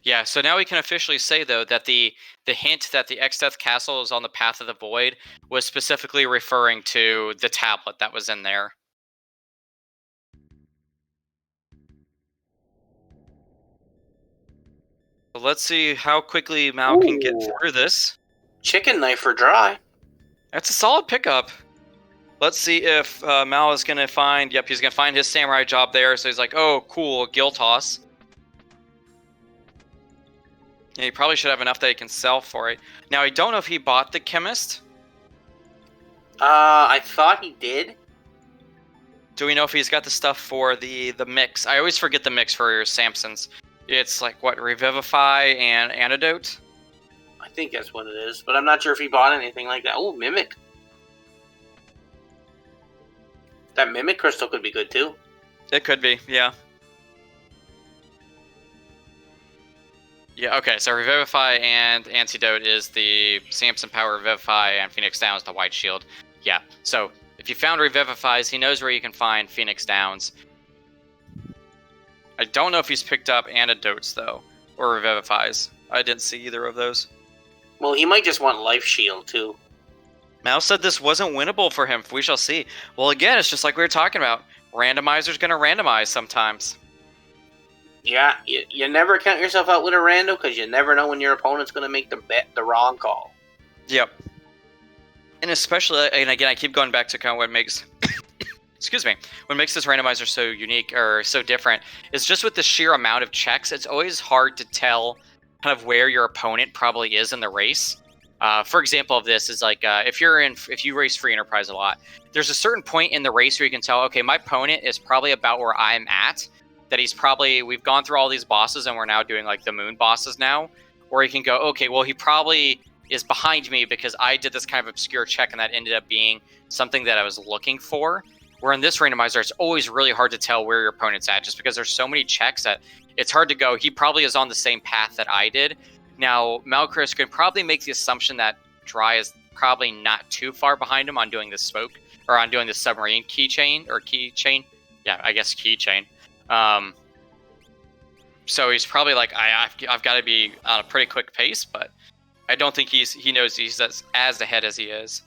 Yeah, so now we can officially say, though, that the hint that the Exdeath Castle is on the path of the void was specifically referring to the tablet that was in there. So let's see how quickly Mal can get through this. Chicken knife for Dry. That's a solid pickup. Let's see if Mal is going to find... Yep, he's going to find his samurai job there. So he's like, oh, cool, Gil Toss. Yeah, he probably should have enough that he can sell for it. Now, I don't know if he bought the Chemist. I thought he did. Do we know if he's got the stuff for the mix? I always forget the mix for Samson's. It's like, what, Revivify and Antidote? I think that's what it is, but I'm not sure if he bought anything like that. Oh, Mimic. That Mimic Crystal could be good, too. It could be, yeah. Yeah, okay, so Revivify and Antidote is the Samson Power Revivify, and Phoenix Downs the White Shield. Yeah, so if you found Revivifies, he knows where you can find Phoenix Downs. I don't know if he's picked up Antidotes, though, or Revivifies. I didn't see either of those. Well, he might just want Life Shield, too. Mal said this wasn't winnable for him. We shall see. Well, again, it's just like we were talking about. Randomizer's going to randomize sometimes. Yeah, you never count yourself out with a rando because you never know when your opponent's going to make the wrong call. Yep. And especially, and again, I keep going back to kind of what makes, excuse me, what makes this randomizer so unique or so different is just with the sheer amount of checks, it's always hard to tell kind of where your opponent probably is in the race. For example of this is like if you race free enterprise a lot, there's a certain point in the race where you can tell, okay, my opponent is probably about where I'm at. that we've gone through all these bosses and we're now doing like the moon bosses now. Or he can go, okay, well, he probably is behind me because I did this kind of obscure check and that ended up being something that I was looking for. Where in this randomizer, it's always really hard to tell where your opponent's at just because there's so many checks that it's hard to go. He probably is on the same path that I did. Now, Malcreos could probably make the assumption that Dry is probably not too far behind him on doing the smoke or on doing the submarine keychain. Yeah, I guess keychain. So he's probably like, I've got to be on a pretty quick pace, but I don't think he knows he's as ahead as he is.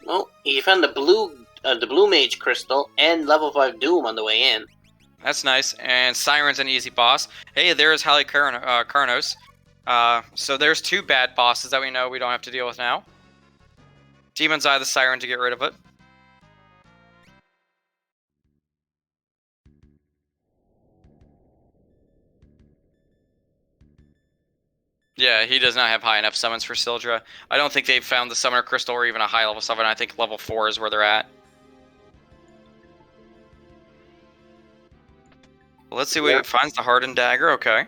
Well, he found the blue mage crystal and level 5 doom on the way in. That's nice. And Siren's an easy boss. Hey, there's Karnos. So there's 2 bad bosses that we know we don't have to deal with now. Demon's Eye the Siren to get rid of it. Yeah, he does not have high enough summons for Sildra. I don't think they've found the Summoner Crystal or even a high level summon. I think level 4 is where they're at. Well, let's see what he finds. The Hardened Dagger, okay.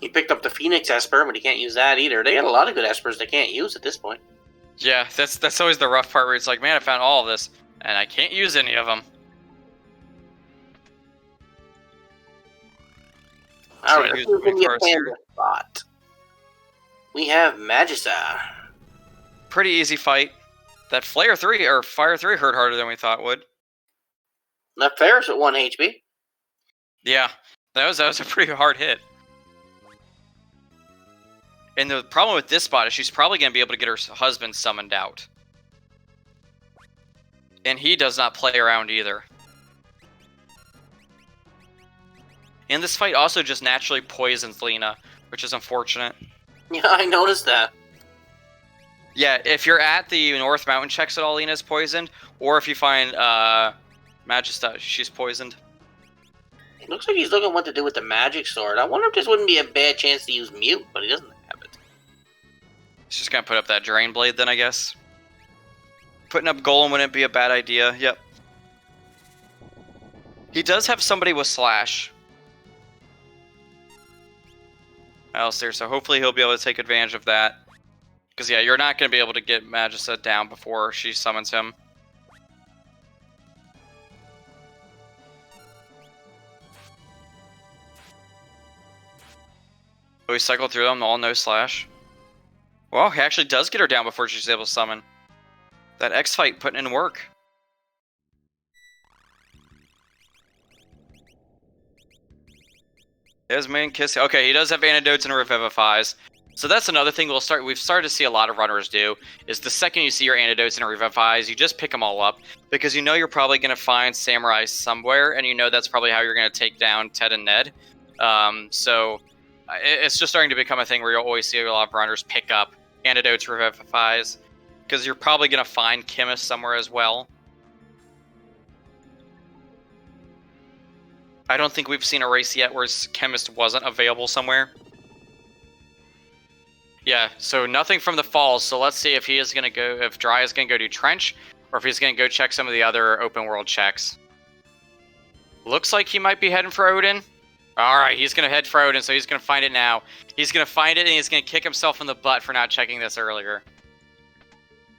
He picked up the Phoenix Esper, but he can't use that either. They got a lot of good Espers they can't use at this point. Yeah, that's always the rough part where it's like, man, I found all of this, and I can't use any of them. Alright, let's see if we can get Panda spot. We have Magissa. Pretty easy fight. That Fire 3 hurt harder than we thought it would. Left Ferris at 1 HP. Yeah, that was a pretty hard hit. And the problem with this spot is she's probably going to be able to get her husband summoned out. And he does not play around either. And this fight also just naturally poisons Lena, which is unfortunate. Yeah, I noticed that. Yeah, if you're at the North Mountain checks at all, Lena's poisoned. Or if you find Magista, she's poisoned. It looks like he's looking what to do with the magic sword. I wonder if this wouldn't be a bad chance to use Mute, but he doesn't have it. He's just going to put up that Drain Blade then, I guess. Putting up Golem wouldn't be a bad idea, yep. He does have somebody with Slash. Alistair, so hopefully he'll be able to take advantage of that. Because, yeah, you're not going to be able to get Magissa down before she summons him. So we cycle through them, all no Slash. Well, he actually does get her down before she's able to summon. That X-Fight putting in work. His main kiss. Okay, he does have antidotes and revivifies. So that's another thing we've started to see a lot of runners do, is the second you see your antidotes and revivifies, you just pick them all up, because you know you're probably going to find Samurai somewhere, and you know that's probably how you're going to take down Ted and Ned. So it's just starting to become a thing where you'll always see a lot of runners pick up antidotes, revivifies, because you're probably going to find Chemist somewhere as well. I don't think we've seen a race yet where Chemist wasn't available somewhere. Yeah, so nothing from the falls. So let's see if he is going to go, if Dry is going to go do Trench, or if he's going to go check some of the other open world checks. Looks like he might be heading for Odin. Alright, he's going to head for Odin, so he's going to find it now. He's going to find it, and he's going to kick himself in the butt for not checking this earlier.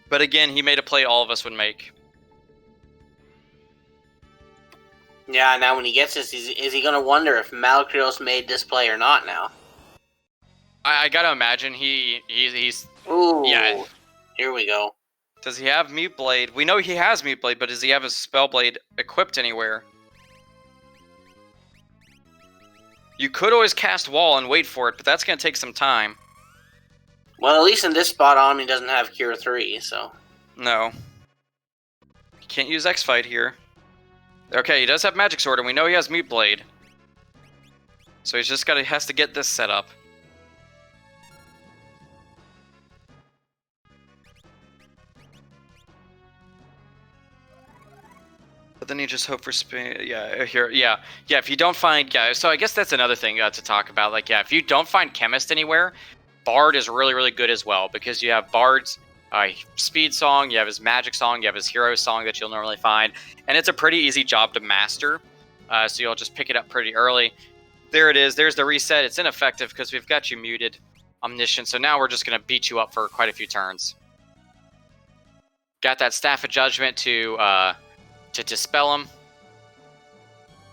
But again, he made a play all of us would make. Yeah, now when he gets this, is he going to wonder if Malcreos made this play or not now? I gotta imagine he's... Ooh, yeah. Here we go. Does he have Mute Blade? We know he has Mute Blade, but does he have his Spell Blade equipped anywhere? You could always cast Wall and wait for it, but that's gonna take some time. Well, at least in this spot, Omni doesn't have Cure 3, so... No. You can't use X-Fight here. Okay, he does have Magic Sword, and we know he has Mute Blade. So he's just has to get this set up. But then you just hope for speed. Yeah, here, yeah. If you don't find, so I guess that's another thing to talk about. Like, if you don't find Chemist anywhere, Bard is really, really good as well, because you have Bard's Speed Song, you have his Magic Song, you have his Hero Song that you'll normally find, and it's a pretty easy job to master. so you'll just pick it up pretty early. There it is. There's the reset. It's ineffective because we've got you muted, Omniscient. So now we're just going to beat you up for quite a few turns. Got that Staff of Judgment to dispel him.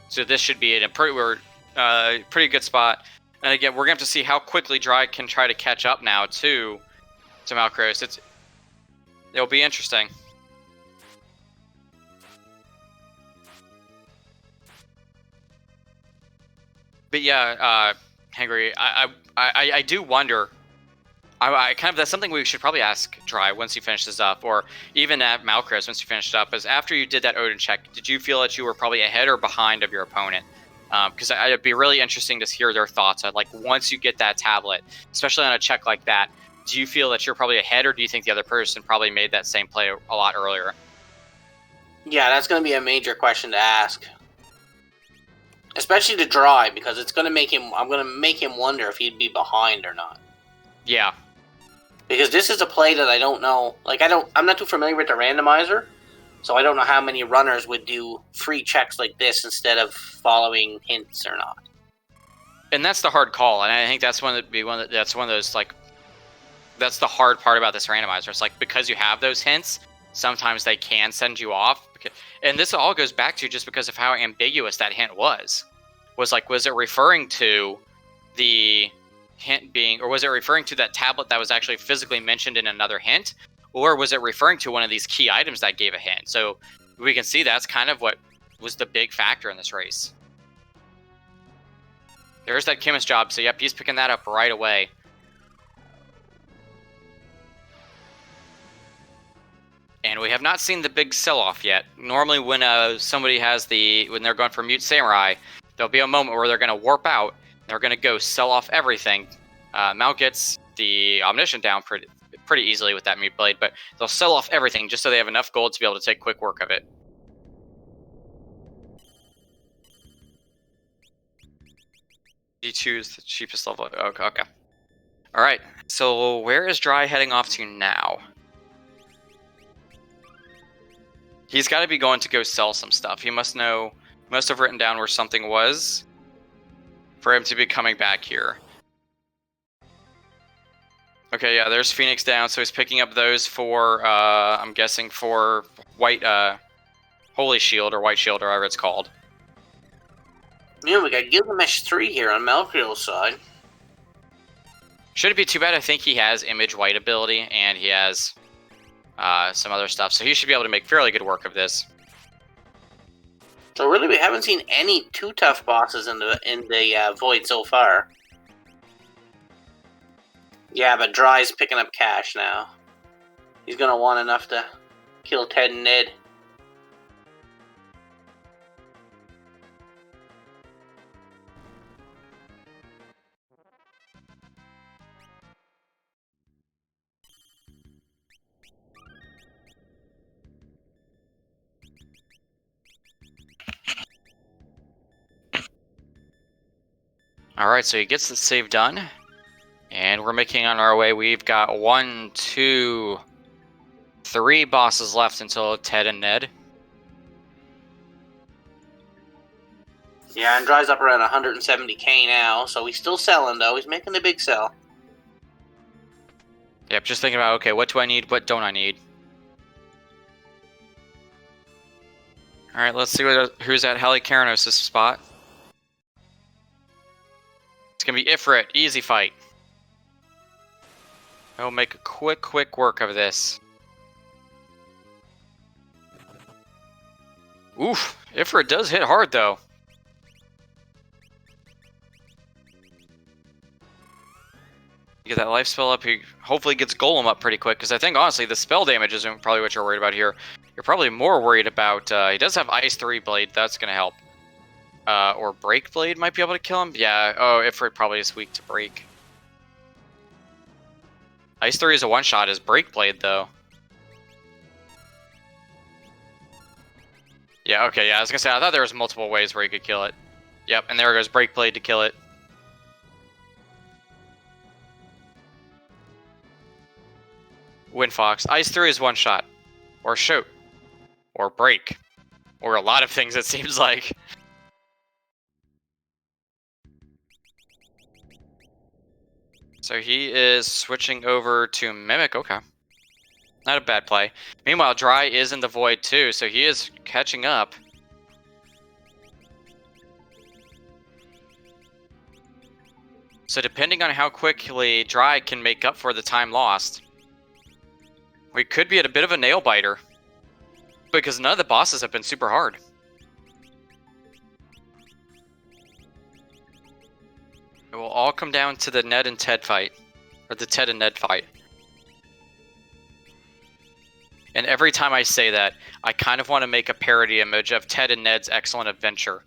So this should be in a pretty good spot. And again, we're going to have to see how quickly Dry can try to catch up now to Malcreos. It'll be interesting. But yeah, Henry, I do wonder. I kind of, that's something we should probably ask Dry once he finishes up, or even at Malcreos once you finished up. Is after you did that Odin check, did you feel that you were probably ahead or behind of your opponent? Because it'd be really interesting to hear their thoughts on, like, once you get that tablet, especially on a check like that. Do you feel that you're probably ahead, or do you think the other person probably made that same play a lot earlier? Yeah, that's going to be a major question to ask. Especially to Dry, because it's going to make him. I'm going to make him wonder if he'd be behind or not. Yeah. Because this is a play that I don't know. Like, I'm not too familiar with the randomizer, so I don't know how many runners would do free checks like this instead of following hints or not. And that's the hard call, and I think that's one of those, like, that's the hard part about this randomizer. It's like, because you have those hints, sometimes they can send you off. And this all goes back to just because of how ambiguous that hint was. Was it referring to the hint being, or was it referring to that tablet that was actually physically mentioned in another hint? Or was it referring to one of these key items that gave a hint? So we can see that's kind of what was the big factor in this race. There's that chemist job. So yep, he's picking that up right away. And we have not seen the big sell-off yet. Normally when somebody when they're going for Mute Samurai, there'll be a moment where they're going to warp out. They're going to go sell off everything. Mal gets the Omniscient down pretty easily with that Mute Blade, but they'll sell off everything just so they have enough gold to be able to take quick work of it. You choose the cheapest level. Okay. All right. So where is Dry heading off to now? He's got to be going to go sell some stuff. He must have written down where something was for him to be coming back here. Okay, yeah, there's Phoenix down, so he's picking up those for, I'm guessing for White, Holy Shield, or White Shield, or whatever it's called. Yeah, we got Gilgamesh 3 here on Malcreos' side. Shouldn't be too bad. I think he has Image White ability, and he has some other stuff, so he should be able to make fairly good work of this. So really, we haven't seen any too tough bosses in the Void so far. Yeah, but Dry's picking up cash now. He's gonna want enough to kill Ted and Ned. Alright, so he gets the save done. And we're making on our way. We've got 1, 2, 3 bosses left until Ted and Ned. Yeah, and Dry's up around 170k now, so he's still selling though. He's making the big sell. Yep, just thinking about, okay, what do I need, what don't I need? Alright, let's see who's at Halicarnos' spot. It's gonna be Ifrit, easy fight. I'll make a quick work of this. Oof, Ifrit does hit hard though. You get that life spell up, he hopefully gets Golem up pretty quick, because I think honestly the spell damage isn't probably what you're worried about here. You're probably more worried about, he does have Ice 3 Blade, that's going to help. Or Break Blade might be able to kill him. Yeah, oh, Ifrit probably is weak to Break. Ice 3 is a one-shot, is Break Blade though. Yeah, okay, yeah, I was going to say, I thought there was multiple ways where you could kill it. Yep, and there goes Break Blade to kill it. Windfox. Ice 3 is one shot. Or shoot. Or break. Or a lot of things, it seems like. So he is switching over to Mimic. Okay. Not a bad play. Meanwhile, Dry is in the void too, so he is catching up. So depending on how quickly Dry can make up for the time lost, we could be at a bit of a nail biter. Because none of the bosses have been super hard. It will all come down to the Ned and Ted fight. Or the Ted and Ned fight. And every time I say that, I kind of want to make a parody image of Ted and Ned's Excellent Adventure.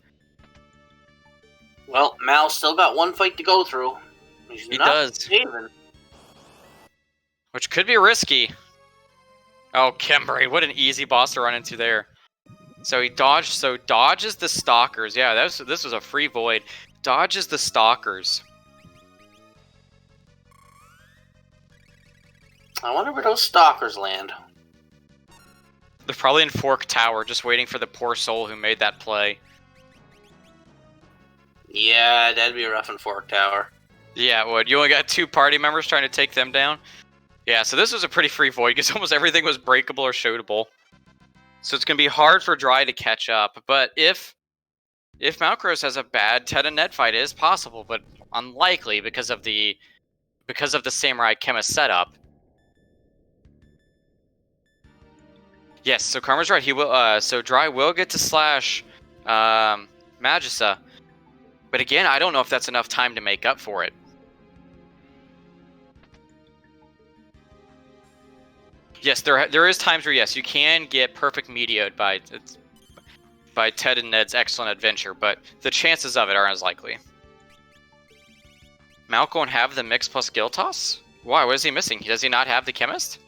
Well, Mal's still got one fight to go through. He does. Saving. Which could be risky. Oh, Kembury, what an easy boss to run into there. So he dodged, so dodges the stalkers. Yeah, this was a free void. Dodges the stalkers. I wonder where those stalkers land. They're probably in Fork Tower, just waiting for the poor soul who made that play. Yeah, that'd be rough in Fork Tower. Yeah, it would. You only got 2 party members trying to take them down? Yeah, so this was a pretty free void because almost everything was breakable or shootable. So it's going to be hard for Dry to catch up. But if Malcreos has a bad Ted and Ned fight, it is possible, but unlikely because of the Samurai Chemist setup. Yes, so Karma's right. He will. So Dry will get to slash Magissa, but again, I don't know if that's enough time to make up for it. Yes, there is times where yes, you can get perfect medioed by Ted and Ned's Excellent Adventure, but the chances of it aren't as likely. Malc won't have the mix plus Guild Toss? Why? What is he missing? Does he not have the Chemist?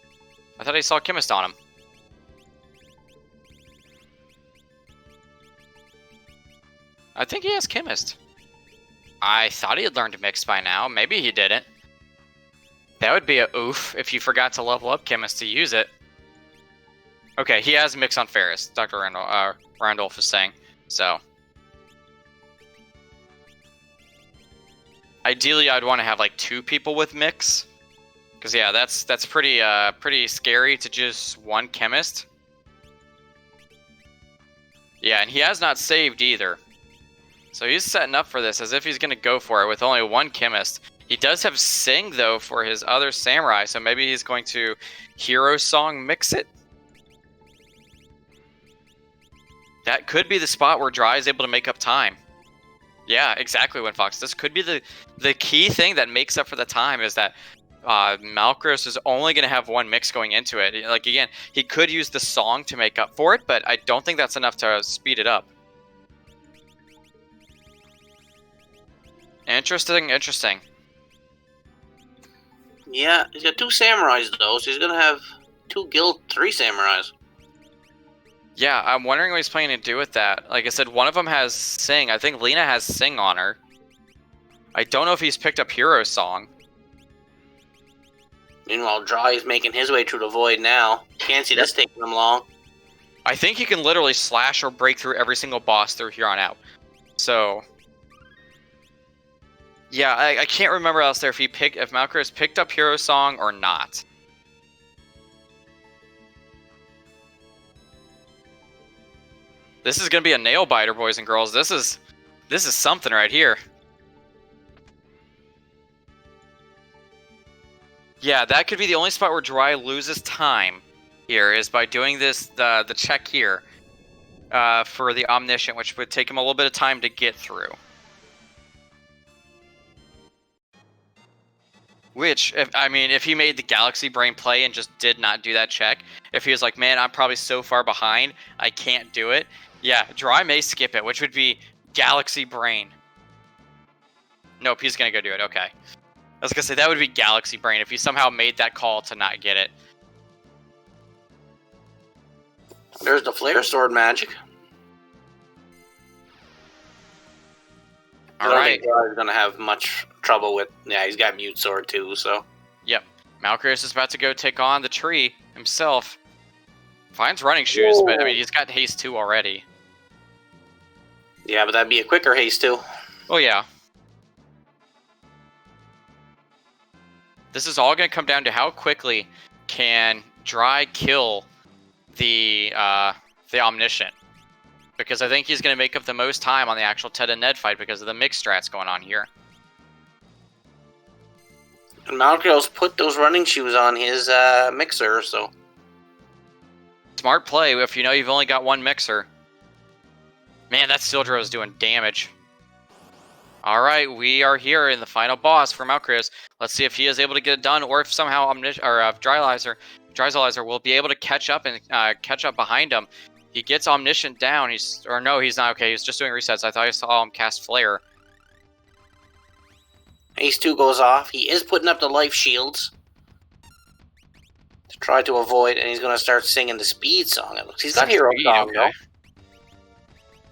I thought I saw Chemist on him. I think he has Chemist. I thought he had learned Mix by now. Maybe he didn't. That would be a oof if you forgot to level up Chemist to use it. Okay, he has Mix on Ferris, Dr. Randolph is saying. So. Ideally, I'd want to have like 2 people with Mix. Because yeah, that's pretty scary to just 1 Chemist. Yeah, and he has not saved either. So he's setting up for this as if he's going to go for it with only 1 Chemist. He does have Sing, though, for his other Samurai, so maybe he's going to Hero Song mix it. That could be the spot where Dry is able to make up time. Yeah, exactly, Winfox. This could be the key thing that makes up for the time is that Malcreos is only going to have 1 mix going into it. Like, again, he could use the song to make up for it, but I don't think that's enough to speed it up. Interesting. Yeah, he's got 2 samurais though, so he's gonna have 3 samurais. Yeah, I'm wondering what he's planning to do with that. Like I said, one of them has Sing. I think Lena has Sing on her. I don't know if he's picked up Hero Song. Meanwhile, Dry is making his way through the void now. Can't see this taking him long. I think he can literally slash or break through every single boss through here on out. So... yeah, I can't remember else there if Malcreos picked up Hero Song or not. This is gonna be a nail biter, boys and girls. This is something right here. Yeah, that could be the only spot where Dry loses time here is by doing this the check here for the Omniscient, which would take him a little bit of time to get through. Which, if he made the Galaxy Brain play and just did not do that check, if he was like, man, I'm probably so far behind, I can't do it. Yeah, Dry may skip it, which would be Galaxy Brain. Nope, he's going to go do it. Okay. I was going to say, that would be Galaxy Brain if he somehow made that call to not get it. There's the Flare Sword magic. I don't think Dry's going to have much trouble with... yeah, he's got Mute Sword too, so... Yep. Malcreos is about to go take on the tree himself. Finds Running Shoes, but he's got Haste 2 already. Yeah, but that'd be a quicker Haste 2. Oh, yeah. This is all going to come down to how quickly can Dry kill the Omniscient. Because I think he's going to make up the most time on the actual Ted and Ned fight because of the mix strats going on here. And Malcreos put those running shoes on his mixer, so... Smart play if you know you've only got one mixer. Man, that Sildro is doing damage. Alright, we are here in the final boss for Malcreos. Let's see if he is able to get it done, or if somehow Dryzalizer will be able to catch up and catch up behind him. He gets Omniscient down. He's not. Okay, he's just doing resets. I thought I saw him cast Flare. Ace 2 goes off. He is putting up the life shields to try to avoid, and he's going to start singing the speed song. It looks. He's got hero song, though.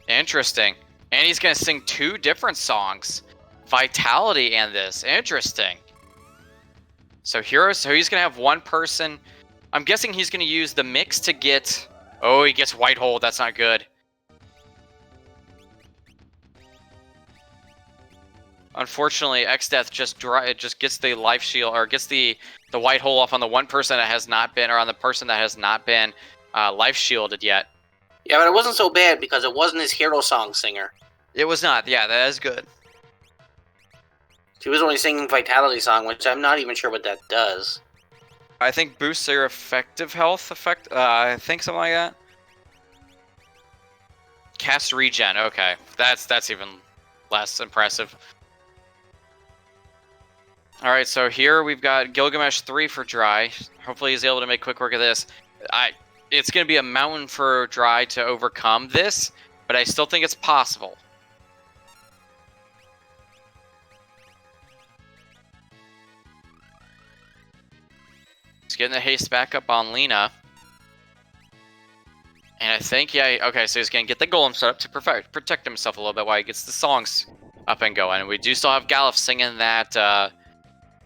Interesting. And he's going to sing 2 different songs. Vitality and this. Interesting. So he's going to have one person. I'm guessing he's going to use the mix to get... Oh, he gets White Hole. That's not good. Unfortunately, X-Death just gets the life shield, or gets the White Hole off on the one person that has not been, or on the person that has not been life shielded yet. Yeah, but it wasn't so bad because it wasn't his hero song singer. It was not. Yeah, that is good. He was only singing Vitality song, which I'm not even sure what that does. I think boosts their effective health effect. I think something like that. Cast regen. Okay, that's even less impressive. All right, so here we've got Gilgamesh 3 for Dry. Hopefully he's able to make quick work of this. It's going to be a mountain for Dry to overcome this, but I still think it's possible. He's getting the haste back up on Lena. And I think, yeah, okay, so he's going to get the golem set up to protect himself a little bit while he gets the songs up and going. And we do still have Galuf singing that,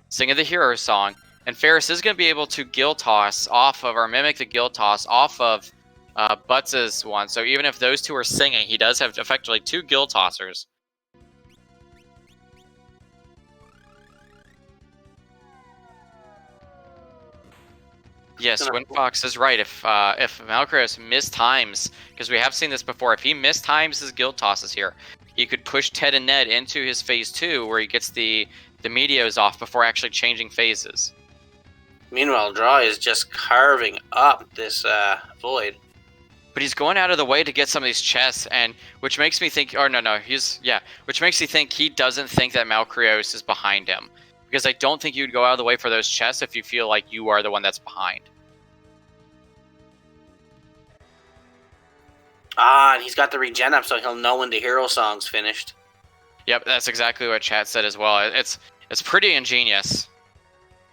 singing the hero song. And Ferris is going to be able to Gill Toss off of, or mimic the Gill Toss off of Butts' one. So even if those two are singing, he does have effectively 2 Gill Tossers. Yes, Windfox is right. If Malcreos mistimes, because we have seen this before, if he mistimes his Gill Tosses here, he could push Ted and Ned into his phase 2, where he gets the Meteos off before actually changing phases. Meanwhile, Dry is just carving up this void. But he's going out of the way to get some of these chests, and which makes me think, which makes me think he doesn't think that Malcreos is behind him. Because I don't think you'd go out of the way for those chests if you feel like you are the one that's behind. Ah, and he's got the regen up, so he'll know when the hero song's finished. Yep, that's exactly what chat said as well. It's pretty ingenious.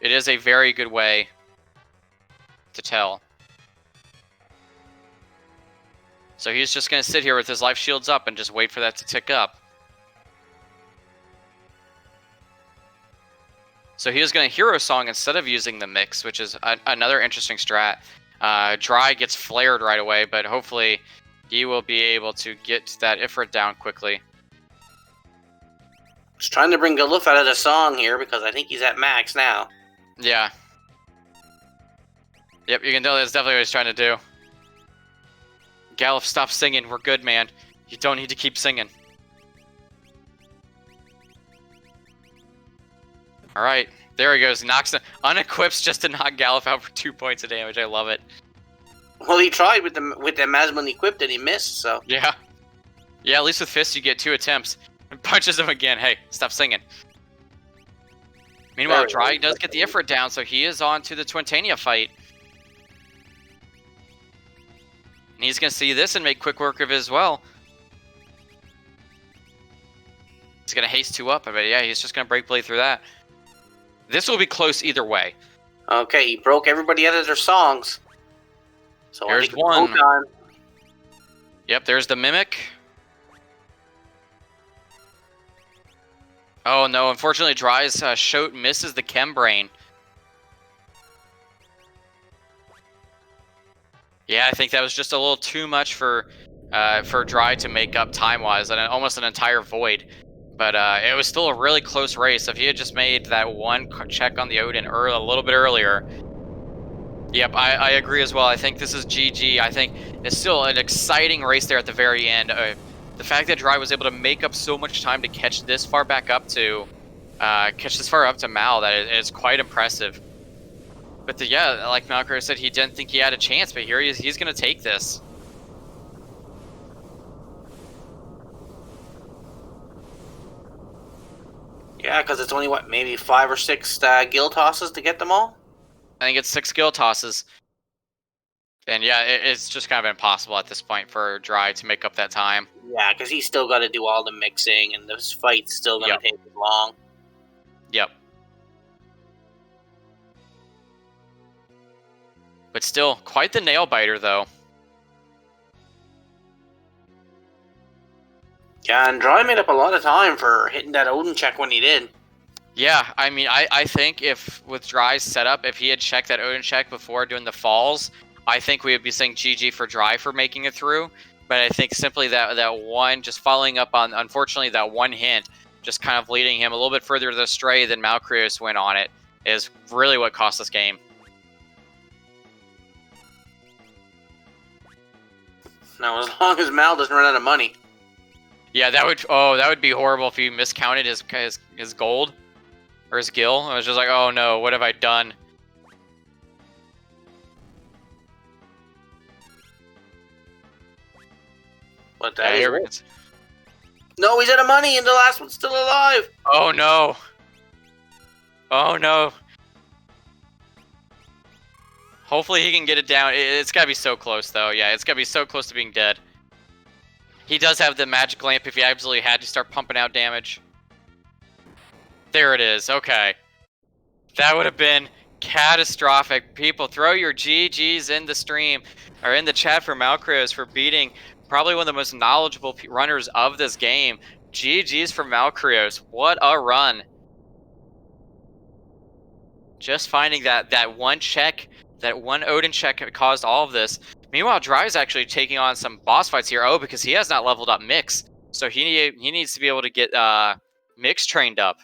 It is a very good way to tell. So he's just going to sit here with his life shields up and just wait for that to tick up. So he is going to hero song instead of using the mix, which is another interesting strat. Dry gets flared right away, but hopefully he will be able to get that Ifrit down quickly. Just trying to bring Galuf out of the song here because I think he's at max now. Yeah. Yep, you can tell that's definitely what he's trying to do. Galuf, stop singing. We're good, man. You don't need to keep singing. Alright, there he goes. Knocks unequips just to knock Galuf out for 2 points of damage. I love it. Well, he tried with the Masman equipped and he missed, so... Yeah. Yeah, at least with Fist you get 2 attempts. And punches him again. Hey, stop singing. Meanwhile, Dry does get the Ifrit down, so he is on to the Twintania fight. And he's going to see this and make quick work of it as well. He's going to haste 2 up, but yeah, he's just going to break blade through that. This will be close either way. Okay, he broke everybody out of their songs. So there's one. Yep, there's the Mimic. Oh no, unfortunately Dry's Shoat misses the Chembrain. Yeah, I think that was just a little too much for Dry to make up time-wise, and almost an entire void. But it was still a really close race. If he had just made that one check on the Odin a little bit earlier. Yep, I agree as well. I think this is GG. I think it's still an exciting race there at the very end. The fact that Dry was able to make up so much time to catch this far back up to Mal, that is quite impressive. But yeah, like Malcreos said, he didn't think he had a chance, but here he's going to take this. Yeah, because it's only, maybe 5 or 6 gill tosses to get them all? I think it's 6 gill tosses. And yeah, it's just kind of impossible at this point for Dry to make up that time. Yeah, because he's still got to do all the mixing, and this fight's still going to take as long. Yep. But still, quite the nail biter, though. Yeah, and Dry made up a lot of time for hitting that Odin check when he did. Yeah, I mean, I think if with Dry's setup, if he had checked that Odin check before doing the falls, I think we would be saying GG for Dry for making it through. But I think simply that one, just following up on, unfortunately, that one hint, just kind of leading him a little bit further astray than Malcreos went on it, is really what cost this game. Now, as long as Mal doesn't run out of money. Yeah, that would be horrible if he miscounted his gold or his gil. I was just like, oh no, what have I done? What that is? No, he's out of money, and the last one's still alive. Oh no! Oh no! Hopefully he can get it down. It's gotta be so close, though. Yeah, it's gotta be so close to being dead. He does have the magic lamp if he absolutely had to start pumping out damage. There it is. Okay. That would have been catastrophic. People, throw your GGs in the stream or in the chat for Malcreos for beating probably one of the most knowledgeable runners of this game. GGs for Malcreos. What a run. Just finding that one check, that one Odin check caused all of this. Meanwhile, Dry's actually taking on some boss fights here. Oh, because he has not leveled up Mix. So he needs to be able to get Mix trained up.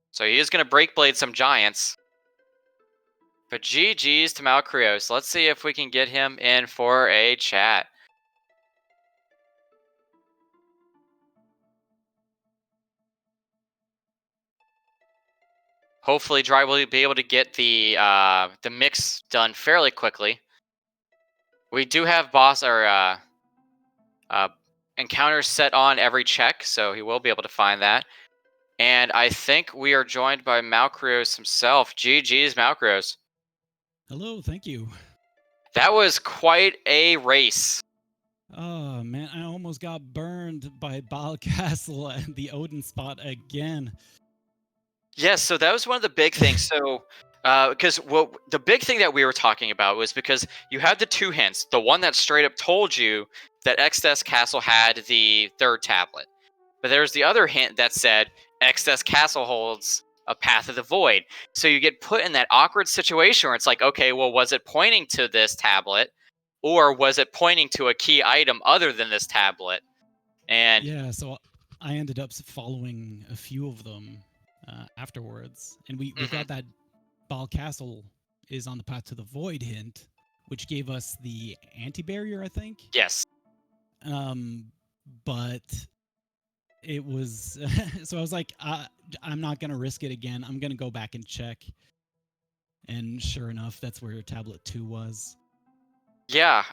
So he is going to break blade some giants. But GG's to Malcreos. Let's see if we can get him in for a chat. Hopefully, Dry will be able to get the mix done fairly quickly. We do have boss or encounters set on every check, so he will be able to find that. And I think we are joined by Malcreos himself. GG's, Malcreos. Hello, thank you. That was quite a race. Oh man, I almost got burned by Balcastle and the Odin spot again. Yes, so that was one of the big things. So, because the big thing that we were talking about was because you had the 2 hints. The one that straight up told you that Exodus Castle had the 3rd tablet. But there's the other hint that said Exodus Castle holds a Path of the Void. So you get put in that awkward situation where it's like, okay, well, was it pointing to this tablet? Or was it pointing to a key item other than this tablet? And yeah, so I ended up following a few of them afterwards. And we got that Balcastle is on the Path to the Void hint, which gave us the anti-barrier, I think. Yes. But it was so I was like, I'm not gonna risk it again. I'm gonna go back and check. And sure enough, that's where tablet 2 was. Yeah,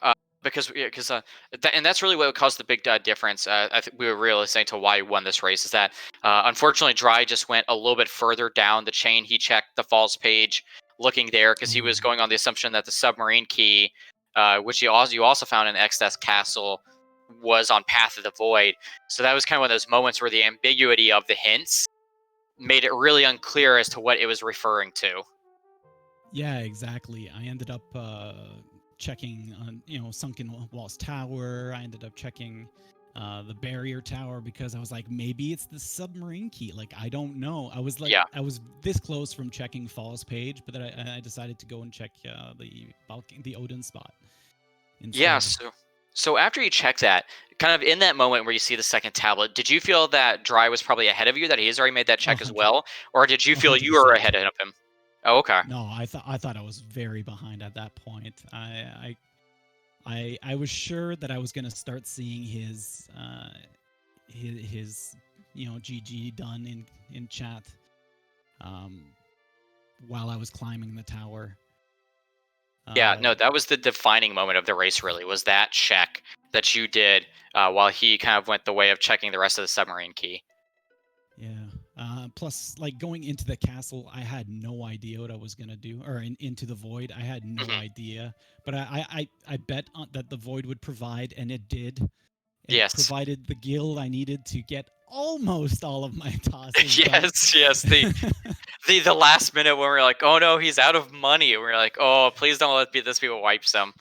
and that's really what caused the big difference. I think we were really saying to why he won this race is that unfortunately Dry just went a little bit further down the chain. He checked the falls page, looking there because he was going on the assumption that the submarine key, which you also found in Exodus Castle, was on Path of the Void. So that was kind of one of those moments where the ambiguity of the hints made it really unclear as to what it was referring to. Yeah, exactly. I ended up checking on, Sunken Walls Tower. I ended up checking the barrier tower because I was like, maybe it's the submarine key. Like, I don't know. I was like, yeah. I was this close from checking Falls page, but then I decided to go and check the Odin spot instead. Yeah, So after you check that, kind of in that moment where you see the second tablet, did you feel that Dry was probably ahead of you, that he's already made that check as 100 well? Or did you feel you were 100%. ahead of him? Oh, okay. No, I thought I was very behind at that point. I was sure that I was gonna start seeing his GG done in chat um, while I was climbing the tower. Yeah, no, that was the defining moment of the race, really, was that check that you did while he kind of went the way of checking the rest of the submarine key. Yeah. Plus, like going into the castle, I had no idea what I was gonna do, or into the void, I had no idea. But I bet that the void would provide, and it did. It Yes. provided the guild I needed to get almost all of my tosses. Yes. The last minute when we were like, oh no, he's out of money. And we were like, oh, please don't let this people wipe some.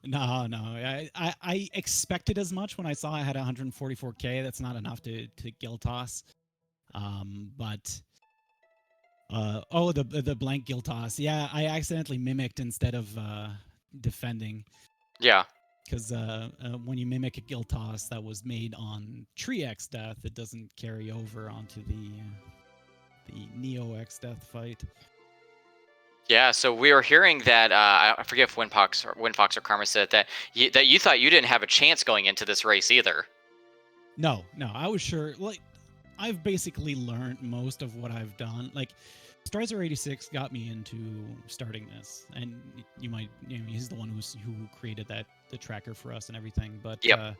No. I expected as much when I saw I had 144k. That's not enough to guild toss. The blank guild toss. Yeah, I accidentally mimicked instead of defending. Yeah. Because when you mimic a guild toss that was made on Tree X Death, it doesn't carry over onto the Neo X Death fight. Yeah, so we were hearing that I forget if Windfox or Karma said that you thought you didn't have a chance going into this race either. No, I was sure. Like, I've basically learned most of what I've done. Like, Dryzalizer 86 got me into starting this, and he's the one who created the tracker for us and everything. But yep.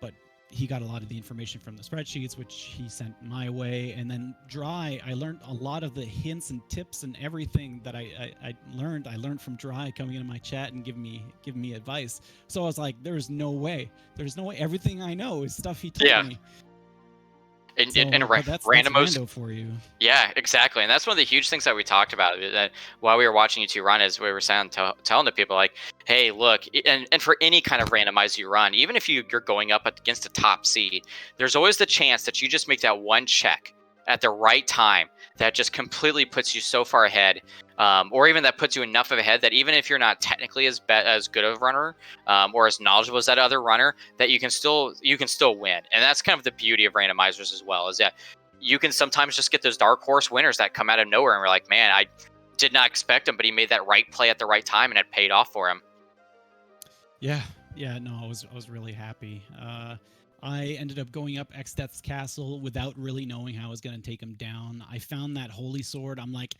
But he got a lot of the information from the spreadsheets, which he sent my way. And then Dry, I learned a lot of the hints and tips and everything that I learned from Dry coming into my chat and giving me advice. So I was like, there's no way. Everything I know is stuff he told me. And that's rando for you. Yeah, exactly. And that's one of the huge things that we talked about, that while we were watching you two run, is we were telling the people, like, hey, look, and for any kind of randomizer you run, even if you're going up against a top seed, there's always the chance that you just make that one check at the right time that just completely puts you so far ahead, or even that puts you enough of ahead that even if you're not technically as good of a runner or as knowledgeable as that other runner, that you can still win. And that's kind of the beauty of randomizers as well, is that you can sometimes just get those dark horse winners that come out of nowhere, and we're like, man, I did not expect him, but he made that right play at the right time, and it paid off for him. Yeah, no, I was really happy. I ended up going up X-Death's castle without really knowing how I was going to take him down. I found that holy sword. I'm like,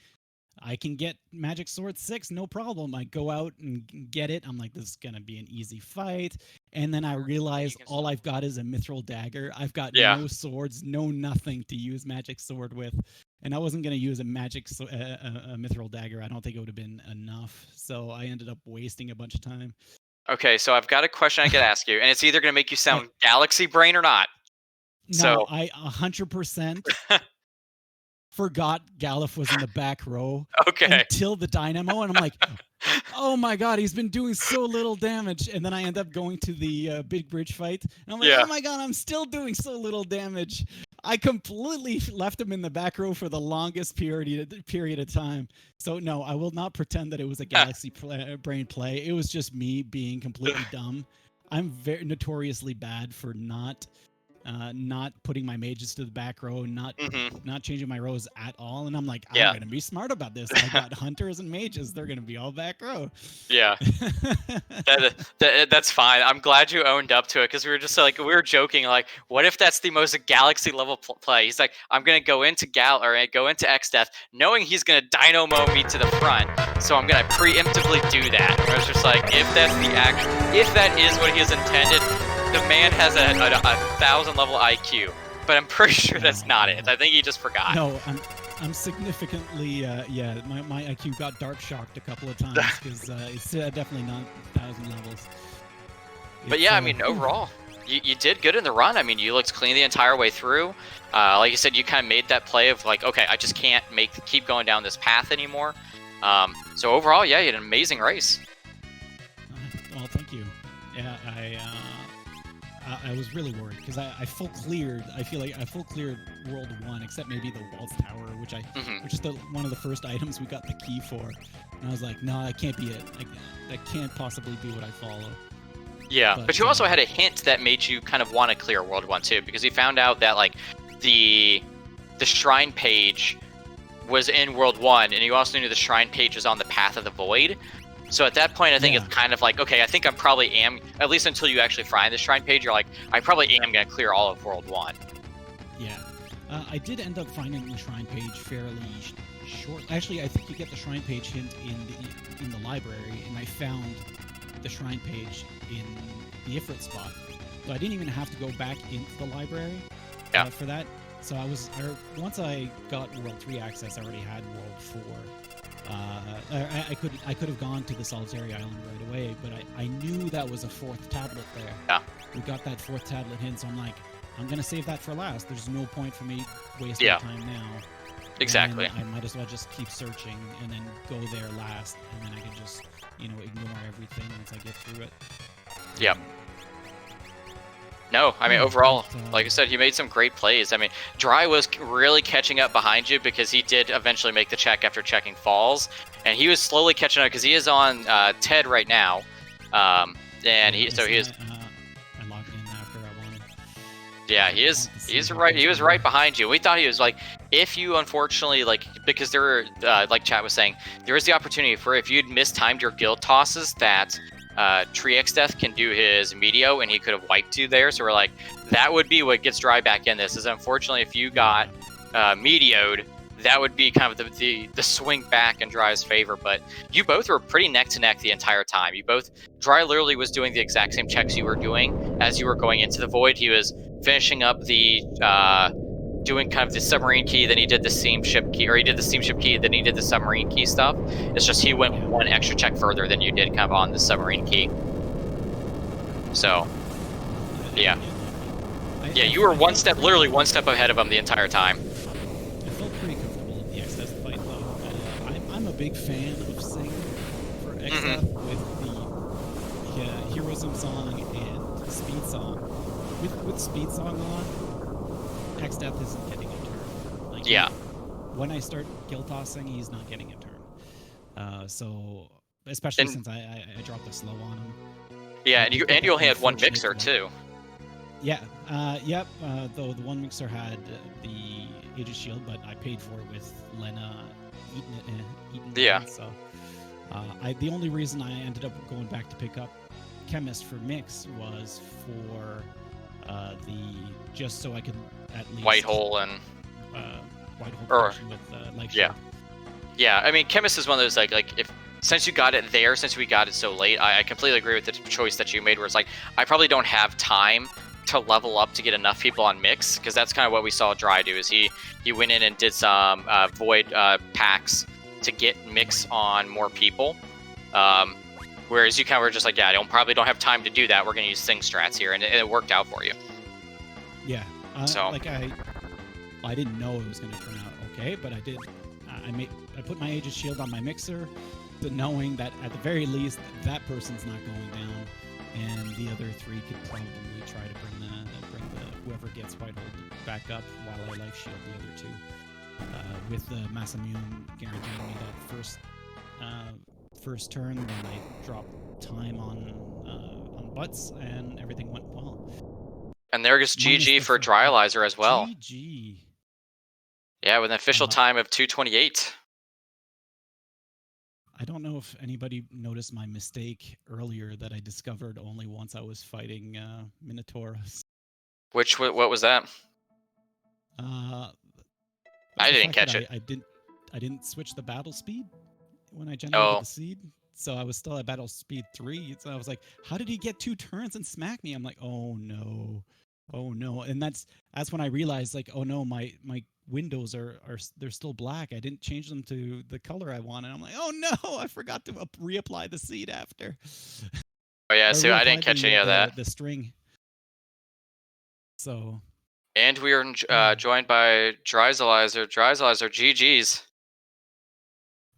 I can get Magic Sword 6, no problem. I go out and get it. I'm like, this is going to be an easy fight. And then I realize all I've got is a Mithril Dagger. I've got no swords, no nothing to use Magic Sword with. And I wasn't going to use a Mithril Dagger. I don't think it would have been enough. So I ended up wasting a bunch of time. Okay, so I've got a question I could ask you, and it's either going to make you sound Galaxy Brain or not. No, so I 100% forgot Galuf was in the back row until the Dynamo, and I'm like, oh my god, he's been doing so little damage. And then I end up going to the big bridge fight, and I'm like, oh my god, I'm still doing so little damage. I completely left him in the back row for the longest period of time. So no, I will not pretend that it was a Galaxy Brain play. It was just me being completely dumb. I'm very notoriously bad for not putting my mages to the back row, not changing my rows at all. And I'm like, I'm gonna be smart about this. I got hunters and mages; they're gonna be all back row. Yeah, that's fine. I'm glad you owned up to it, because we were joking, like, what if that's the most Galaxy level play? He's like, I'm gonna go into go into X-Death, knowing he's gonna dynamo me to the front, so I'm gonna preemptively do that. And I was just like, if that is what he has intended. The man has a 1,000 level IQ, but I'm pretty sure that's not it. I think he just forgot. No, I'm significantly my IQ got dark shocked a couple of times, because it's definitely not 1,000 levels. But yeah, I mean, overall, you did good in the run. I mean, you looked clean the entire way through. Like you said, you kind of made that play of like, okay, I just can't keep going down this path anymore. So overall, yeah, you had an amazing race. Well, thank you. Yeah, I was really worried, because I full cleared. I feel like I full cleared World 1, except maybe the Walls Tower, which is one of the first items we got the key for. And I was like, no, that can't be it. That can't possibly be what I follow. Yeah, but you also had a hint that made you kind of want to clear World 1 too, because you found out that like the shrine page was in World 1, and you also knew the shrine page was on the Path of the Void. So at that point, I think it's kind of like, okay, I think I probably am, at least until you actually find the shrine page, you're like, I probably am going to clear all of World 1. Yeah. I did end up finding the shrine page fairly short. Actually, I think you get the shrine page hint in the library, and I found the shrine page in the Ifrit spot. So I didn't even have to go back into the library for that. So once I got World 3 access, I already had World 4. I could have gone to the Solitary Island right away, but I knew that was a 4th tablet there. Yeah. We got that 4th tablet hint, so I'm like, I'm gonna save that for last. There's no point for me wasting time now. Exactly. And I might as well just keep searching and then go there last, and then I can just ignore everything once I get through it. Yep. No, I mean, overall, like I said, he made some great plays. I mean, Dry was really catching up behind you because he did eventually make the check after checking falls, and he was slowly catching up because he is on Ted right now, and he is. I logged in after I won. Yeah, he is. He's right. He was right behind you. We thought he was like, if you unfortunately because there were like chat was saying, there is the opportunity for if you'd mistimed your guild tosses that. Triex Death can do his Meteo, and he could have wiped you there. So we're like, that would be what gets Dry back in this. Is unfortunately, if you got Meteo'd, that would be kind of the swing back in Dry's favor. But you both were pretty neck to neck the entire time. Dry literally was doing the exact same checks you were doing as you were going into the void. He was finishing up the doing kind of the submarine key, then he did the steamship key, or he did the steamship key, then he did the submarine key stuff. It's just he went one extra check further than you did kind of on the submarine key. So, yeah. Yeah, you were literally one step ahead of him the entire time. I felt pretty comfortable in the XF fight, though. I'm a big fan of Sing for XF with the Heroism song and Speed song. With Speed song on, X-Death isn't getting a turn. When I start guild tossing, he's not getting a turn. So, especially since I dropped a slow on him. Yeah, and you only had one mixer, too. Yeah, though the one mixer had the Aegis Shield, but I paid for it with Lena eating it. So, the only reason I ended up going back to pick up Chemist for Mix was for just so I could at least Whitehole and Whitehole with Life Shield. Yeah. I mean, Chemist is one of those since you got it there, since we got it so late, I completely agree with the choice that you made. Where it's like, I probably don't have time to level up to get enough people on Mix, because that's kind of what we saw Dry do. Is he went in and did some Void packs to get Mix on more people. Whereas you kind of were just like, I probably don't have time to do that. We're going to use Sing strats here, and it worked out for you. Yeah. I didn't know it was going to turn out okay, but I did. I put my Aegis Shield on my mixer, but knowing that at the very least that person's not going down, and the other 3 could probably try to bring the whoever gets Whitehole back up while I Life Shield the other 2. With the Masamune guaranteeing me that first turn, then I dropped time on butts, and everything went well. And there goes GG for Dryzalizer as well. GG. Yeah, with an official time of 2:28. I don't know if anybody noticed my mistake earlier that I discovered only once I was fighting Minotauros. What was that? I didn't catch it. I didn't switch the battle speed when I generated the seed. So I was still at battle speed 3. So I was like, how did he get 2 turns and smack me? I'm like, oh no. And that's when I realized, like, oh no, my windows are they're still black. I didn't change them to the color I wanted. I'm like, oh no, I forgot to reapply the seed after. Oh yeah, so I didn't catch any of that. The string. So. And we are joined by Dryzalizer. Dryzalizer, GG's.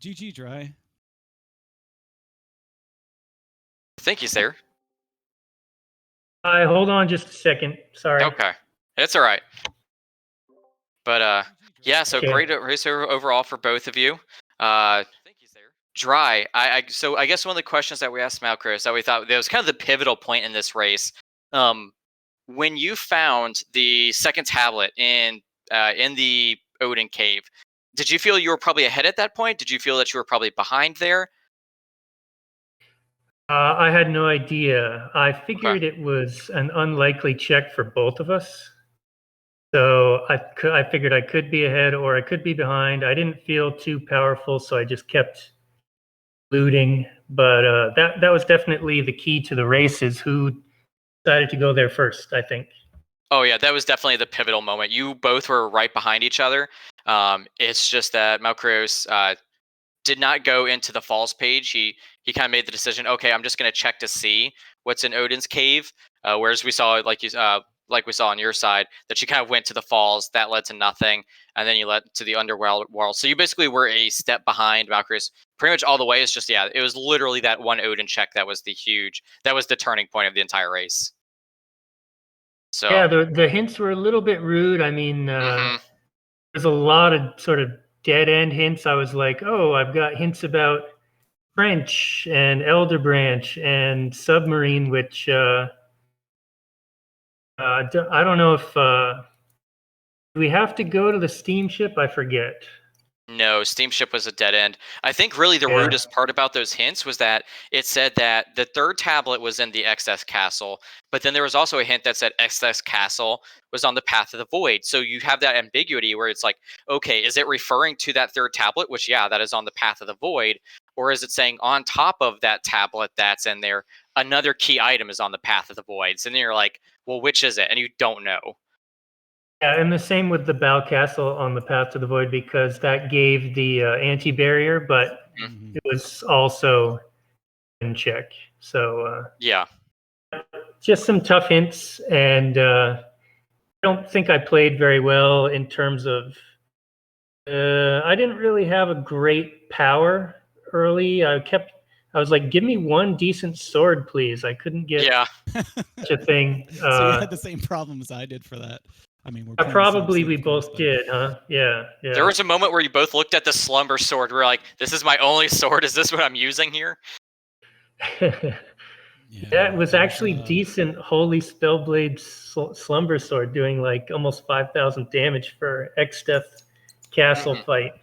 GG, Dry. I think he's there. Hold on just a second. Sorry. Okay. It's all right. But, yeah, so great race overall for both of you. I think he's there. Dry. So I guess one of the questions that we asked Malcreos that we thought that was kind of the pivotal point in this race. When you found the second tablet in the Odin cave, did you feel you were probably ahead at that point? Did you feel that you were probably behind there? I had no idea. I Okay. figured it was an unlikely check for both of us. So I figured I could be ahead or I could be behind. I didn't feel too powerful, so I just kept looting. But that was definitely the key to the race, is who decided to go there first, I think. Oh yeah, that was definitely the pivotal moment. You both were right behind each other. It's just that Malcreos did not go into the falls page. He kind of made the decision. Okay, I'm just going to check to see what's in Odin's cave. Whereas we saw, like we saw on your side, that you kind of went to the falls. That led to nothing, and then you led to the underworld world. So you basically were a step behind Malcreos pretty much all the way. It's just it was literally that one Odin check that was the turning point of the entire race. So Yeah, the hints were a little bit rude. I mean, there's a lot of sort of dead end hints. I was like, oh, I've got hints about French and Elder Branch and Submarine, which I don't know if do we have to go to the steamship? I forget. No, Steamship was a dead end. I think really the Yeah. rudest part about those hints was that it said that the third tablet was in the XS Castle, but then there was also a hint that said XS Castle was on the Path of the Void. So you have that ambiguity where it's like, okay, is it referring to that third tablet, which, that is on the Path of the Void, or is it saying on top of that tablet that's in there, another key item is on the Path of the Voids? And then you're like, well, which is it? And you don't know. Yeah, and the same with the Bow Castle on the Path to the Void, because that gave the anti-barrier, but Mhm. it was also in check. So Yeah. just some tough hints, and I don't think I played very well in terms of. I didn't really have a great power early. I was like, give me one decent sword, please. I couldn't get Yeah. such a thing. So you had the same problems I did for that. I mean, we're playing the same Probably we save course, both but- did, huh? Yeah. There was a moment where you both looked at the slumber sword. We were like, "This is my only sword. Is this what I'm using here?" Yeah, it was there's, actually decent. Holy Spellblade Slumber Sword doing like almost 5,000 damage for Exdeath Castle fight. I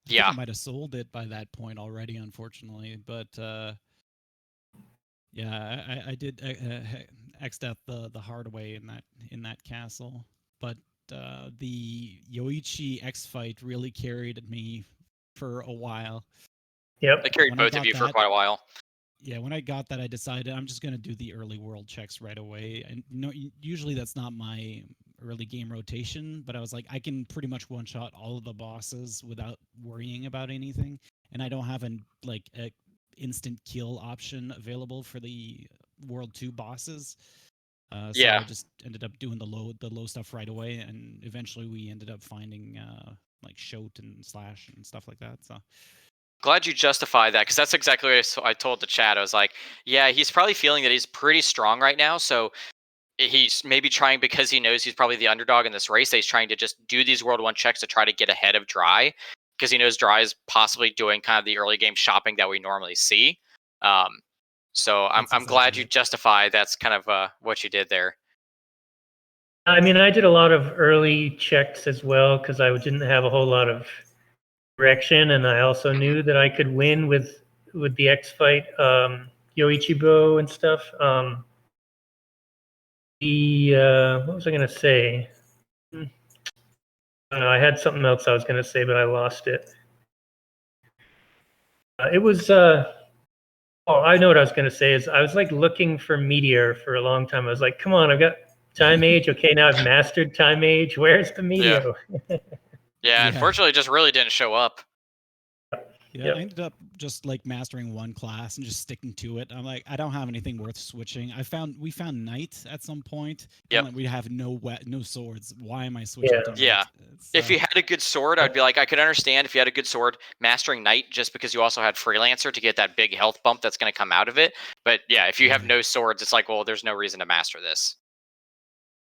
Yeah. think I might have sold it by that point already, unfortunately. But yeah, I did X-Death the hard way in that castle. But the Yoichi X fight really carried me for a while. Yep. They carried When I both of got you for that- quite a while. Yeah, when I got that, I decided I'm just gonna do the early world checks right away. And usually that's not my early game rotation, but I was like, I can pretty much one shot all of the bosses without worrying about anything, and I don't have a instant kill option available for the World 2 bosses. So Yeah. I just ended up doing the low stuff right away, and eventually we ended up finding like Shoat and Slash and stuff like that. So Glad you justified that, because that's exactly what I told the chat. I was like, yeah, he's probably feeling that he's pretty strong right now, so he's maybe trying, because he knows he's probably the underdog in this race, that he's trying to just do these World 1 checks to try to get ahead of Dry, because he knows Dry is possibly doing kind of the early game shopping that we normally see. So I'm That's glad exactly you it. justify that's kind of what you did there. I mean, I did a lot of early checks as well because I didn't have a whole lot of direction, and I also knew that I could win with the X fight, Yoichibo and stuff. What was I gonna say? I don't know. I had something else I was gonna say, but I lost it. It was. Oh, I know what I was gonna say. Is I was like looking for Meteor for a long time. I was like, come on, I've got Time Age. Okay, now I've mastered Time Age. Where's the Meteor? Yeah, Yeah. unfortunately, it just really didn't show up. Yeah, Yep. I ended up just like mastering one class and just sticking to it. I'm like, I don't have anything worth switching. We found Knight at some point. Yep. I'm like, we have no swords. Why am I switching to Knight? Yeah. If So- you had a good sword, I'd be like, I could understand if you had a good sword mastering Knight, just because you also had Freelancer to get that big health bump that's going to come out of it. But yeah, if you have no swords, it's like, well, there's no reason to master this.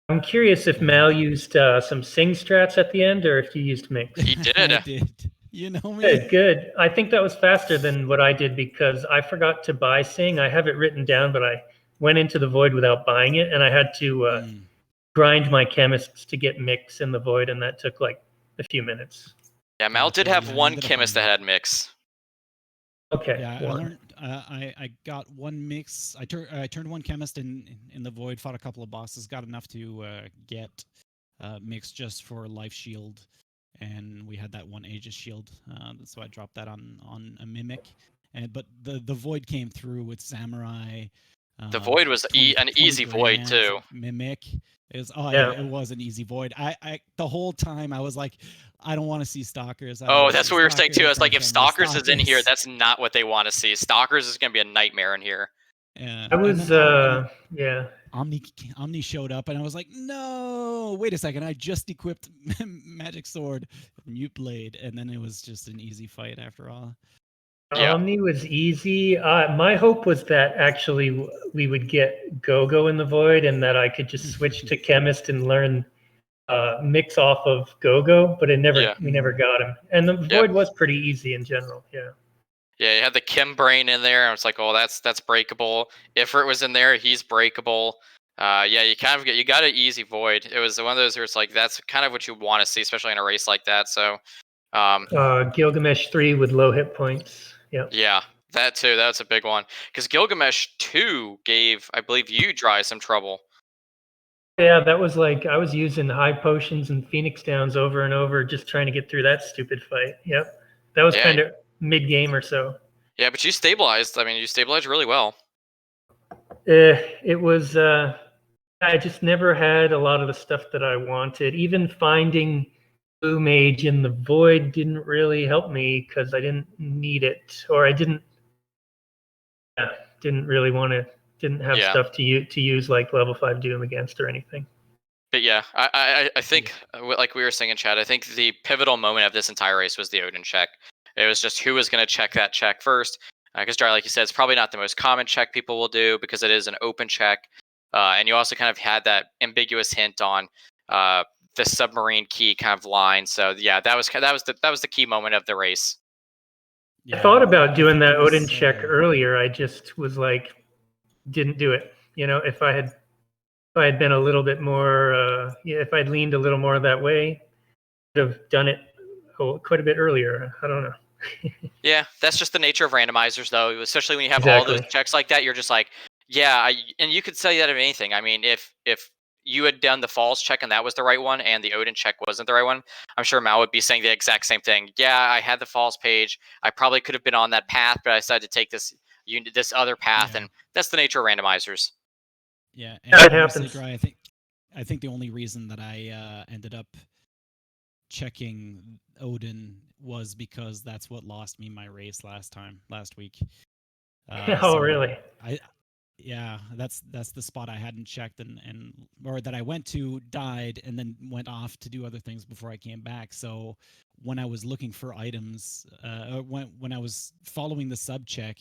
I'm curious if Mal used some Sing strats at the end, or if you used Mix. He did. I did. You know me. Good. I think that was faster than what I did because I forgot to buy Sing. I have it written down, but I went into the void without buying it, and I had to grind my chemists to get mix in the void, and that took like a few minutes. Yeah, Mal did Gotcha. have Yeah, I one ended up chemist that buying had mix. Okay. Yeah, I learned. I got one mix. I turned one chemist in the void. Fought a couple of bosses. Got enough to get mix just for life shield, and we had that one Aegis shield. So I dropped that on a mimic, but the void came through with samurai. The void was 20 an easy void grand, too. Mimic. It was Yeah. it was an easy void. I the whole time I was like, I don't want to see stalkers. Oh, that's what we were saying too. I was like, if Don't show me Stalkers is in here, that's not what they want to see. Stalkers is going to be a nightmare in here. Yeah. I And was, then yeah. Omni showed up, and I was like, no, wait a second. I just equipped Magic Sword, Mute Blade, and then it was just an easy fight after all. Yeah. Omni was easy. My hope was that actually we would get Go-Go in the void and that I could just switch to Chemist and learn mix off of Go-Go, but we never got him. And the void was pretty easy in general. Yeah. Yeah, you had the Kim Brain in there. I was like, oh, that's breakable. Ifrit was in there, he's breakable. Yeah, you got an easy void. It was one of those where it's like that's kind of what you want to see, especially in a race like that. So, Gilgamesh 3 with low hit points. Yeah. Yeah, that too. That's a big one because Gilgamesh 2 gave, I believe, you Dry some trouble. Yeah, that was like I was using high potions and Phoenix Downs over and over, just trying to get through that stupid fight. Yep, that was kind of mid game or so. Yeah, but you stabilized. I mean, you stabilized really well. It was. I just never had a lot of the stuff that I wanted. Even finding Blue Mage in the void didn't really help me because I didn't need it, or I didn't really want to. Didn't have stuff to use like level 5 Doom against or anything. But yeah, I think like we were saying in chat, I think the pivotal moment of this entire race was the Odin check. It was just who was going to check that check first. Because Dry, like you said, it's probably not the most common check people will do because it is an open check. And you also kind of had that ambiguous hint on the submarine key kind of line. So yeah, that was the key moment of the race. Yeah, I thought about doing that Odin check earlier. I just was like, didn't do it. You know, if I had been a little bit more, if I'd leaned a little more that way, I would have done it quite a bit earlier. I don't know. Yeah, that's just the nature of randomizers, though. Especially when you have all those checks like that, you're just like, yeah. And you could say that of anything. I mean, if you had done the falls check and that was the right one, and the Odin check wasn't the right one, I'm sure Mal would be saying the exact same thing. Yeah, I had the falls page. I probably could have been on that path, but I decided to take this other path, and that's the nature of randomizers. Yeah, and that happens. Dry, I think the only reason that I ended up checking Odin was because that's what lost me my race last week. Really? That's the spot I hadn't checked or that I went to, died, and then went off to do other things before I came back. So when I was looking for items, when I was following the sub check,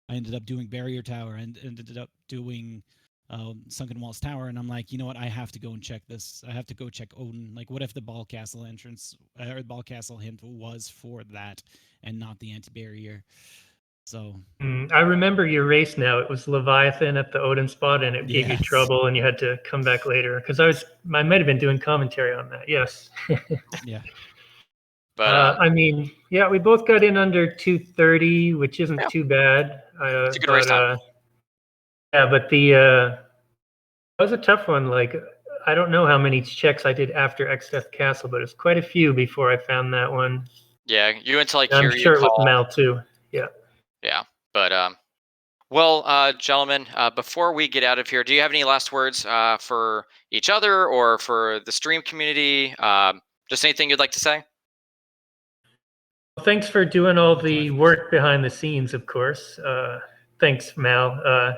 I ended up doing Barrier Tower and ended up doing Sunken Walls Tower, and I'm like, you know what? I have to go and check this. I have to go check Odin. Like, what if the Ball Castle entrance or the Ball Castle hint was for that and not the anti-barrier? So I remember your race now. It was Leviathan at the Odin spot, and it gave you trouble, and you had to come back later. Because I might have been doing commentary on that. Yes. Yeah. But I mean, yeah, we both got in under 230, which isn't too bad. It's a good race time. Yeah, but that was a tough one. Like, I don't know how many checks I did after X-Death Castle, but it's quite a few before I found that one. Yeah, you until like I'm sure it was Mal too. Yeah. Yeah, but well, gentlemen, before we get out of here, do you have any last words for each other or for the stream community? Just anything you'd like to say? Well, thanks for doing all the work behind the scenes, of course. Thanks, Mal.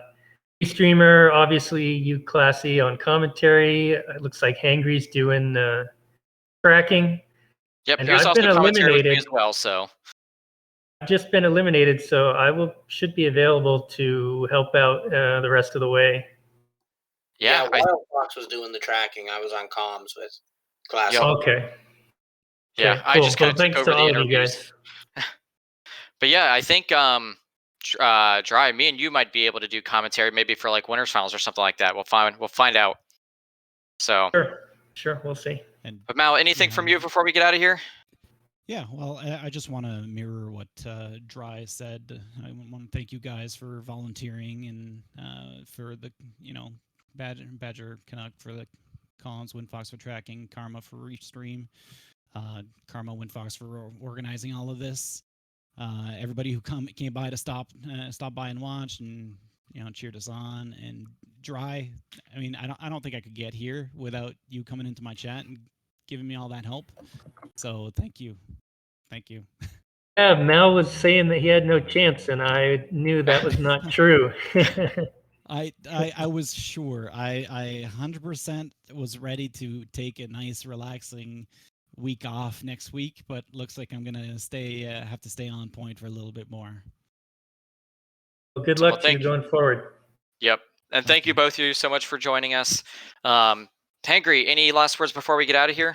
Streamer, obviously, you classy on commentary. It looks like Hangry's doing tracking. Yep, and here's also commentary with me as well. So I've just been eliminated, so I should be available to help out the rest of the way. Yeah, Wild Fox was doing the tracking. I was on comms with Classic. Okay. Yeah, Okay, I cool. just kind Well, of took thanks over to the all of you interviews. guys. But yeah, I think Dry, me and you might be able to do commentary maybe for like winners finals or something like that. We'll find out. So, Sure, we'll see. And but Mal, anything from you before we get out of here? yeah, well, I just want to mirror what Dry said. I want to thank you guys for volunteering and for the, Badger Canuck for the Collins, Windfox for tracking, Karma for Restream, Karma, Windfox for organizing all of this. Everybody who came by to stop by and watch and cheered us on. And Dry, I mean, I don't think I could get here without you coming into my chat and giving me all that help. So thank you. Yeah, Mal was saying that he had no chance, and I knew that was not true. I was sure. I 100% was ready to take a nice relaxing week off next week, but looks like I'm gonna have to stay on point for a little bit more. Well, good luck to you going forward. Yep. And thank you both of you so much for joining us. Hangry, any last words before we get out of here?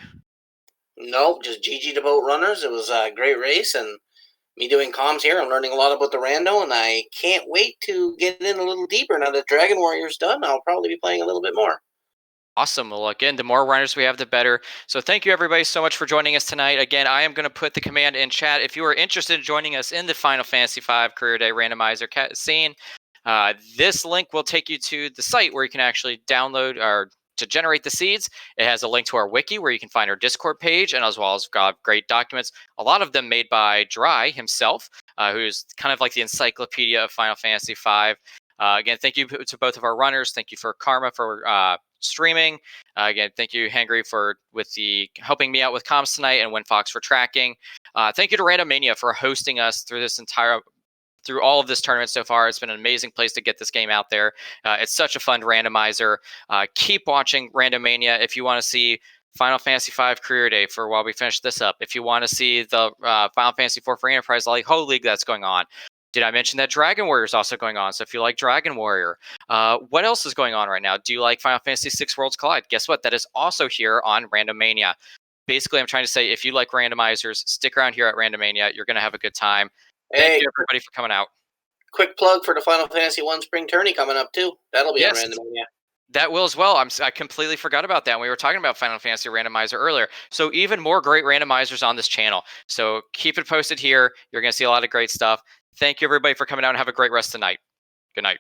Nope, just GG to boat runners. It was a great race, and me doing comms here, I'm learning a lot about the rando, and I can't wait to get in a little deeper. Now that Dragon Warrior's done, I'll probably be playing a little bit more. Awesome. Well, again, the more runners we have, the better. So thank you, everybody, so much for joining us tonight. Again, I am going to put the command in chat. If you are interested in joining us in the Final Fantasy V Career Day Randomizer scene, this link will take you to the site where you can actually download or to generate the seeds. It has a link to our wiki where you can find our Discord page, and as well as got great documents, a lot of them made by Dry himself, who's kind of like the encyclopedia of Final Fantasy V. Again, thank you to both of our runners. Thank you for Karma for streaming. Again, thank you, Hangry, for helping me out with comms tonight, and Windfox for tracking. Thank you to Randomania for hosting us through all of this tournament so far. It's been an amazing place to get this game out there. It's such a fun randomizer. Keep watching Randomania if you want to see Final Fantasy V Career Day for while we finish this up. If you want to see the Final Fantasy IV for Enterprise Holy League that's going on. Did I mention that Dragon Warrior is also going on? So if you like Dragon Warrior, what else is going on right now? Do you like Final Fantasy VI Worlds Collide? Guess what? That is also here on Randomania. Basically, I'm trying to say if you like randomizers, stick around here at Randomania. You're going to have a good time. Thank you, everybody, for coming out. Quick plug for the Final Fantasy I Spring Tourney coming up, too. That'll be at Randomania. That will as well. I completely forgot about that. We were talking about Final Fantasy Randomizer earlier. So even more great randomizers on this channel. So keep it posted here. You're going to see a lot of great stuff. Thank you, everybody, for coming out, and have a great rest of the night. Good night.